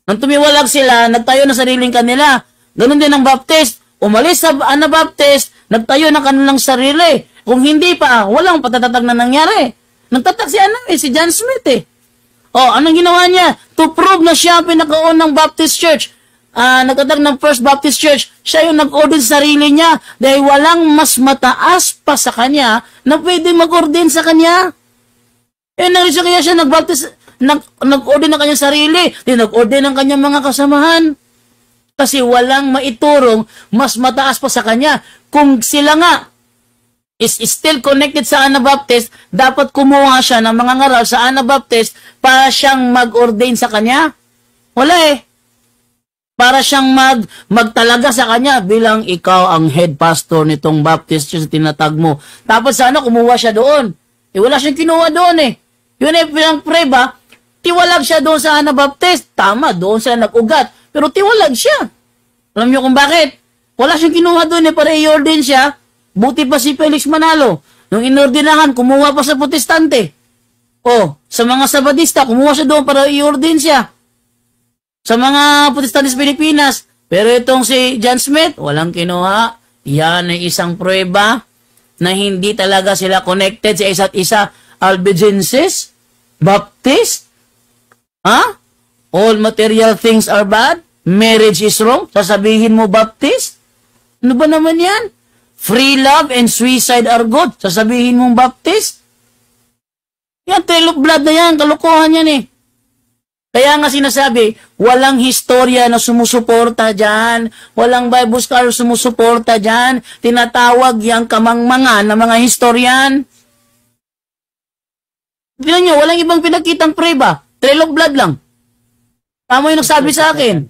S4: Nang tumiwalag sila, nagtayo na sariling kanila. Ganun din ang Baptist. Umalis sa Anabaptist, nagtayo na kanilang sarili. Kung hindi pa, walang patatatag na nangyari. Nagtatag si John Smith eh. Oh, anong ginawa niya? To prove na siya ang pinakaunang Baptist Church. Nagtatag ng First Baptist Church, siya yung nag-ordain sa sarili niya dahil walang mas mataas pa sa kanya na pwede mag-ordain sa kanya. Narisya kaya siya nag-ordain ng kanyang sarili, nag-ordain ng kanyang mga kasamahan. Kasi walang maiturong mas mataas pa sa kanya. Kung sila nga is still connected sa Anabaptist, dapat kumuha siya ng mga ngaral sa Anabaptist para siyang mag-ordain sa kanya. Wala eh. Para siyang magtalaga sa kanya bilang ikaw ang head pastor nitong Baptist Church tinatag mo. Tapos kumuha siya doon. Wala siyang kinuha doon eh. Yun eh, bilang preba, tiwalag siya doon sa Anabaptist. Tama, doon siya nag-ugat. Pero tiwalag siya. Alam niyo kung bakit? Wala siyang kinuha doon eh para i-ordain siya. Buti pa si Felix Manalo. Nung inordinahan, kumuha pa sa Protestante. Sa mga Sabadista, kumuha siya doon para i-ordain siya. Sa mga Protestante sa Pilipinas. Pero itong si John Smith, walang kinuha. Yan ay isang prueba na hindi talaga sila connected sa isa't isa. Albigensis? Baptist? All material things are bad? Marriage is wrong? Sasabihin mo Baptist? Ano ba naman yan? Free love and suicide are good? Sasabihin mong Baptist? Yan, trail of blood na yan. Kalukuhan yan eh. Kaya nga sinasabi, walang historia na sumusuporta dyan. Walang Bible scholar sumusuporta dyan. Tinatawag yang kamangmangan ng mga historian. Tignan nyo, walang ibang pinakitang preba. Trail of blood lang. Tama yung nagsabi sa akin.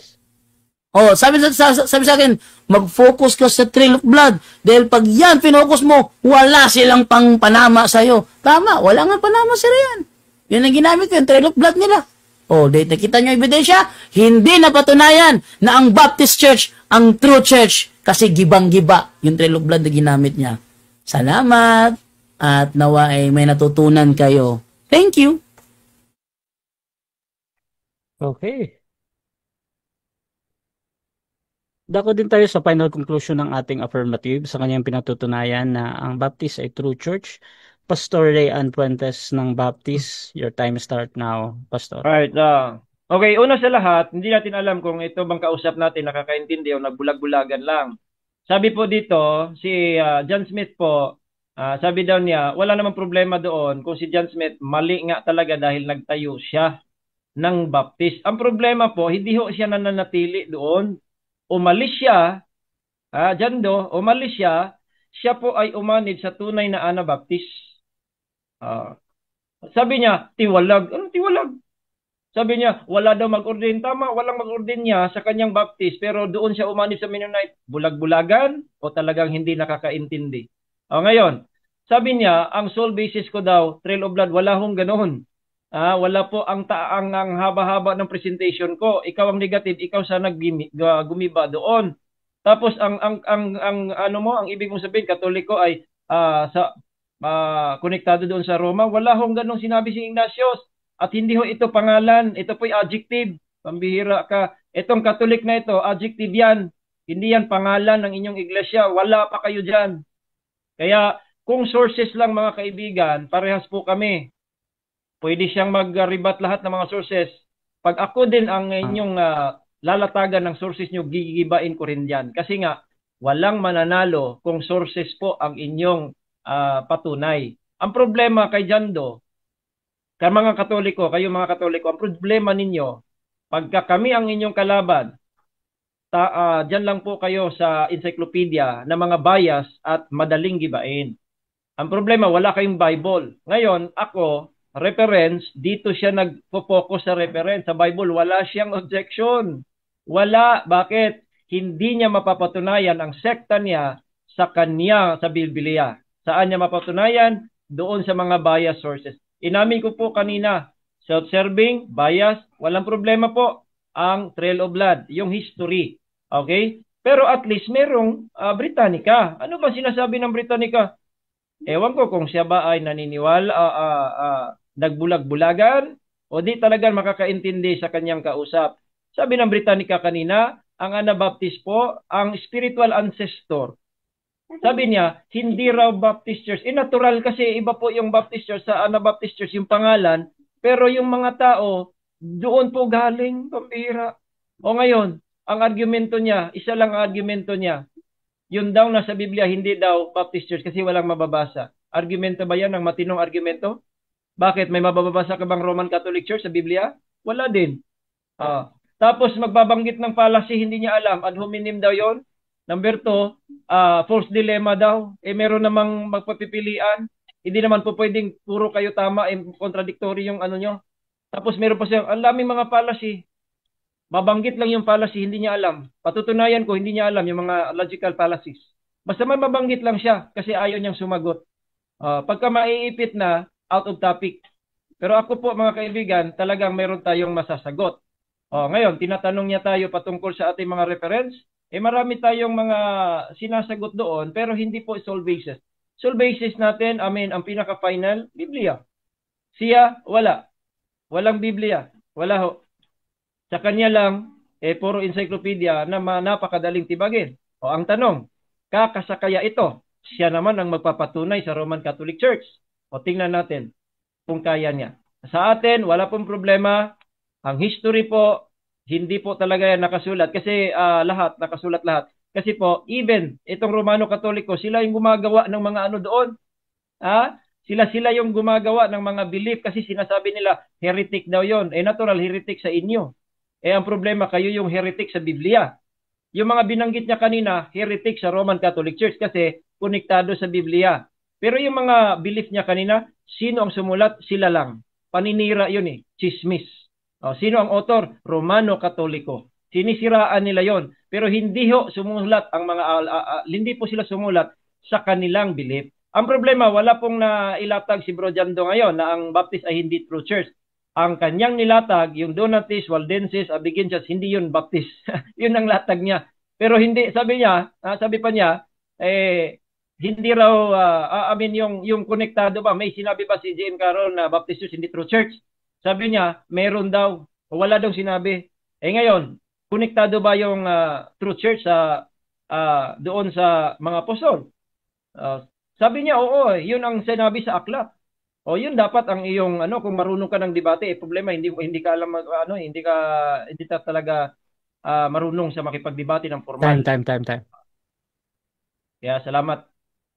S4: Sabi sa akin, mag-focus ka sa trail of blood. Dahil pag yan, pinocus mo, wala silang pang panama sa'yo. Tama, wala nga panama sila yan. Yan ang ginamit ko, yung trail of blood nila. Dahil nakita nyo ebidensya, hindi napatunayan na ang Baptist Church, ang true church, kasi gibang-giba yung trail of blood na ginamit niya. Salamat, at nawa ay may natutunan kayo. Thank you.
S2: Okay. Dako din tayo sa final conclusion ng ating affirmative sa kanyang pinatutunayan na ang Baptist ay true church. Pastor Ray Ann Puentes ng Baptist, your time start now, Pastor.
S3: Alright, okay, una sa lahat, hindi natin alam kung ito bang kausap natin nakakaintindi o nagbulag-bulagan lang. Sabi po dito, si John Smith po, sabi daw niya, wala namang problema doon kung si John Smith mali nga talaga dahil nagtayo siya ng Baptist. Ang problema po, hindi ho siya nananatili doon. Umalis siya, umalis siya po ay umanid sa tunay na Anabaptist. Sabi niya, tiwalag. Anong tiwalag? Sabi niya, wala daw mag-ordain. Tama, walang mag-ordain niya sa kanyang Baptist, pero doon siya umanid sa Mennonite. Bulag-bulagan o talagang hindi nakakaintindi? Ngayon, sabi niya, ang sole basis ko daw, trail of blood, wala hong ganoon. Wala po ang haba-haba ng presentation ko. Ikaw ang negative, ikaw sana gumiba doon. Tapos ang ibig mong sabihin Katoliko ay konektado doon sa Roma. Wala hong ganong sinabi si Ignatius. At hindi ho ito pangalan, ito po'y adjective. Pambihira ka. Itong Katolik na ito, adjective yan. Hindi yan pangalan ng inyong iglesia. Wala pa kayo dyan. Kaya kung sources lang mga kaibigan, parehas po kami. Pwede siyang mag-rebat lahat ng mga sources. Pag ako din ang inyong lalatagan ng sources nyo, gigibain ko rin yan. Kasi nga, walang mananalo kung sources po ang inyong patunay. Ang problema kay Jando, kay mga Katoliko, kayo mga Katoliko, ang problema ninyo, pagka kami ang inyong kalaban, dyan lang po kayo sa encyclopedia na mga bias at madaling gibain. Ang problema, wala kayong Bible. Ngayon, ako, reference, dito siya nagpo-focus sa reference. Sa Bible, wala siyang objection. Wala. Bakit? Hindi niya mapapatunayan ang sekta niya sa kanya, sa Biblia. Saan niya mapatunayan? Doon sa mga bias sources. Inamin ko po kanina, self-serving, bias, walang problema po ang Trail of Blood, yung history. Okay? Pero at least merong Britannica. Ano ba sinasabi ng Britannica? Ewan ko kung siya ba ay naniniwala, nagbulag-bulagan, o di talagang makakaintindi sa kanyang kausap. Sabi ng Britannica kanina, ang Anabaptist po, ang spiritual ancestor. Sabi niya, hindi raw Baptist Church. Natural kasi iba po yung Baptist Church sa Anabaptist Church yung pangalan, pero yung mga tao, doon po galing, pambira. O ngayon, ang argumento niya, isa lang ang argumento niya, yun daw nasa Biblia, hindi daw Baptist Church kasi walang mababasa. Argumento ba yan ng matinong argumento? Bakit? May mababasa ka bang Roman Catholic Church sa Biblia? Wala din. Tapos magbabanggit ng fallacy, hindi niya alam. Ad hominem daw yon. Number 2, false dilemma daw. Meron namang magpapipilian. Hindi naman po pwedeng puro kayo tama, contradictory yung ano nyo. Tapos meron pa siya, ang daming mga fallacy. Mabanggit lang yung fallacy, hindi niya alam. Patutunayan ko, hindi niya alam yung mga logical fallacies. Basta may mabanggit lang siya kasi ayaw niyang sumagot. Pagka maiipit na, out of topic. Pero ako po mga kaibigan, talagang meron tayong masasagot. Ngayon, tinatanong niya tayo patungkol sa ating mga reference. Marami tayong mga sinasagot doon, pero hindi po sole basis. Sole basis natin, ang pinaka-final, Biblia. Siya, wala. Walang Biblia. Wala ho. Sa kanya lang, puro encyclopedia na napakadaling tibagin. Ang tanong, kakasakaya ito? Siya naman ang magpapatunay sa Roman Catholic Church. Tingnan natin kung kaya niya. Sa atin, wala pong problema. Ang history po, hindi po talaga yan nakasulat. Kasi nakasulat lahat. Kasi po, even itong Romano Katoliko, sila yung gumagawa ng mga ano doon. Sila yung gumagawa ng mga belief kasi sinasabi nila, heretic daw yon. Natural, heretic sa inyo. Ang problema, kayo yung heretic sa Biblia. Yung mga binanggit niya kanina, heretic sa Roman Catholic Church kasi konektado sa Biblia. Pero yung mga belief niya kanina, sino ang sumulat? Sila lang. Paninira yun chismis. Sino ang author? Romano Katoliko. Sinisiraan nila yon. Pero hindi ho sumulat ang mga hindi po sila sumulat sa kanilang belief. Ang problema, wala pong nailatag si Bro Jando ngayon na ang Baptist ay hindi true church. Ang kanyang nilatag, yung Donatis, Waldenses, Abigensias, hindi yun Baptist. Yun ang latag niya. Pero hindi, sabi pa niya, hindi raw, yung konektado ba, may sinabi ba si J.M. Carroll na Baptist Church, hindi true church? Sabi niya, meron daw, wala daw sinabi. Ngayon, konektado ba yung true church doon sa mga apostol? Sabi niya, oo, yun ang sinabi sa aklat. Yun dapat ang iyong kung marunong ka ng debate, problema hindi ka alam hindi ka talaga marunong sa makipagdebate ng formal.
S2: Time.
S3: Kaya salamat.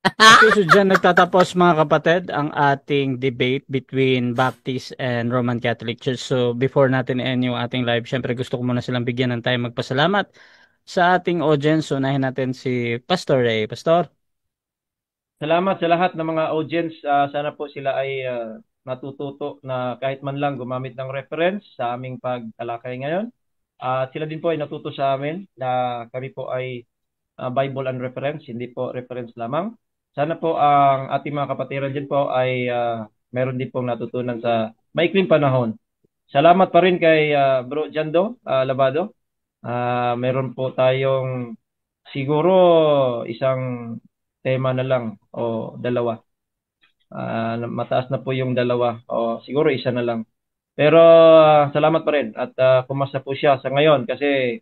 S2: Okay, so dyan nagtatapos mga kapatid ang ating debate between Baptist and Roman Catholic Church. So before natin end yung ating live, syempre gusto ko muna silang bigyan ng time magpasalamat sa ating audience. So unahin natin si Pastor Ray. Pastor?
S3: Salamat sa lahat ng mga audience. Sana po sila ay natututo na kahit man lang gumamit ng reference sa aming pagtalakay ngayon. Sila din po ay natuto sa amin na kami po ay Bible and reference, hindi po reference lamang. Sana po ang ating mga kapatiran din po ay meron din pong natutunan sa maikling panahon. Salamat pa rin kay Bro Jando Labado. Meron po tayong siguro isang tema na lang o dalawa. Mataas na po yung dalawa o siguro isa na lang. Pero salamat pa rin at pumasa po siya sa ngayon kasi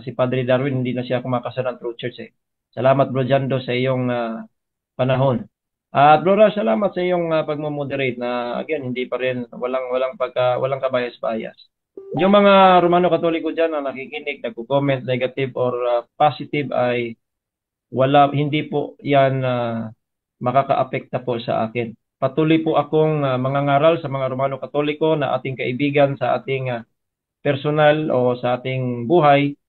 S3: si Padre Darwin hindi na siya kumakasa ng True Church Salamat Bro Jando sa iyong panahon. At Bro Ra, salamat sa iyong pagmo-moderate na again hindi pa rin walang kabayas-bayas. Yung mga Romano Katoliko diyan na nakikinig, nagko-comment negative or positive ay hindi po yan makakaapekta po sa akin. Patuloy po akong mangangaral sa mga Romano Katoliko na ating kaibigan sa ating personal o sa ating buhay,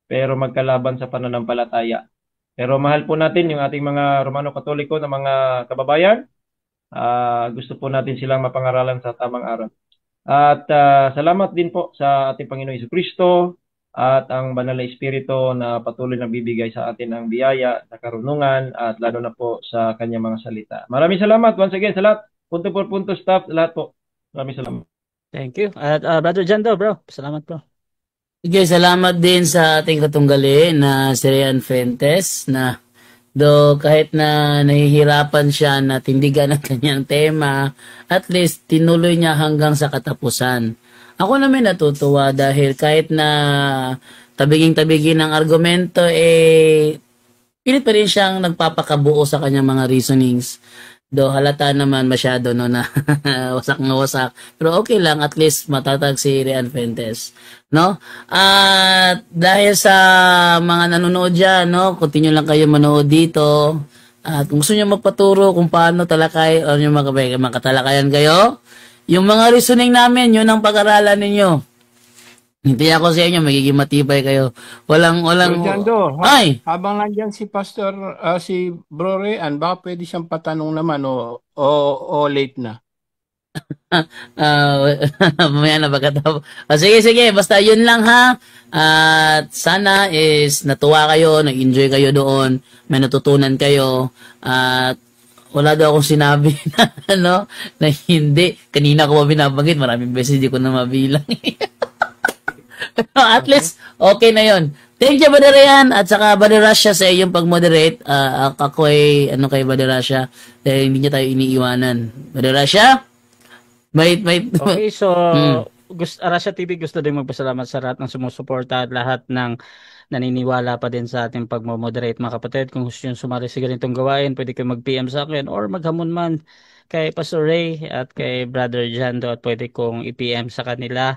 S3: pero magkalaban sa pananampalataya. Pero mahal po natin yung ating mga Romano Katoliko na mga kababayan. Gusto po natin silang mapangaralan sa tamang araw. At salamat din po sa ating Panginoong Jesucristo at ang Banal na Espiritu na patuloy na bibigay sa atin ng biyaya, sa karunungan at lalo na po sa kanyang mga salita. Maraming salamat once again sa lahat. punto por punto staff, lahat po. Maraming salamat.
S2: Thank you. At Brother Jando, bro. Salamat, bro.
S4: Sige, salamat din sa ating katunggali na si Rian Fuentes na kahit na nahihirapan siya na tindigan ang kanyang tema, at least tinuloy niya hanggang sa katapusan. Ako naman natutuwa dahil kahit na tabiging-tabigin ang argumento, pilit pa rin siyang nagpapakabuo sa kanyang mga reasonings. Halata naman masyado no na wasak na wasak. Pero okay lang, at least matatag si Rian Fuentes, no? At dahil sa mga nanonood dyan, no, continue lang kayo manood dito. At kung gusto niyo magpaturo kung paano talakay o yung makatalakayan kayo, yung mga reasoning namin, yun ang pag-aralan ninyo. Hindi ako sa inyo, magiging matibay kayo. Walang...
S5: Jando,
S4: Ay!
S5: habang nandyan si Pastor, si Bro Rian, baka pwede siyang patanong naman o late na.
S4: Mamaya na pagkatapos. Sige, basta yun lang ha. At sana is natuwa kayo, nag-enjoy kayo doon, may natutunan kayo. At wala daw akong sinabi na, na hindi. Kanina ko pa binabanggit, maraming beses hindi ko na mabilang. At least, okay na yon. Thank you, Brother Rian, at saka Brother Rasha sa iyong pag-moderate. Ako ay, kay Brother Rasha, dahil hindi niya tayo iniiwanan. Brother Rasha?
S2: Okay, so, Rasha TV gusto din magpasalamat sa lahat ng sumusuporta at lahat ng naniniwala pa din sa ating pag-moderate, mga kapatid. Kung gusto nyo sumali sa ganitong gawain, pwede kayo mag-PM sa akin or maghamon man kay Pastor Ray at kay Brother Jando at pwede kong i-PM sa kanila.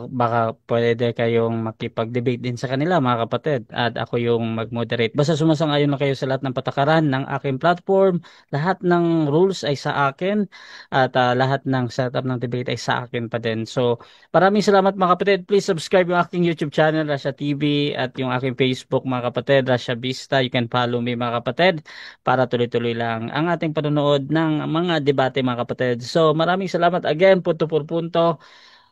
S2: Baka pwede kayong makipag-debate din sa kanila, mga kapatid, at ako yung mag-moderate. Basta sumasang-ayon na kayo sa lahat ng patakaran ng aking platform, lahat ng rules ay sa akin at lahat ng setup ng debate ay sa akin pa din. So maraming salamat, mga kapatid. Please subscribe yung aking YouTube channel, Rasha TV, at yung aking Facebook, mga kapatid, Rasha Vista. You can follow me, mga kapatid, para tuloy-tuloy lang ang ating panonood ng mga debate, mga kapatid. So maraming salamat again, punto por punto,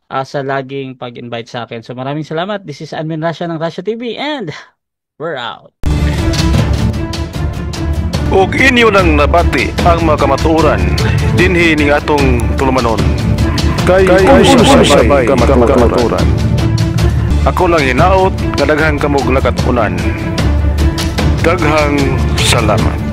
S2: sa laging pag-invite sa akin. So maraming salamat. This is Admin Rasha ng Rasha TV and we're out.
S1: Ug inyo nang nabati ang mga kamatuoran dinhi ning atong tulumanon. Kay usay-sabay kamatuoran. Ako lang hinaot nga daghang kamog nakatunan. Daghang salamat.